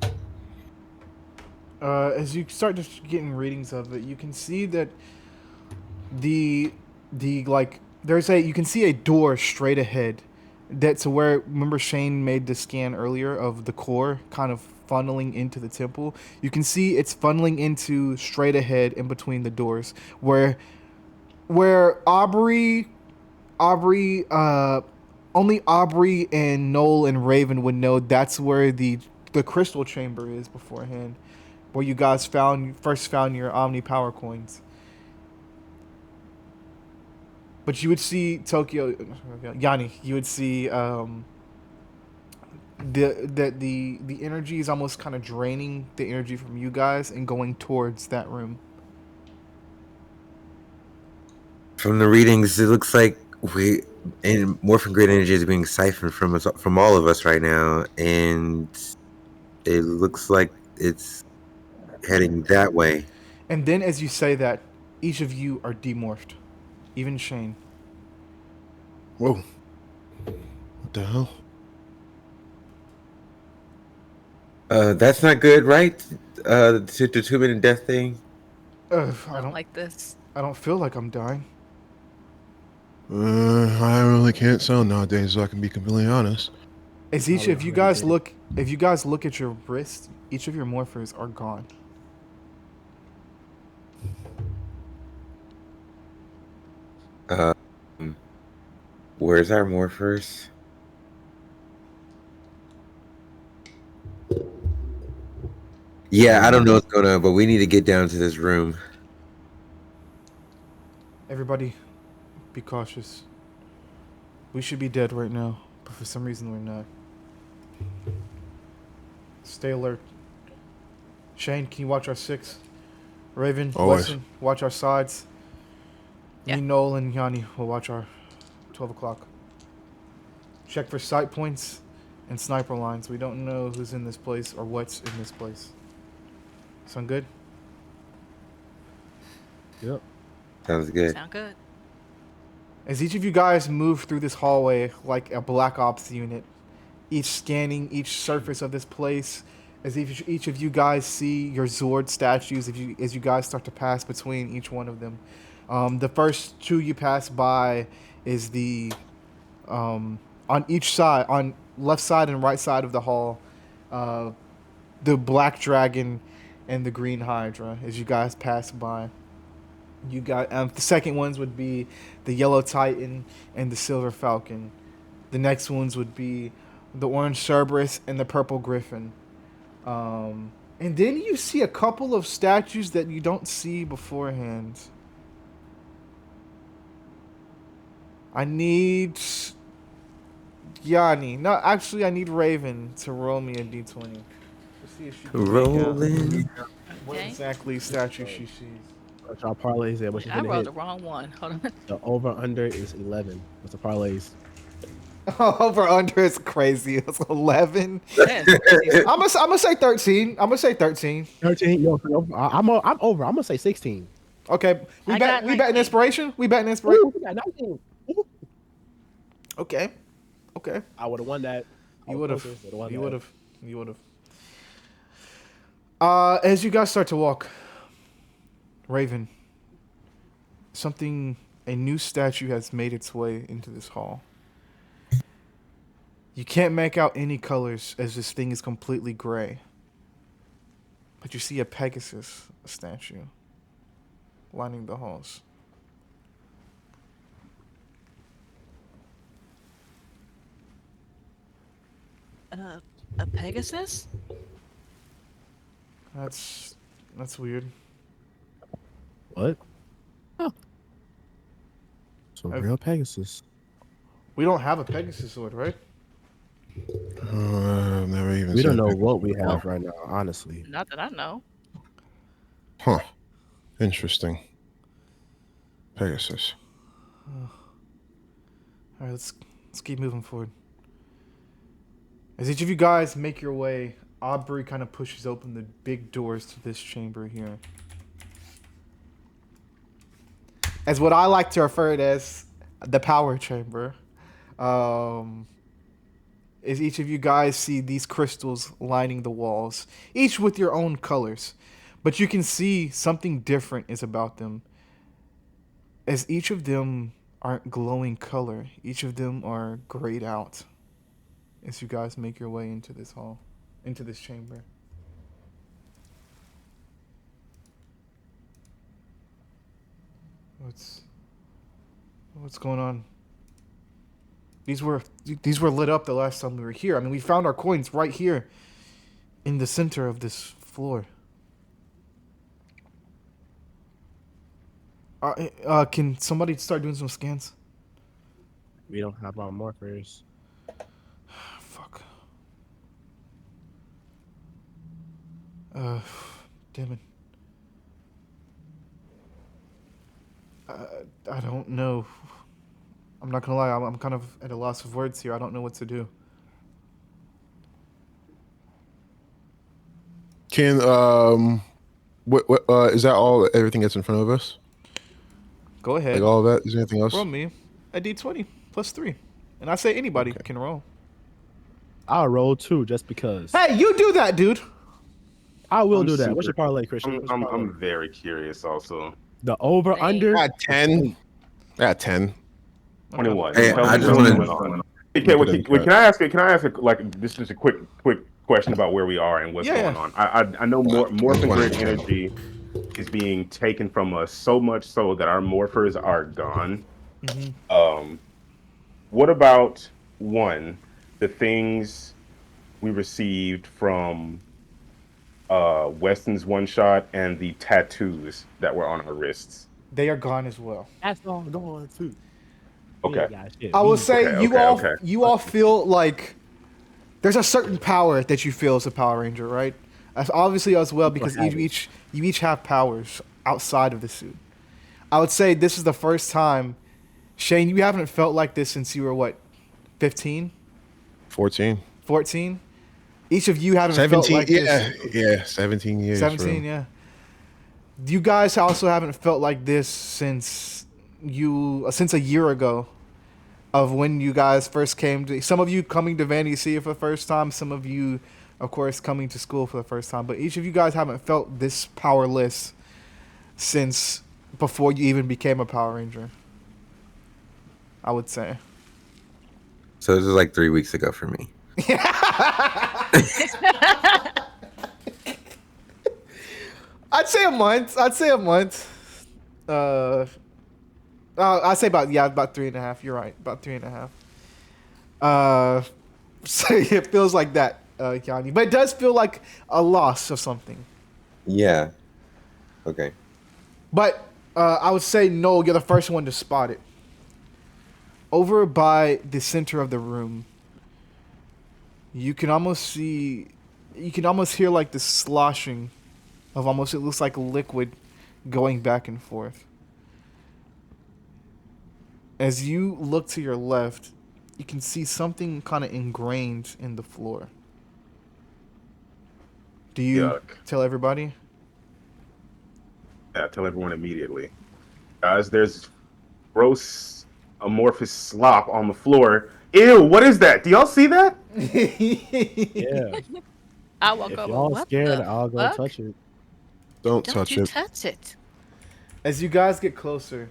Speaker 5: As you start just getting readings of it, you can see that the like you can see a door straight ahead. That's where, remember Shane made the scan earlier of the core kind of funneling into the temple. You can see it's funneling into straight ahead in between the doors where Aubrey, only Aubrey and Noel and Raven would know that's where the crystal chamber is beforehand, where you guys first found your Omni power coins. But you would see Yanni. You would see the energy is almost kind of draining the energy from you guys and going towards that room.
Speaker 3: From the readings, it looks like morphin grid energy is being siphoned from us, from all of us right now, and it looks like it's heading that way.
Speaker 5: And then, as you say that, each of you are demorphed, even Shane.
Speaker 8: Whoa. What the hell?
Speaker 3: That's not good, right? The 2-minute death thing.
Speaker 5: I don't
Speaker 7: like this.
Speaker 5: I don't feel like I'm dying.
Speaker 8: I really can't sound nowadays, so I can be completely honest.
Speaker 5: As each of you guys look, if you guys look at your wrist, each of your morphers are gone.
Speaker 3: Where's our morphers? Yeah, I don't know what's going on, but we need to get down to this room.
Speaker 5: Everybody, be cautious. We should be dead right now, but for some reason we're not. Stay alert. Shane, can you watch our 6? Raven,
Speaker 8: Always.
Speaker 5: Wesson, watch our sides.
Speaker 7: Yeah.
Speaker 5: Me, Noel, and Yanni will watch our 12 o'clock. Check for sight points and sniper lines. We don't know who's in this place or what's in this place. Sound good?
Speaker 6: Yep.
Speaker 3: Sounds good.
Speaker 7: Sound good.
Speaker 5: As each of you guys move through this hallway like a Black Ops unit, each scanning each surface of this place, as each of you guys see your Zord statues, as you guys start to pass between each one of them. The first 2 you pass by is on each side, on left side and right side of the hall, the Black Dragon and the Green Hydra. As you guys pass by, you got the second ones would be the Yellow Titan and the Silver Falcon. The next ones would be the Orange Cerberus and the Purple Griffin. And then you see a couple of statues that you don't see beforehand. I need Yanni. No, actually, I need Raven to roll me a d20. Let's see if she can
Speaker 3: Rolling.
Speaker 5: what
Speaker 7: Okay.
Speaker 5: exactly statue she sees.
Speaker 6: What's our parlays there? What she's
Speaker 7: I
Speaker 6: gonna
Speaker 7: rolled
Speaker 6: hit?
Speaker 7: the wrong one. Hold on.
Speaker 6: The over under is 11. What's the parlays?
Speaker 5: Over under is crazy. It's 11.
Speaker 7: That is crazy.
Speaker 5: I'm gonna say 13. I'm gonna say 13.
Speaker 6: 13. Yo, I'm over. I'm gonna say 16.
Speaker 5: Okay, we
Speaker 7: I
Speaker 5: bet.
Speaker 7: got
Speaker 5: We bet in
Speaker 7: 19.
Speaker 5: inspiration. We bet in inspiration.
Speaker 6: Ooh, we got 19.
Speaker 5: Okay. Okay.
Speaker 6: I would have won that. I
Speaker 5: You
Speaker 6: was
Speaker 5: would have.
Speaker 6: closer. Would have won
Speaker 5: You
Speaker 6: that.
Speaker 5: would have. You would have. As you guys start to walk, Raven, a new statue has made its way into this hall. You can't make out any colors as this thing is completely gray. But you see a Pegasus statue lining the halls.
Speaker 7: A Pegasus?
Speaker 5: That's weird.
Speaker 6: What? Oh. So real Pegasus.
Speaker 5: We don't have a Pegasus sword, right?
Speaker 8: I've never even.
Speaker 6: We
Speaker 8: seen
Speaker 6: don't know
Speaker 8: a picture
Speaker 6: what we
Speaker 8: before.
Speaker 6: have right now, honestly.
Speaker 7: Not that I know.
Speaker 8: Huh. Interesting. Pegasus.
Speaker 5: All right, let's keep moving forward. As each of you guys make your way, Aubrey kind of pushes open the big doors to this chamber here. As what I like to refer it as the power chamber. As each of you guys see these crystals lining the walls, each with your own colors. But you can see something different is about them. As each of them aren't glowing color, each of them are grayed out. As you guys make your way into this hall, into this chamber. What's going on? These were lit up the last time we were here. I mean, we found our coins right here in the center of this floor. Can somebody start doing some scans?
Speaker 6: We don't have our morphers.
Speaker 5: Fuck. Damn it. I don't know. I'm not gonna lie. I'm kind of at a loss of words here. I don't know what to do.
Speaker 8: Can what is that all? Everything that's in front of us?
Speaker 5: Go ahead.
Speaker 8: Like all of that? Is there anything else?
Speaker 5: Roll me a d20 plus 3, and I say anybody can roll.
Speaker 6: I'll roll 2 just because.
Speaker 5: Hey, you do that, dude.
Speaker 6: I will do that. What's your parlay, Christian? What's your parlay?
Speaker 4: I'm very curious also.
Speaker 6: The over under.
Speaker 8: At 10. At 10.
Speaker 4: 21.
Speaker 3: Hey,
Speaker 4: Tell
Speaker 3: I
Speaker 4: me
Speaker 3: just
Speaker 4: what's
Speaker 3: wanna-
Speaker 4: going on. Can I ask like this is a quick question about where we are and what's going on. I know morphin grid energy is being taken from us so much so that our morphers are gone.
Speaker 5: Mm-hmm.
Speaker 4: What about the things we received from Weston's one shot and the tattoos that were on our wrists?
Speaker 5: They are gone as well.
Speaker 6: That's all going too.
Speaker 4: Okay.
Speaker 5: I will say you all feel like there's a certain power that you feel as a Power Ranger, right? That's obviously as well because you each have powers outside of the suit. I would say this is the first time, Shane, you haven't felt like this since you were what, 15?
Speaker 8: 14.
Speaker 5: 14? Each of you haven't
Speaker 8: 17,
Speaker 5: felt like this.
Speaker 8: Yeah, 17 years.
Speaker 5: 17, yeah. You guys also haven't felt like this since a year ago of when you guys first came to, some of you coming to Vanity City for the first time, some of you, of course, coming to school for the first time, but each of you guys haven't felt this powerless since before you even became a Power Ranger, I would say.
Speaker 3: So this is like 3 weeks ago for me.
Speaker 5: I'd say a month. I'd say about 3.5. You're right, about 3.5. So it feels like that, Yanni, but it does feel like a loss of something.
Speaker 3: Yeah. Okay.
Speaker 5: But I would say no. You're the first one to spot it. Over by the center of the room, you can almost hear like the sloshing of almost, it looks like liquid going back and forth. As you look to your left, you can see something kind of ingrained in the floor. Do you tell everybody?
Speaker 4: Yeah, tell everyone immediately. Guys, there's gross amorphous slop on the floor. Ew, what is that? Do y'all see that?
Speaker 6: Yeah.
Speaker 7: I walk
Speaker 6: If
Speaker 7: over.
Speaker 6: y'all
Speaker 7: What
Speaker 6: scared,
Speaker 7: the
Speaker 6: I'll go
Speaker 7: fuck?
Speaker 6: touch it.
Speaker 8: Don't
Speaker 7: Don't
Speaker 8: touch
Speaker 7: you
Speaker 8: it.
Speaker 7: touch it.
Speaker 5: As you guys get closer,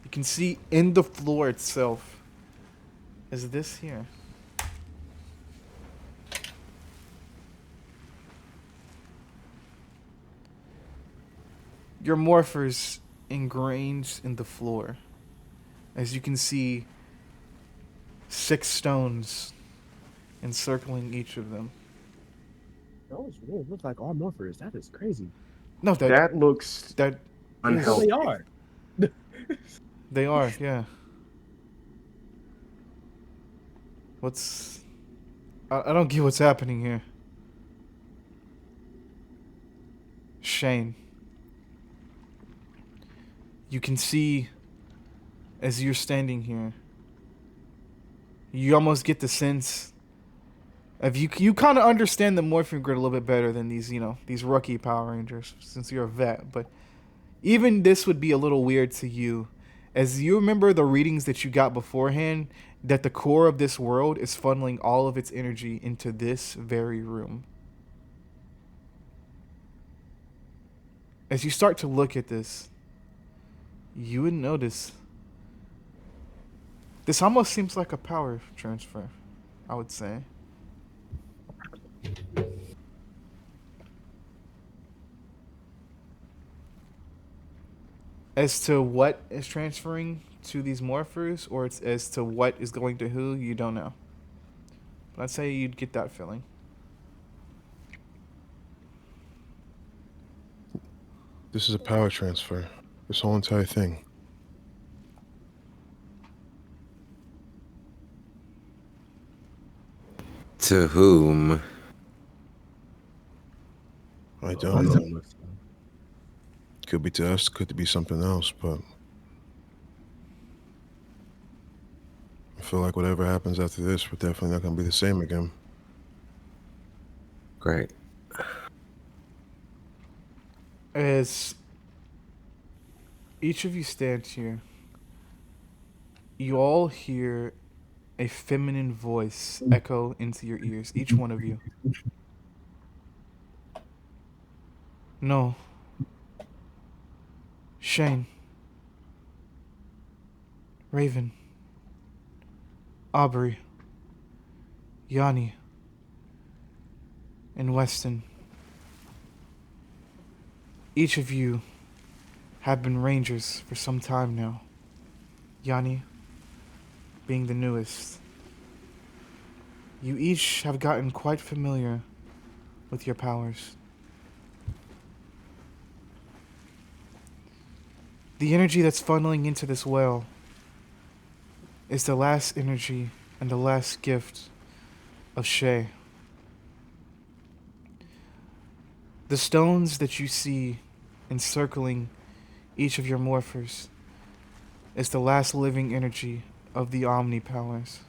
Speaker 5: you can see in the floor itself is this here. Your morphers ingrained in the floor. As you can see 6 stones encircling each of them.
Speaker 6: Those really look like our morphers. That is crazy.
Speaker 5: No,
Speaker 4: That looks
Speaker 5: that
Speaker 6: Well,
Speaker 5: is
Speaker 6: they
Speaker 4: unhealthy.
Speaker 6: are.
Speaker 5: they are, yeah. What's I don't get what's happening here. Shane. You can see as you're standing here. You almost get the sense of you kind of understand the morphing grid a little bit better than these rookie Power Rangers since you're a vet, but even this would be a little weird to you as you remember the readings that you got beforehand that the core of this world is funneling all of its energy into this very room. As you start to look at this, you would notice this almost seems like a power transfer, I would say. As to what is transferring to these morphers, or it's as to what is going to who, you don't know. But I'd say you'd get that feeling.
Speaker 8: This is a power transfer. This whole entire thing.
Speaker 3: To whom?
Speaker 8: I don't know. Could be to us, could be something else, but I feel like whatever happens after this, we're definitely not going to be the same again.
Speaker 3: Great.
Speaker 5: As each of you stand here, you all hear a feminine voice echo into your ears, each one of you. No. Shane. Raven. Aubrey. Yanni. And Weston. Each of you have been rangers for some time now. Yanni being the newest. You each have gotten quite familiar with your powers. The energy that's funneling into this well is the last energy and the last gift of Shay. The stones that you see encircling each of your morphers is the last living energy of the Omni powers.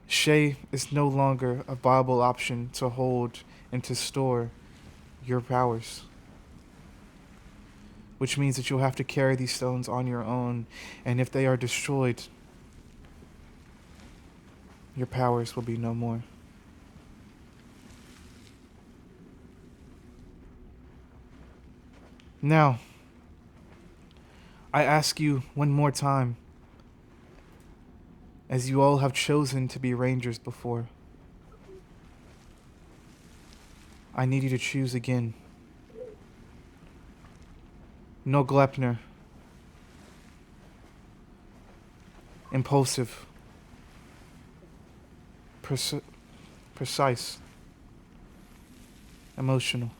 Speaker 5: Shay is no longer a viable option to hold and to store your powers, which means that you'll have to carry these stones on your own, and if they are destroyed, your powers will be no more. Now, I ask you one more time, as you all have chosen to be rangers before, I need you to choose again. No Glepner. Impulsive. Precise. Emotional.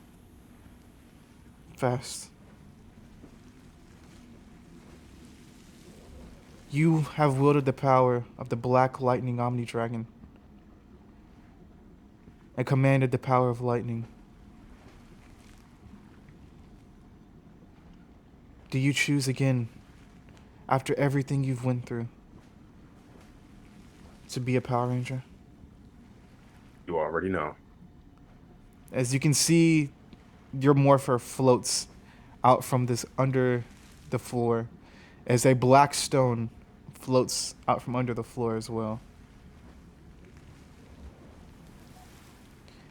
Speaker 5: Fast. You have wielded the power of the Black Lightning Omni Dragon and commanded the power of lightning. Do you choose again, after everything you've went through, to be a Power Ranger?
Speaker 4: You already know.
Speaker 5: As you can see, your morpher floats out from this under the floor as a black stone floats out from under the floor as well.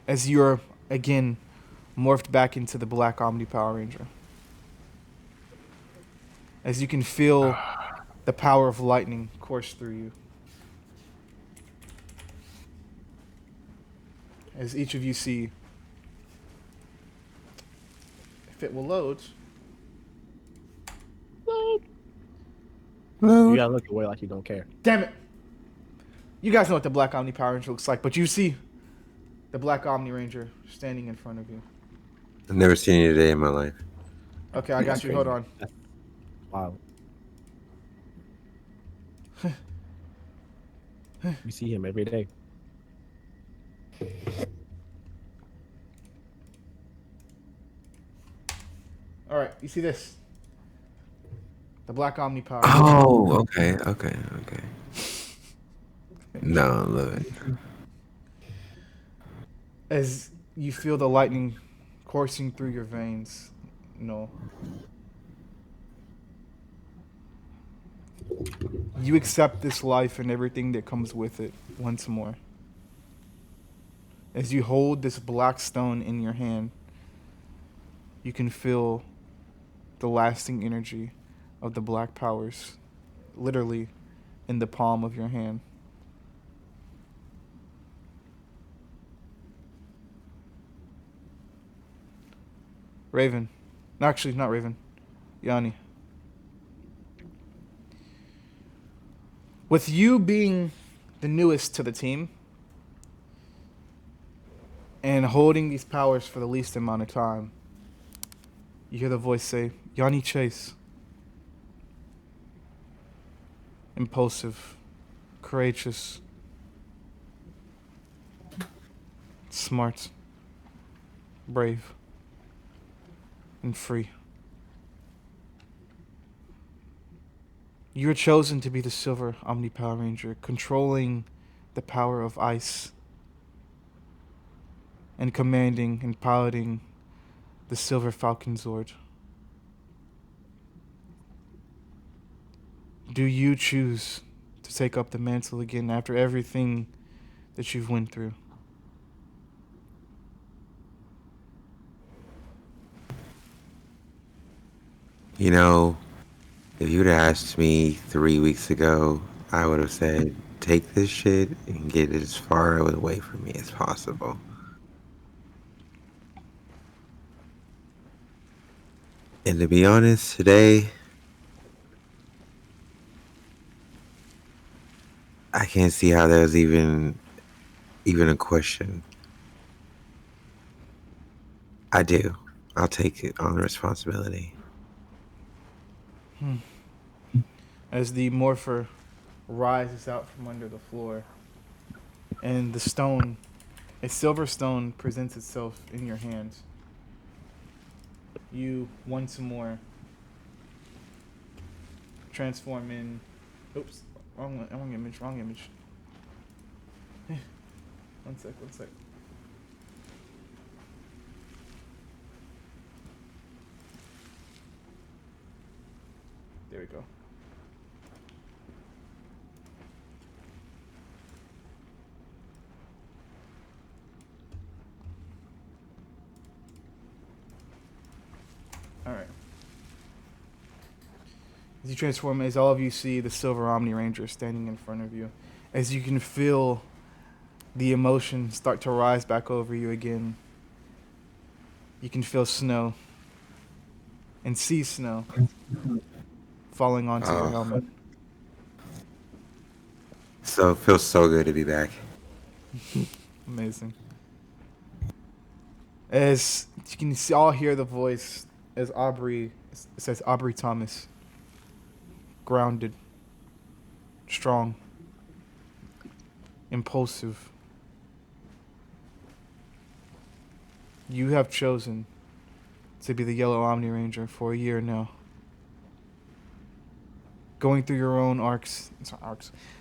Speaker 5: As you're again morphed back into the Black Omni Power Ranger. As you can feel the power of lightning course through you. As each of you see, if it will load.
Speaker 6: You gotta look away like you don't care.
Speaker 5: Damn it! You guys know what the Black Omni Power Ranger looks like, but you see the Black Omni Ranger standing in front of you.
Speaker 3: I've never seen you a day in my life.
Speaker 5: Okay, I got
Speaker 6: That's
Speaker 5: you.
Speaker 6: crazy.
Speaker 5: Hold on.
Speaker 6: Wow. You see him every day.
Speaker 5: All right, you see this? The Black Omni Power.
Speaker 3: Oh, okay. No, I love it.
Speaker 5: As you feel the lightning coursing through your veins, you accept this life and everything that comes with it once more. As you hold this black stone in your hand, you can feel the lasting energy of the black powers literally in the palm of your hand. Raven. No, actually, not Raven. Yanni. With you being the newest to the team and holding these powers for the least amount of time, you hear the voice say, Yanni Chase. Impulsive, courageous, smart, brave, and free. You're chosen to be the Silver Omni Power Ranger, controlling the power of ice and commanding and piloting the Silver Falcon Zord. Do you choose to take up the mantle again after everything that you've went through?
Speaker 3: You know, if you'd asked me 3 weeks ago, I would have said, take this shit and get it as far away from me as possible. And to be honest, today, I can't see how there's even a question. I do. I'll take it on the responsibility.
Speaker 5: As the morpher rises out from under the floor and the stone, a silver stone, presents itself in your hands. You once more transform in. Oops, wrong image. One sec. There we go. All right. As you transform, as all of you see the Silver Omni Ranger standing in front of you, as you can feel the emotion start to rise back over you again, you can feel snow and see snow falling onto your helmet.
Speaker 3: So it feels so good to be back.
Speaker 5: Amazing. As you can see, all hear the voice as Aubrey, it says Aubrey Thomas. Grounded, strong, impulsive. You have chosen to be the Yellow Omni Ranger for a year now. Going through your own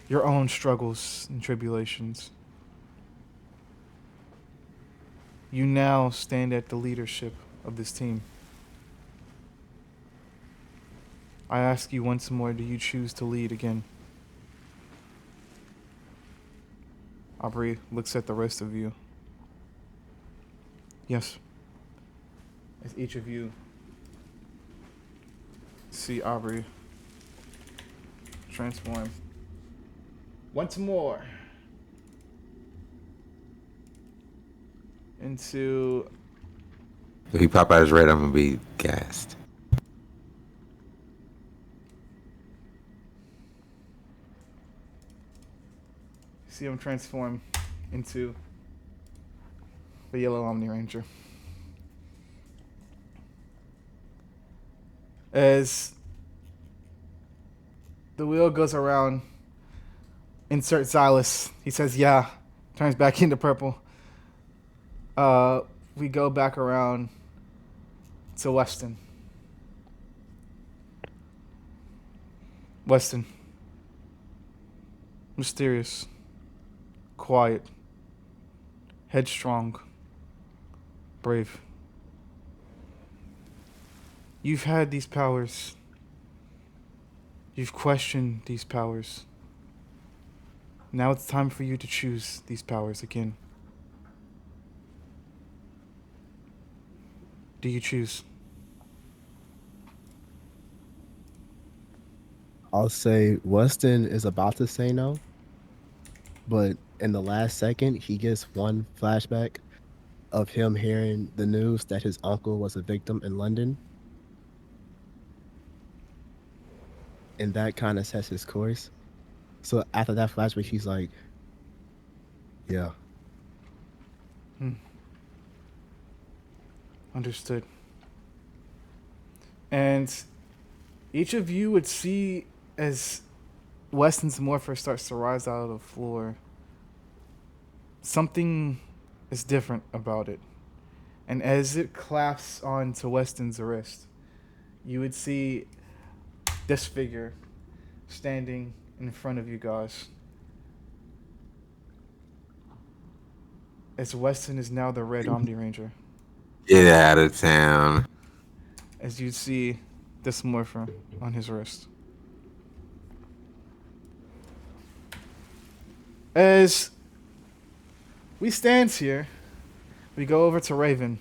Speaker 5: your own struggles and tribulations. You now stand at the leadership of this team. I ask you once more, do you choose to lead again? Aubrey looks at the rest of you. Yes. As each of you see Aubrey transform once more into...
Speaker 3: If he pop out his red, I'm gonna be gassed.
Speaker 5: See him transform into the yellow Omni Ranger. As the wheel goes around, insert Silas. He says, yeah, turns back into purple. We go back around to Weston. Weston. Mysterious. Quiet. Headstrong. Brave. You've had these powers. You've questioned these powers. Now it's time for you to choose these powers again. Do you choose?
Speaker 6: I'll say Weston is about to say no, but in the last second, he gets one flashback of him hearing the news that his uncle was a victim in London. And that kind of sets his course. So after that flashback, he's like, yeah.
Speaker 5: Understood. And each of you would see as Weston's morpher starts to rise out of the floor, something is different about it. And as it clasps onto Weston's wrist, you would see this figure standing in front of you guys. As Weston is now the Red Omni Ranger.
Speaker 3: Get out of town.
Speaker 5: As you see this morpher on his wrist. As we stand here, we go over to Raven.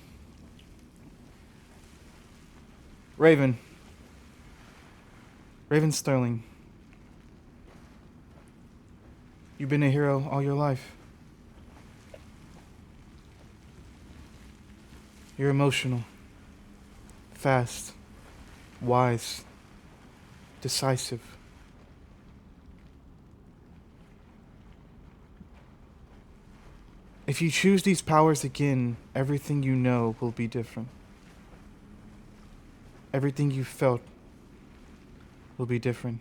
Speaker 5: Raven Sterling. You've been a hero all your life. You're emotional, fast, wise, decisive. If you choose these powers again, everything you know will be different. Everything you felt will be different.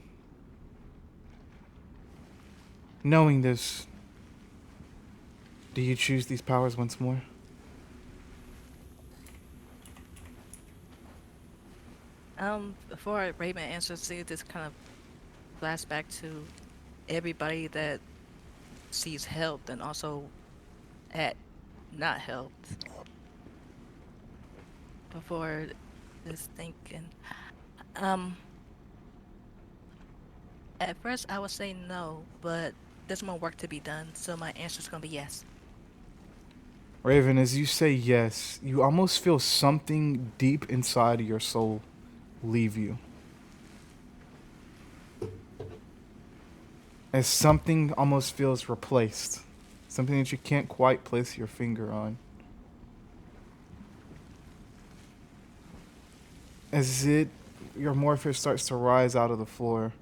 Speaker 5: Knowing this, do you choose these powers once more?
Speaker 7: Before Raymond answers, see this kind of flashback to everybody that sees helped and also at not helped. Before this thinking, at first I would say no, but there's more work to be done, so my answer is gonna be yes.
Speaker 5: Raven, as you say yes, you almost feel something deep inside of your soul leave you. As something almost feels replaced. Something that you can't quite place your finger on. As your morpher starts to rise out of the floor,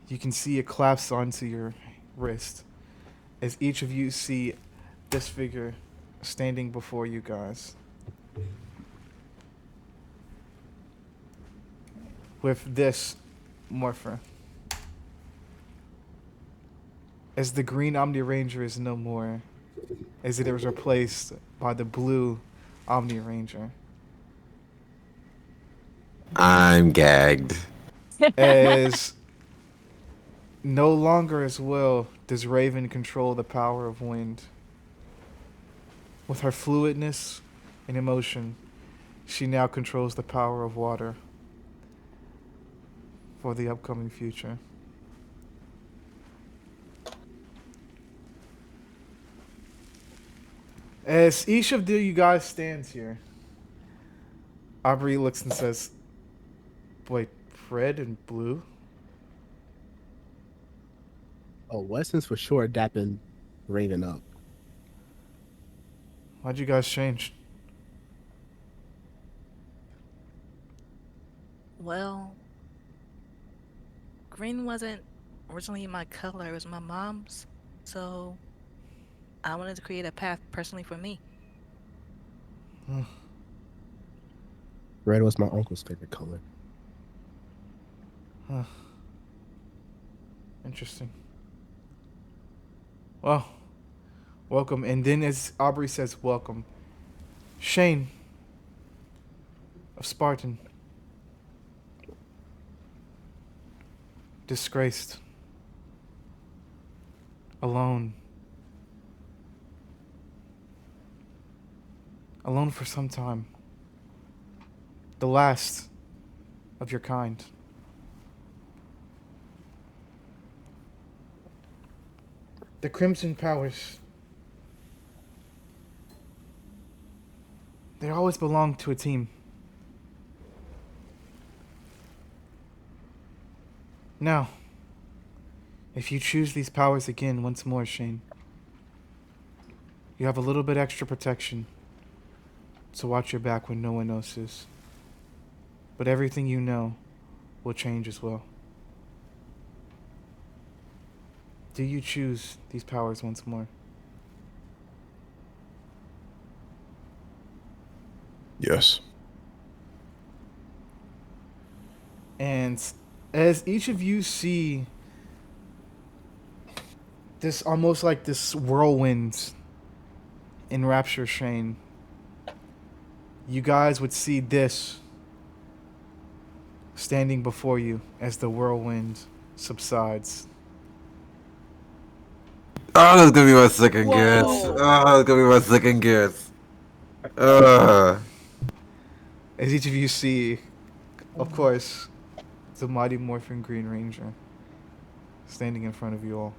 Speaker 5: you can see it collapse onto your wrist. As each of you see this figure standing before you guys. With this morpher. As the green Omni Ranger is no more, as it was replaced by the blue Omni Ranger.
Speaker 3: I'm gagged.
Speaker 5: As no longer as well does Raven control the power of wind. With her fluidness, and emotion, she now controls the power of water for the upcoming future. As each of you guys stands here, Aubrey looks and says, "Wait, red and blue?
Speaker 6: Oh, Weston's for sure dapping Raven up.
Speaker 5: Why'd you guys change?"
Speaker 7: Well, green wasn't originally my color, it was my mom's. So I wanted to create a path personally for me.
Speaker 6: Red was my uncle's favorite color.
Speaker 5: Huh. Interesting. Well, welcome. And then as Aubrey says, welcome, Shane of Spartan. Disgraced. Alone. Alone for some time. The last of your kind. The Crimson Powers. They always belong to a team. Now, if you choose these powers again once more, Shane, you have a little bit extra protection to watch your back when no one else is. But everything you know will change as well. Do you choose these powers once more?
Speaker 8: Yes.
Speaker 5: And as each of you see this almost like this whirlwind enrapture Shane, you guys would see this standing before you as the whirlwind subsides.
Speaker 3: Oh, that's gonna be my second guess.
Speaker 7: Whoa.
Speaker 3: Oh, that's gonna be my second guess.
Speaker 5: As each of you see, of course, the mighty Morphin Green Ranger standing in front of you all.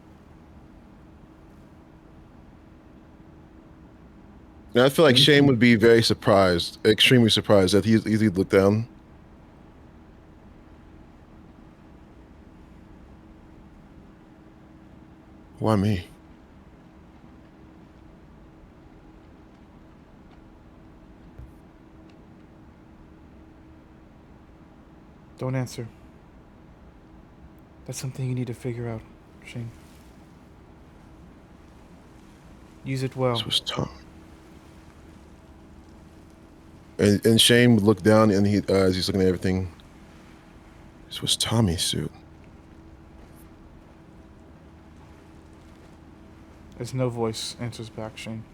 Speaker 8: Now I feel like Shane would be very surprised, extremely surprised that he'd look down. Why me?
Speaker 5: Don't answer. That's something you need to figure out, Shane. Use it well.
Speaker 8: This was Tom. And Shane would look down and he as he's looking at everything. This was Tommy's suit.
Speaker 5: As no voice answers back, Shane.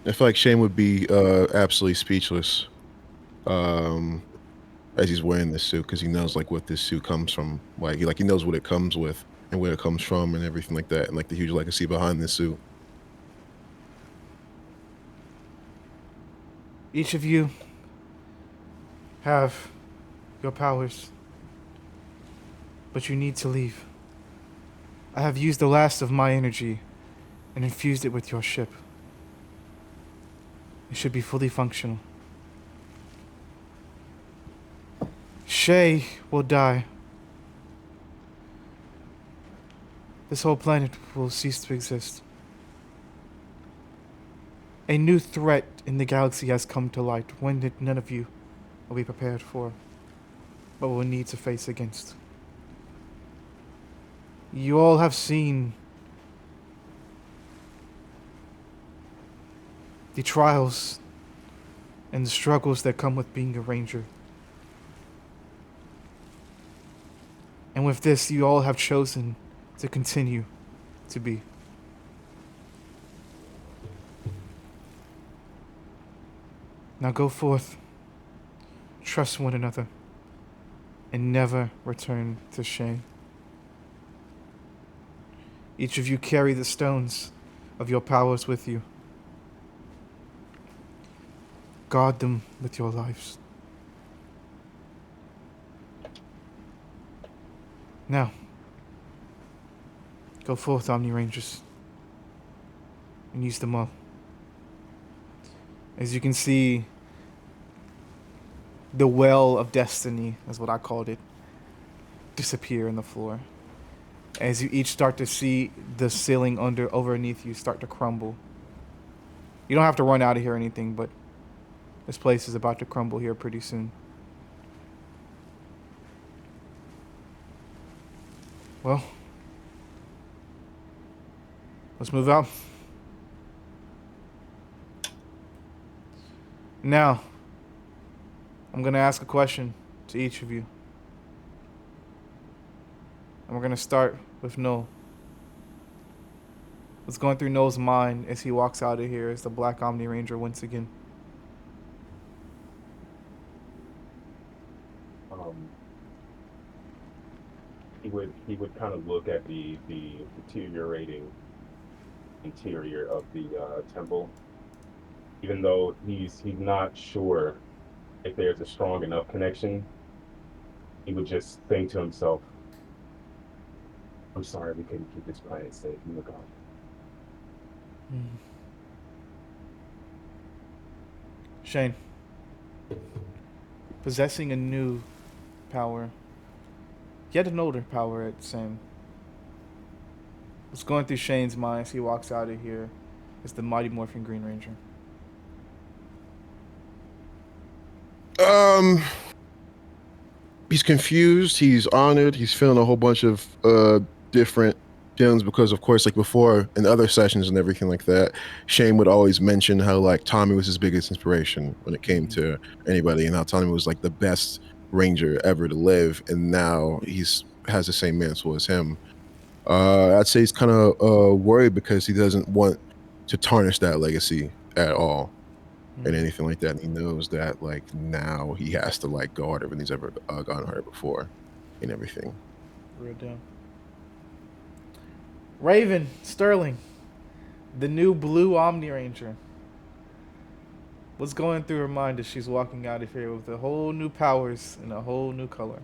Speaker 8: I feel like Shane would be absolutely speechless as he's wearing this suit because he knows like what this suit comes from. Like he knows what it comes with and where it comes from and everything like that, and like the huge legacy behind this suit.
Speaker 5: Each of you have your powers, but you need to leave. I have used the last of my energy and infused it with your ship. It should be fully functional. Shay will die. This whole planet will cease to exist. A new threat in the galaxy has come to light, one that none of you will be prepared for, but will need to face against. You all have seen the trials and the struggles that come with being a ranger. And with this, you all have chosen to continue to be. Now go forth, trust one another, and never return to shame. Each of you carry the stones of your powers with you. Guard them with your lives. Now, go forth, Omni Rangers, and use them all. As you can see, the well of destiny, is what I called it, disappear in the floor. As you each start to see the ceiling underneath you start to crumble. You don't have to run out of here or anything, but this place is about to crumble here pretty soon. Well, let's move out. Now, I'm going to ask a question to each of you. And we're going to start with Noel. What's going through Noel's mind as he walks out of here as the Black Omni Ranger once again?
Speaker 4: He would kind of look at the deteriorating interior of the temple, even though he's not sure if there's a strong enough connection. He would just think to himself, "I'm sorry we couldn't keep this planet safe from the god."
Speaker 5: Shane, possessing a new power, yet an older power at the same. What's going through Shane's mind as he walks out of here is the Mighty Morphin Green Ranger.
Speaker 8: He's confused. He's honored. He's feeling a whole bunch of different feelings because, of course, like before in other sessions and everything like that, Shane would always mention how like Tommy was his biggest inspiration when it came to anybody, and how Tommy was like the best ranger ever to live, and now has the same mantle as him. I'd say he's kind of worried because he doesn't want to tarnish that legacy at all. And anything like that. And he knows that like now he has to like go harder than he's ever gone harder before and everything.
Speaker 5: Real deal. Raven Sterling, the new blue Omni Ranger. What's going through her mind as she's walking out of here with a whole new powers and a whole new color?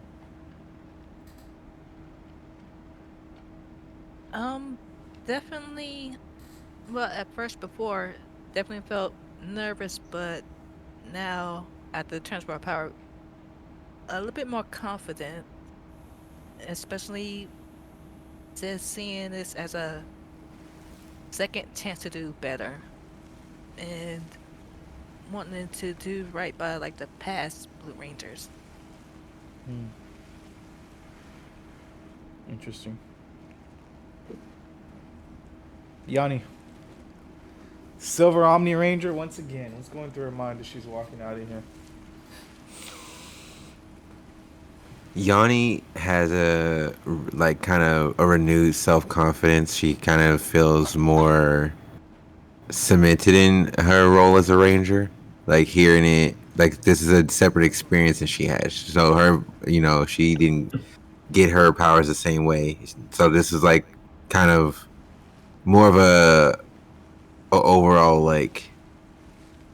Speaker 7: Definitely. Well, at first, before, definitely felt nervous, but now after the transfer of power, a little bit more confident, especially just seeing this as a second chance to do better and wanting to do right by like the past Blue Rangers.
Speaker 5: Interesting. Yanni, Silver Omni Ranger once again. What's going through her mind as she's walking out of here?
Speaker 3: Yanni has a like kind of a renewed self-confidence. She kind of feels more cemented in her role as a ranger. Like hearing it, like this is a separate experience that she has. So her, she didn't get her powers the same way. So this is like kind of more of a overall like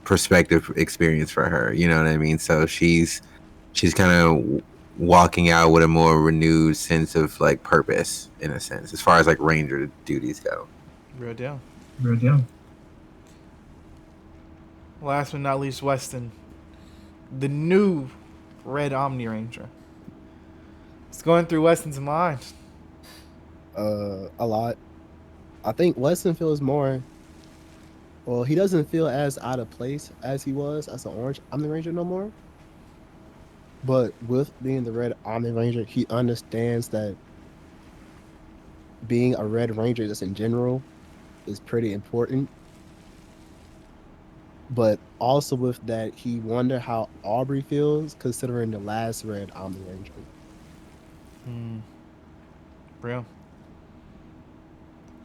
Speaker 3: perspective experience for her. You know what I mean? So she's kind of walking out with a more renewed sense of like purpose in a sense, as far as like ranger duties go.
Speaker 5: Real deal.
Speaker 9: Real deal.
Speaker 5: Last but not least, Weston, the new Red Omni Ranger. What's going through Weston's mind?
Speaker 6: A lot. I think Weston feels more. Well, he doesn't feel as out of place as he was as an Orange Omni Ranger no more. But with being the Red Omni Ranger, he understands that being a Red Ranger just in general is pretty important. But also with that, he wonder how Aubrey feels considering the last Red Omni Ranger.
Speaker 5: Real.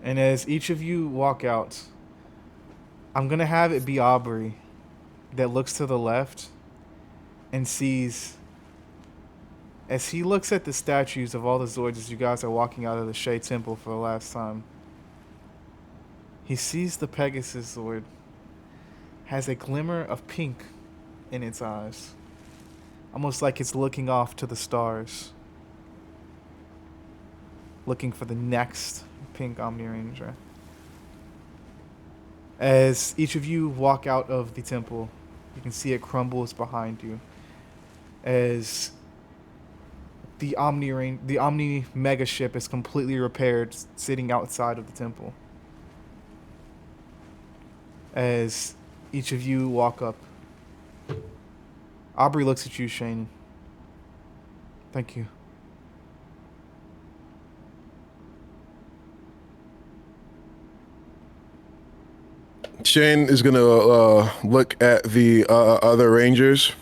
Speaker 5: And as each of you walk out, I'm going to have it be Aubrey that looks to the left and sees, as he looks at the statues of all the Zords as you guys are walking out of the Shea Temple for the last time, He sees the Pegasus sword has a glimmer of pink in its eyes, almost like it's looking off to the stars, looking for the next pink Omni Ranger. As each of you walk out of the temple, you can see it crumbles behind you as the Omni mega ship is completely repaired, sitting outside of the temple. As each of you walk up, Aubrey looks at you, Shane. Thank you.
Speaker 8: Shane is gonna look at the other rangers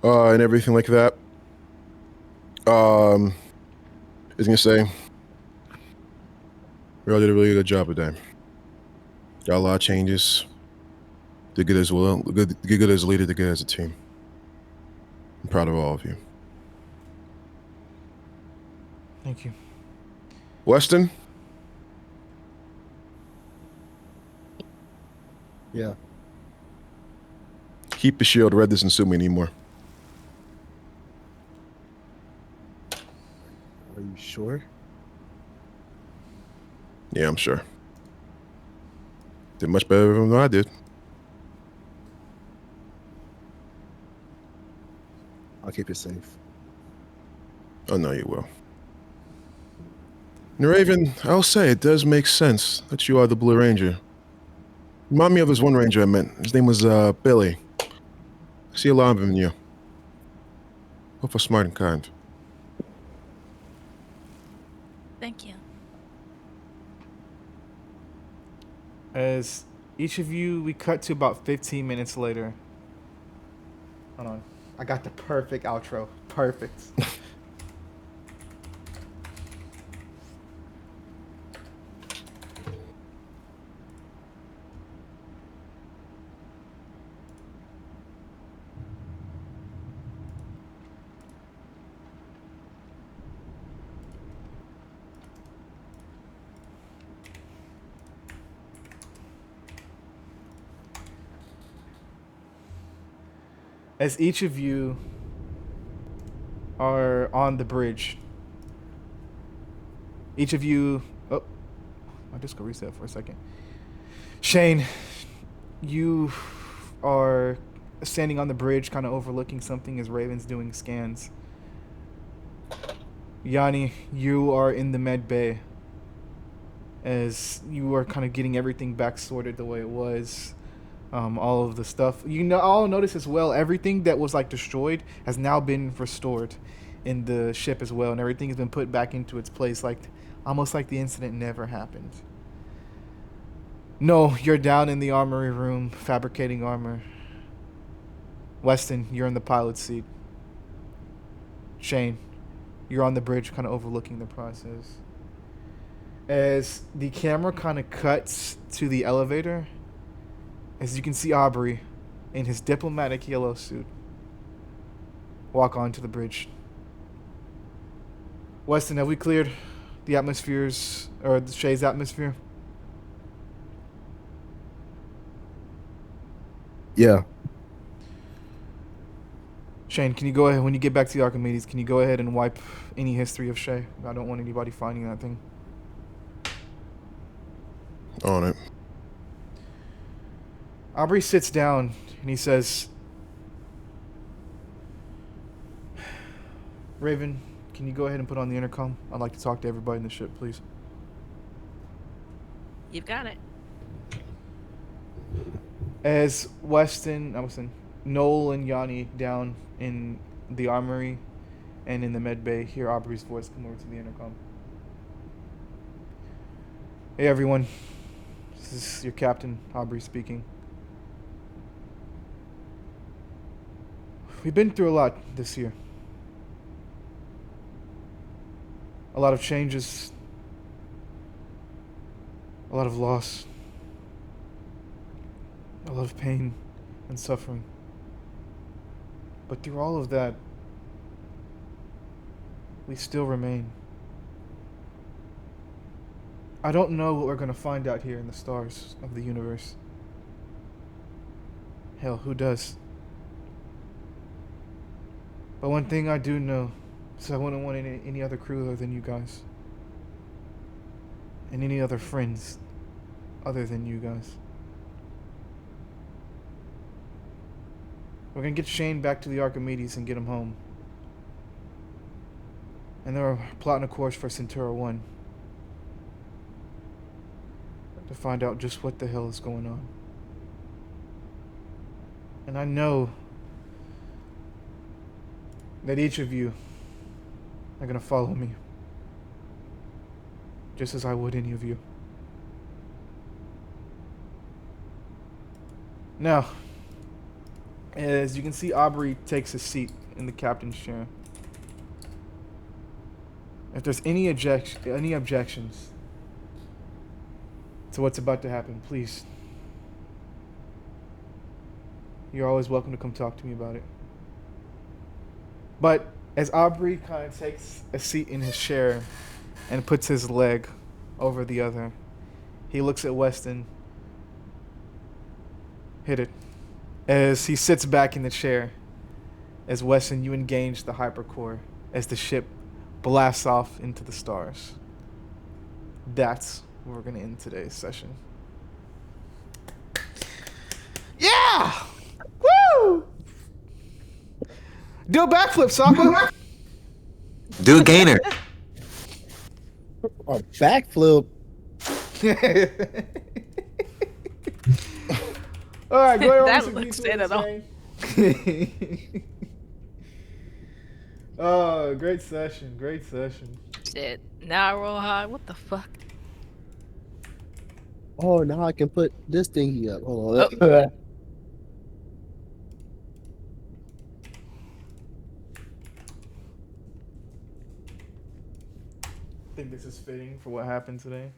Speaker 8: and everything like that. He's gonna say, "We all did a really good job today. Got a lot of changes. Did good as well. Did good as a leader. Did good as a team. I'm proud of all of you."
Speaker 5: Thank you.
Speaker 8: Weston.
Speaker 6: Yeah.
Speaker 8: Keep the shield. Red doesn't sue me anymore.
Speaker 6: Are you sure?
Speaker 8: Yeah, I'm sure. Did much better than I did.
Speaker 6: I'll keep it safe.
Speaker 8: Oh, no, you will. And Raven, I'll say it does make sense that you are the Blue Ranger. Remind me of this one ranger I met. His name was Billy. I see a lot of him in you. Hope for smart and kind.
Speaker 7: Thank you.
Speaker 5: As each of you, we cut to about 15 minutes later. Hold on. I got the perfect outro. Perfect. As each of you are on the bridge, each of you... Oh, my disco reset for a second. Shane, you are standing on the bridge, kind of overlooking something as Raven's doing scans. Yanni, you are in the med bay as you are kind of getting everything back sorted the way it was. All of the stuff, I'll notice as well, everything that was like destroyed has now been restored in the ship as well, and everything has been put back into its place, like almost like the incident never happened. No, you're down in the armory room fabricating armor. Weston, you're in the pilot's seat. Shane, you're on the bridge, kind of overlooking the process. As the camera kind of cuts to the elevator, as you can see Aubrey in his diplomatic yellow suit walk onto the bridge. Weston, have we cleared the atmospheres, or the Shay's atmosphere?
Speaker 6: Yeah.
Speaker 5: Shane, can you go ahead, when you get back to the Archimedes, can you go ahead and wipe any history of Shay? I don't want anybody finding that thing.
Speaker 8: On it.
Speaker 5: Aubrey sits down and he says, Raven, can you go ahead and put on the intercom? I'd like to talk to everybody in the ship, please.
Speaker 7: You've got it.
Speaker 5: As Noel and Yanni down in the armory and in the med bay hear Aubrey's voice come over to the intercom. Hey everyone, this is your captain, Aubrey speaking. We've been through a lot this year. A lot of changes, a lot of loss, a lot of pain and suffering. But through all of that, we still remain. I don't know what we're gonna find out here in the stars of the universe. Hell, who does? But one thing I do know is I wouldn't want any other crew other than you guys. And any other friends other than you guys. We're gonna get Shane back to the Archimedes and get him home. And they're plotting a course for Centaur 1. To find out just what the hell is going on. And I know that each of you are gonna follow me. Just as I would any of you. Now, as you can see, Aubrey takes a seat in the captain's chair. If there's any objections to what's about to happen, please. You're always welcome to come talk to me about it. But as Aubrey kind of takes a seat in his chair and puts his leg over the other, he looks at Weston. Hit it. As he sits back in the chair, as Weston, you engage the hypercore as the ship blasts off into the stars. That's where we're going to end today's session. Yeah! Woo! Do a backflip, Sokka.
Speaker 3: Do a gainer.
Speaker 6: A backflip.
Speaker 5: All right, go ahead.
Speaker 7: That looks it at all.
Speaker 5: Oh, great session. Great session.
Speaker 7: Shit. Now I roll high. What the fuck?
Speaker 6: Oh, now I can put this thingy up. Hold on.
Speaker 5: I think this is fitting for what happened today.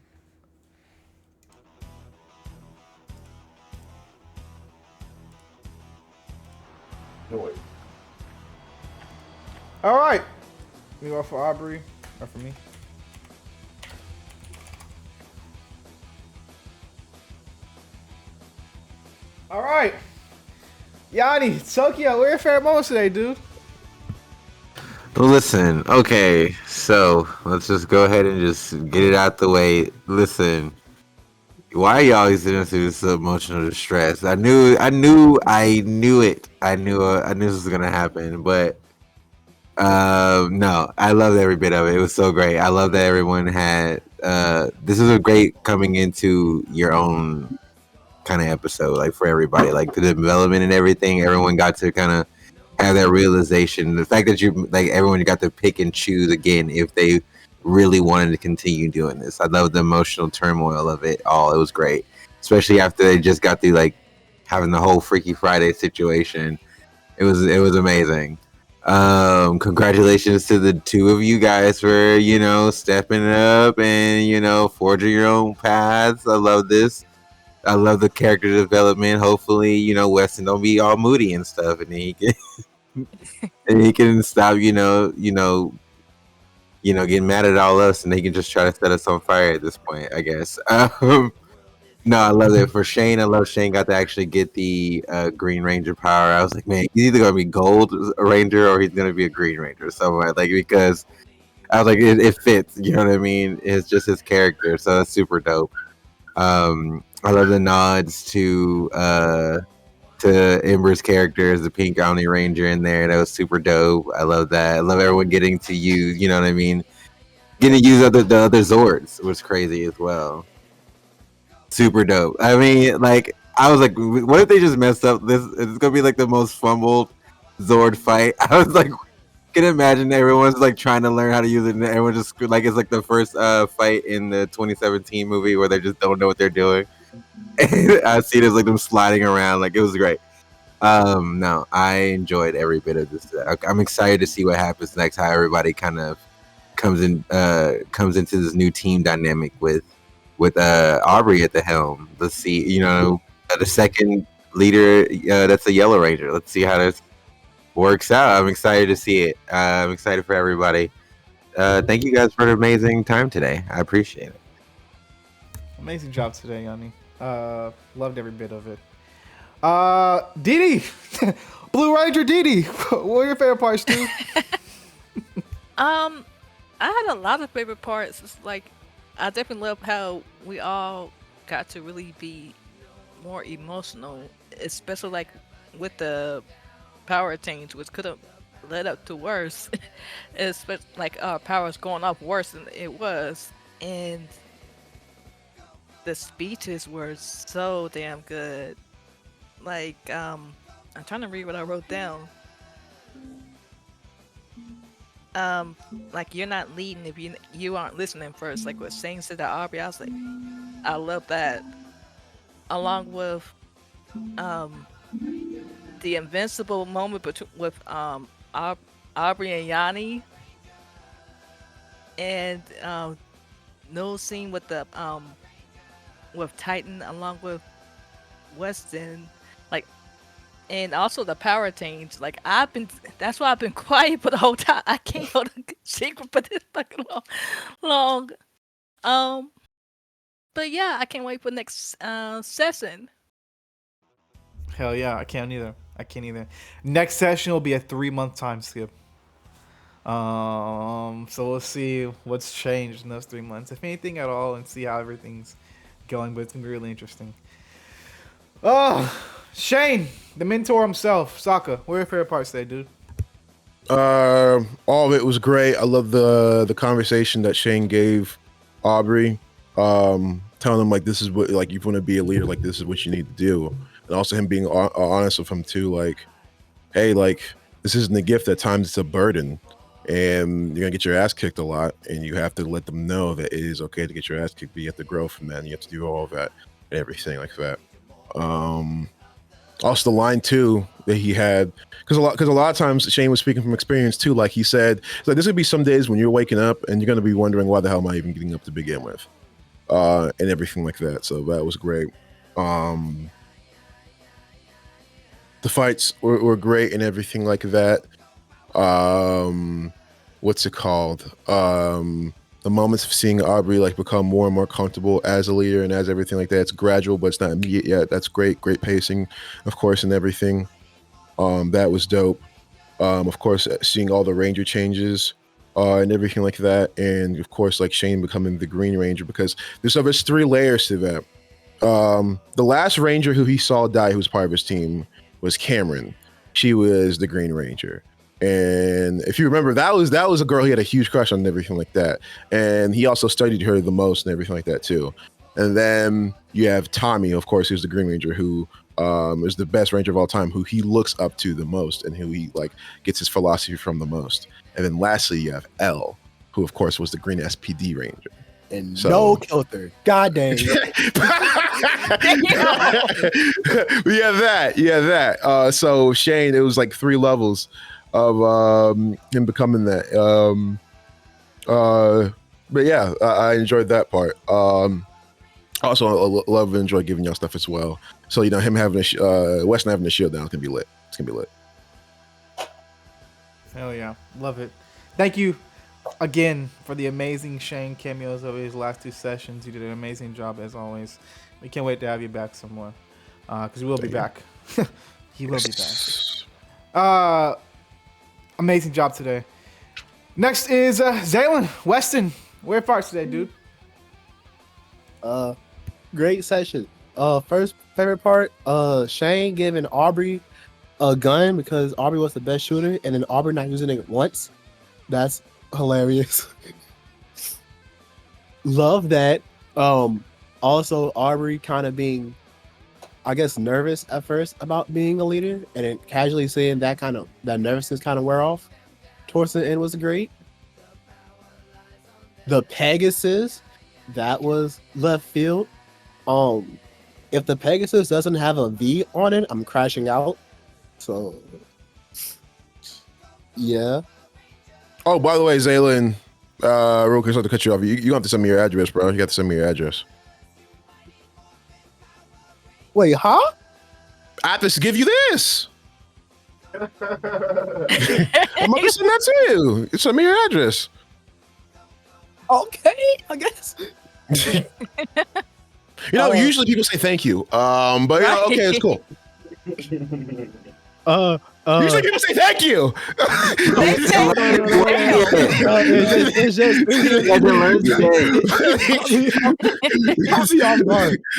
Speaker 5: All right. You go for Aubrey or for me? All right. Yanni, Tokyo, what are your favorite moments today, dude?
Speaker 3: Listen, okay, so let's just go ahead and just get it out the way. Listen, why are y'all always going through this emotional distress? I knew it. I knew this was gonna happen, but no, I loved every bit of it. It was so great. I love that everyone had. This is a great coming into your own kind of episode, like for everybody, like the development and everything. Everyone got to kind of have that realization. The fact that you like everyone got to pick and choose again if they really wanted to continue doing this. I love the emotional turmoil of it all. It was great, especially after they just got through like having the whole Freaky Friday situation. It was amazing. Congratulations to the two of you guys for stepping up and forging your own paths. I love this. I love the character development. Hopefully, Weston don't be all moody and stuff, and he can and he can stop, getting mad at all us, and he can just try to set us on fire at this point, I guess. No, I love it for Shane. I love Shane got to actually get the Green Ranger power. I was like, man, he's either gonna be Gold Ranger or he's gonna be a Green Ranger. So because I was like, it fits. You know what I mean? It's just his character, so that's super dope. I love the nods to Ember's character as the Pink Omni Ranger in there. That was super dope. I love that. I love everyone getting to use, you know what I mean? Getting to use the other Zords was crazy as well. Super dope. I mean, like, I was like, what if they just messed up this? It's gonna be like the most fumbled Zord fight. I was like, can imagine everyone's like trying to learn how to use it, and everyone just like it's like the first fight in the 2017 movie where they just don't know what they're doing. And I see it as like them sliding around, like it was great. No, I enjoyed every bit of this. I'm excited to see what happens next. How everybody kind of comes into this new team dynamic with Aubrey at the helm. Let's see, the second leader that's a Yellow Ranger. Let's see how this works out. I'm excited to see it. I'm excited for everybody. Thank you guys for an amazing time today. I appreciate it.
Speaker 5: Amazing job today, Yanni. Loved every bit of it. Didi, Blue Ranger Didi. What are your favorite parts, dude?
Speaker 7: I had a lot of favorite parts. It's like I definitely love how we all got to really be more emotional, especially like with the power change, which could have led up to worse. Especially like our powers going off worse than it was, and the speeches were so damn good. Like I'm trying to read what I wrote down. Um, like you're not leading if you aren't listening first. Like what Shane said to Aubrey, I was like, I love that. Along with um the invincible moment between with Aubrey and Yanni, and no scene with the with Titan along with Weston, like, and also the power change. Like that's why I've been quiet for the whole time. I can't hold a secret for this fucking long. Um, but yeah, I can't wait for next session.
Speaker 5: Hell yeah, I can't either. I can't either. Next session will be a 3-month time skip. So we'll see what's changed in those 3 months, if anything at all, and see how everything's going. But it's gonna be really interesting. Oh, Shane, the mentor himself, Sokka. What are your favorite parts today, dude?
Speaker 8: All of it was great. I love the conversation that Shane gave Aubrey, telling him like this is what, like, you want to be a leader, like this is what you need to do, and also him being honest with him too, like, hey, like this isn't a gift. At times it's a burden, and you're gonna get your ass kicked a lot, and you have to let them know that it is okay to get your ass kicked, but you have to grow from that, and you have to do all of that and everything like that. Also the line too that he had, because a lot of times Shane was speaking from experience too. Like he said, it's like there's gonna be some days when you're waking up and you're gonna be wondering why the hell am I even getting up to begin with, and everything like that. So that was great. The fights were great and everything like that. What's it called? The moments of seeing Aubrey like become more and more comfortable as a leader and as everything like that. It's gradual, but it's not immediate yet. That's great. Great pacing, of course, and everything. That was dope. Of course, seeing all the Ranger changes and everything like that. And of course, like Shane becoming the Green Ranger, because there's 3 layers to that. The last Ranger who he saw die, who was part of his team, was Cameron. She was the Green Ranger. And if you remember, that was a girl he had a huge crush on and everything like that. And he also studied her the most and everything like that too. And then you have Tommy, of course, who's the Green Ranger, who is the best Ranger of all time, who he looks up to the most and who he like gets his philosophy from the most. And then lastly, you have Elle, who of course was the Green SPD Ranger.
Speaker 6: And so, no Kilter. God dang.
Speaker 8: that. So Shane, it was like 3 levels of him becoming that. But yeah, I enjoyed that part. Also, I love and enjoy giving y'all stuff as well. So, you know, him having Weston having the shield down, it's gonna be lit. It's gonna be lit.
Speaker 5: Hell yeah, love it. Thank you again for the amazing Shane cameos over his last 2 sessions. You did an amazing job as always. We can't wait to have you back some more, because we will be back. He will be back. Amazing job today. Next is Zaylin Weston. Where parts today, dude?
Speaker 6: Great session. First favorite part, Shane giving Aubrey a gun because Aubrey was the best shooter, and then Aubrey not using it once. That's hilarious. Love that. Also Aubrey kind of being, I guess, nervous at first about being a leader, and then casually seeing that nervousness kind of wear off towards the end was great. The Pegasus, that was left field. If the Pegasus doesn't have a V on it, I'm crashing out. So, yeah.
Speaker 8: Oh, by the way, Zaylin, real quick, sorry to cut you off. You have to send me your address, bro. You got to send me your address.
Speaker 6: Wait, huh?
Speaker 8: I have to give you this. I'm gonna send that to you. Send me your address.
Speaker 6: Okay, I guess.
Speaker 8: You know, usually people say thank you. But yeah, okay, it's cool. Usually people say thank you.
Speaker 6: It's just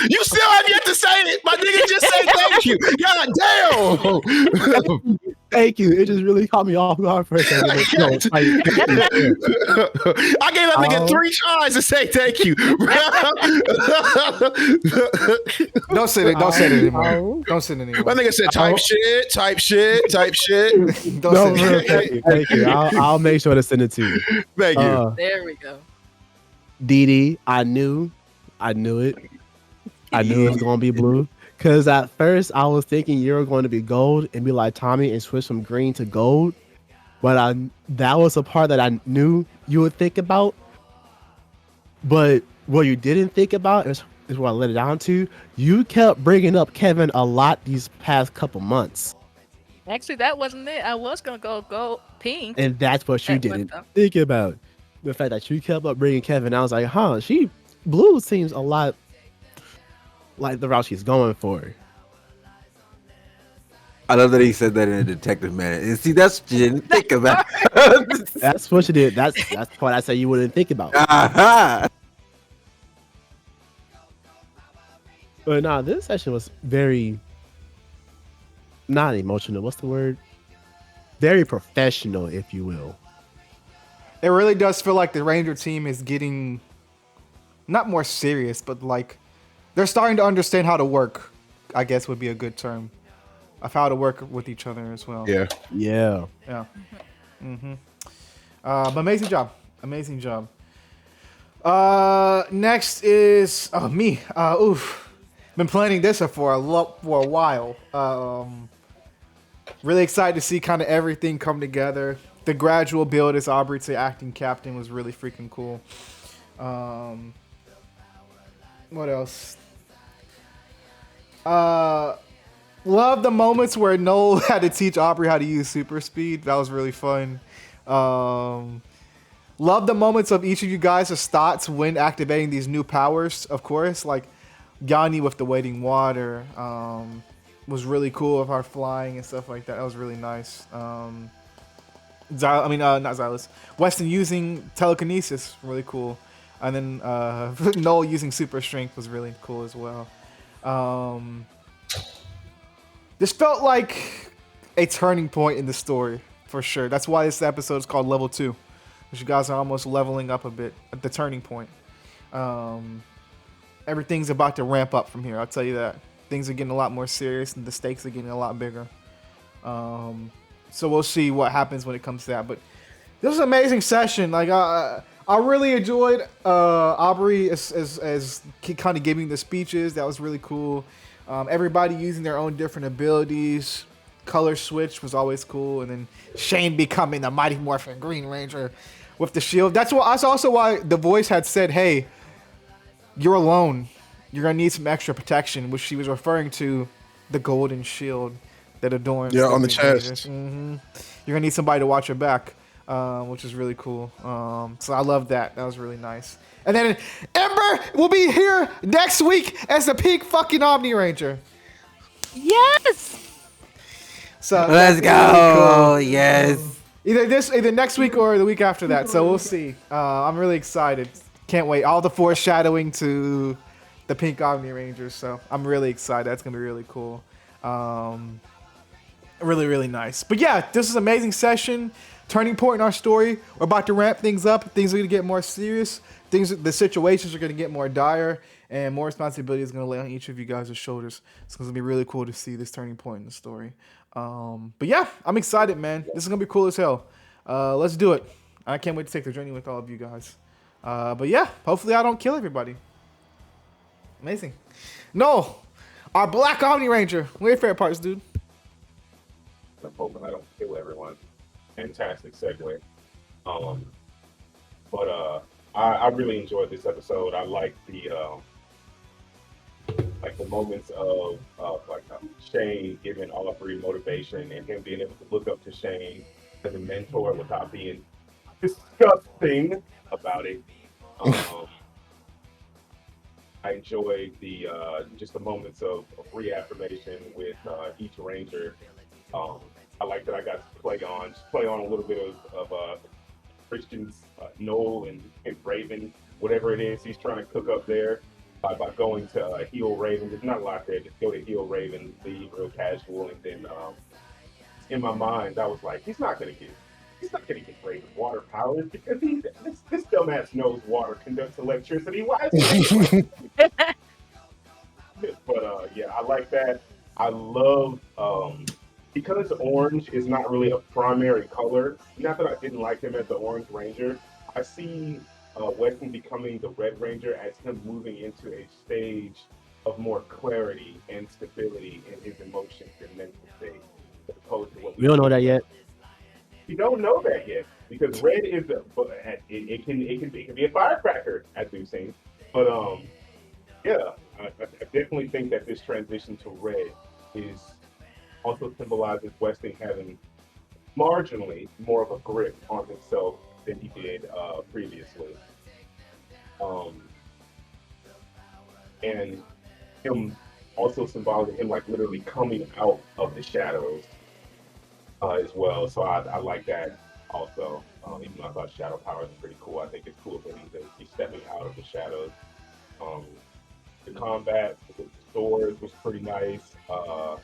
Speaker 8: You still have yet to say it. My nigga just say thank you. God damn.
Speaker 6: Thank you. It just really caught me off guard for a second.
Speaker 8: I gave that nigga 3 tries to say thank you.
Speaker 5: Don't say it. Don't say it anymore. Don't say it anymore.
Speaker 8: My nigga said type shit.
Speaker 5: Don't say it.
Speaker 6: Thank you. I'll make sure to send it to you.
Speaker 8: Thank you.
Speaker 7: There we go.
Speaker 6: DD, I knew it. I knew it was gonna be blue. Cause at first I was thinking you were going to be gold and be like Tommy and switch from green to gold, but that was a part that I knew you would think about. But what you didn't think about is what I let it down to. You kept bringing up Kevin a lot these past couple months.
Speaker 7: Actually, that wasn't it. I was gonna go pink,
Speaker 6: and that's what you didn't think about. The fact that you kept up bringing Kevin, I was like, blue seems a lot like the route she's going for.
Speaker 3: I love that he said that in a detective manner. And see, that's what you didn't think about.
Speaker 6: That's what you did. That's what I said you wouldn't think about. But nah, this session was very not emotional. What's the word? Very professional, if you will.
Speaker 5: It really does feel like the Ranger team is getting not more serious, but like they're starting to understand how to work, I guess would be a good term, of how to work with each other as well.
Speaker 8: Yeah.
Speaker 5: Mm-hmm. But amazing job. Next is me. Been planning this for a while. Really excited to see kind of everything come together. The gradual build as Aubrey to acting captain was really freaking cool. What else? Love the moments where Noel had to teach Aubrey how to use super speed. That was really fun. Love the moments of each of you guys' stats when activating these new powers, of course. Like Yanni with the waiting water was really cool of her flying and stuff like that. That was really nice. Not Xylus. Weston using telekinesis, really cool. And then Noel using super strength was really cool as well. This felt like a turning point in the story, for sure. That's why this episode is called Level 2. Because you guys are almost leveling up a bit at the turning point. Everything's about to ramp up from here, I'll tell you that. Things are getting a lot more serious and the stakes are getting a lot bigger. So we'll see what happens when it comes to that. But this was an amazing session. Like I really enjoyed Aubrey as kind of giving the speeches. That was really cool. Everybody using their own different abilities. Color switch was always cool. And then Shane becoming the Mighty Morphin Green Ranger with the shield. That's also why the voice had said, hey, you're alone. You're going to need some extra protection, which she was referring to the golden shield that adorns.
Speaker 8: Yeah, on the chest.
Speaker 5: Mm-hmm. You're going to need somebody to watch your back, which is really cool. So I love that. That was really nice. And then Ember will be here next week as the pink fucking Omni Ranger.
Speaker 7: Yes!
Speaker 5: So
Speaker 3: let's go. Really cool. Yes.
Speaker 5: Either next week or the week after that. So we'll see. I'm really excited. Can't wait. All the foreshadowing to the pink Omni Rangers. So I'm really excited. That's going to be really cool. Really, really nice. But yeah, this is an amazing session. Turning point in our story. We're about to ramp things up. Things are going to get more serious. The situations are going to get more dire. And more responsibility is going to lay on each of you guys' shoulders. It's going to be really cool to see this turning point in the story. But yeah, I'm excited, man. This is going to be cool as hell. Let's do it. I can't wait to take the journey with all of you guys. But yeah, hopefully I don't kill everybody. Amazing. No, our Black Omni Ranger. What are your favorite parts, dude?
Speaker 4: I'm hoping I don't kill everyone. Fantastic segue. But I really enjoyed this episode. I like the moments of Shane giving Aubrey motivation and him being able to look up to Shane as a mentor without being disgusting about it. I I enjoyed the just the moments of reaffirmation with each ranger. Um, I like that I got to play on a little bit of Christian's Noel and Raven, whatever it is he's trying to cook up there. By going to heal Raven, there's not a lot there. Just go to heal Raven, leave real casual, and then in my mind, I was like, he's not gonna get Raven water powers because this dumbass knows water conducts electricity. Why is he but yeah, I like that. I love because orange is not really a primary color. Not that I didn't like him as the Orange Ranger. I see Weston becoming the Red Ranger as him moving into a stage of more clarity and stability in his emotions and mental state, as opposed to what
Speaker 6: We don't know that yet.
Speaker 4: We don't know that yet because red is it can be a firecracker as we've seen, but yeah, I definitely think that this transition to red is also symbolizes Westing having marginally more of a grip on himself than he did previously. Um, and him also symbolizing him like literally coming out of the shadows as well. So I like that also. Even though I thought shadow power is pretty cool, I think it's cool that he's stepping out of the shadows. Um, the combat with the swords was pretty nice. I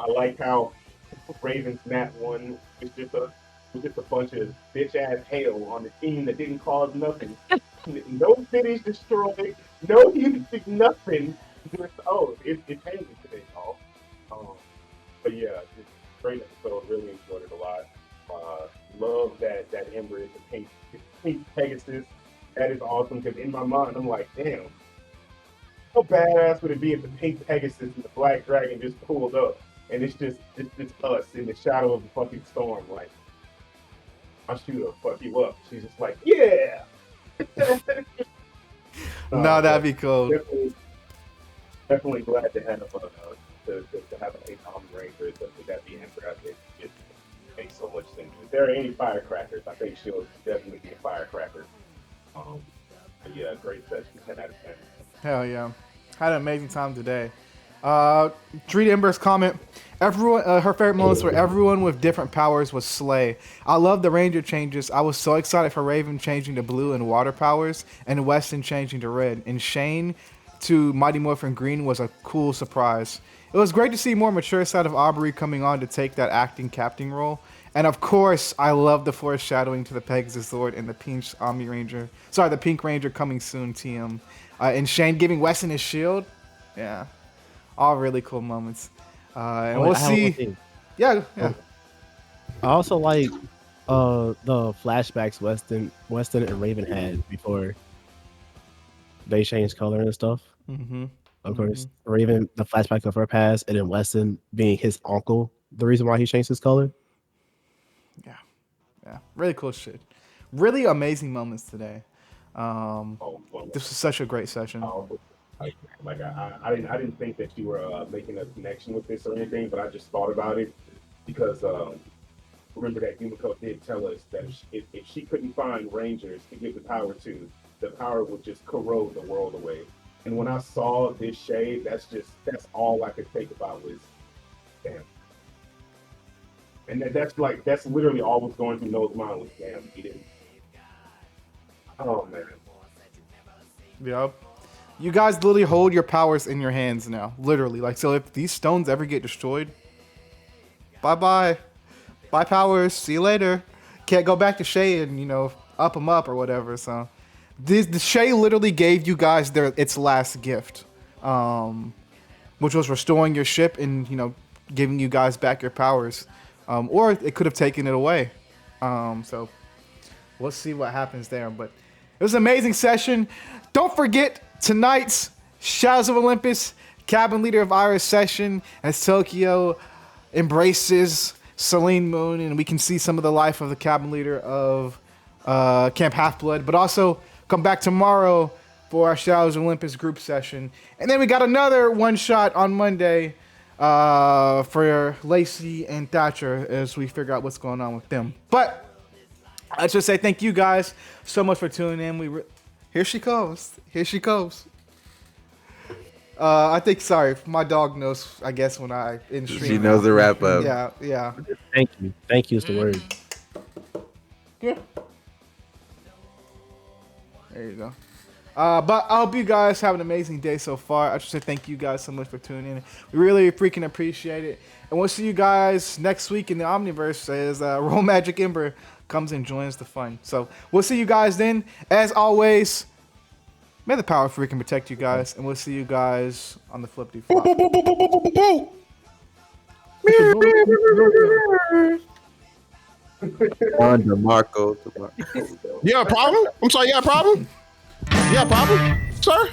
Speaker 4: like how Ravens Nat one was just a bunch of bitch ass hail on the team that didn't cause nothing. No cities destroyed, no music, nothing. Just it's hanging today, y'all. But yeah, just great episode. Really enjoyed it a lot. Love that Ember is the pink Pegasus. That is awesome because in my mind I'm like, damn, how badass would it be if the pink Pegasus and the black dragon just pulled up and it's us in the shadow of the fucking storm, like I'm shooter fuck you up. She's just like, yeah.
Speaker 5: No, that'd be cool.
Speaker 4: Definitely glad to have to have an ACOM Ranger, especially that be Emperor. It makes so much sense. If there are any firecrackers, I think she'll definitely be a firecracker. But yeah, great session, 10 out of 10.
Speaker 5: Hell yeah. Had an amazing time today. Treat Ember's comment. Everyone, her favorite moments were everyone with different powers was Slay. I love the Ranger changes. I was so excited for Raven changing to blue and water powers, and Weston changing to red. And Shane to Mighty Morphin Green was a cool surprise. It was great to see more mature side of Aubrey coming on to take that acting captain role. And of course, I love the foreshadowing to the Pegasus Lord and the Pink the Pink Ranger coming soon, TM. And Shane giving Weston his shield. Yeah. All really cool moments. And we'll see. Yeah.
Speaker 6: I also like the flashbacks Weston and Raven had before they changed color and stuff.
Speaker 5: Mm-hmm.
Speaker 6: Of course, Raven, the flashback of her past, and then Weston being his uncle, the reason why he changed his color.
Speaker 5: Yeah. Really cool shit. Really amazing moments today. This was such a great session.
Speaker 4: I didn't think that you were making a connection with this or anything, but I just thought about it because remember that Yumiko did tell us that if she couldn't find Rangers to give the power to, the power would just corrode the world away. And when I saw this shade, that's all I could think about was, damn. And that's literally all was going through Noah's mind was, damn, he didn't. Oh man.
Speaker 5: Yep. You guys literally hold your powers in your hands now. Literally. Like, so if these stones ever get destroyed, bye-bye. Bye, powers. See you later. Can't go back to Shay and, up them up or whatever. So, the Shay literally gave you guys its last gift, which was restoring your ship and, giving you guys back your powers. Or it could have taken it away. So, we'll see what happens there. But it was an amazing session. Don't forget tonight's Shadows of Olympus Cabin Leader of Iris session as Tokyo embraces Selene Moon, and we can see some of the life of the Cabin Leader of Camp Half-Blood. But also come back tomorrow for our Shadows of Olympus group session. And then we got another one-shot on Monday for Lacey and Thatcher as we figure out what's going on with them. But let's just say thank you guys so much for tuning in. Here she comes. Here she comes. I think. Sorry, my dog knows. I guess when I in stream.
Speaker 3: She knows the wrap up.
Speaker 5: Yeah, yeah.
Speaker 6: Thank you. Thank you is the word.
Speaker 5: Yeah. There you go. But I hope you guys have an amazing day so far. I just say thank you guys so much for tuning in. We really freaking appreciate it. And we'll see you guys next week in the Omniverse as Roll Magic Ember comes and joins the fun. So we'll see you guys then. As always, may the power freaking protect you guys. And we'll see you guys on the flippity flop.
Speaker 3: On DeMarco.
Speaker 8: You have a problem? I'm sorry, you have a problem? You have a problem, sir?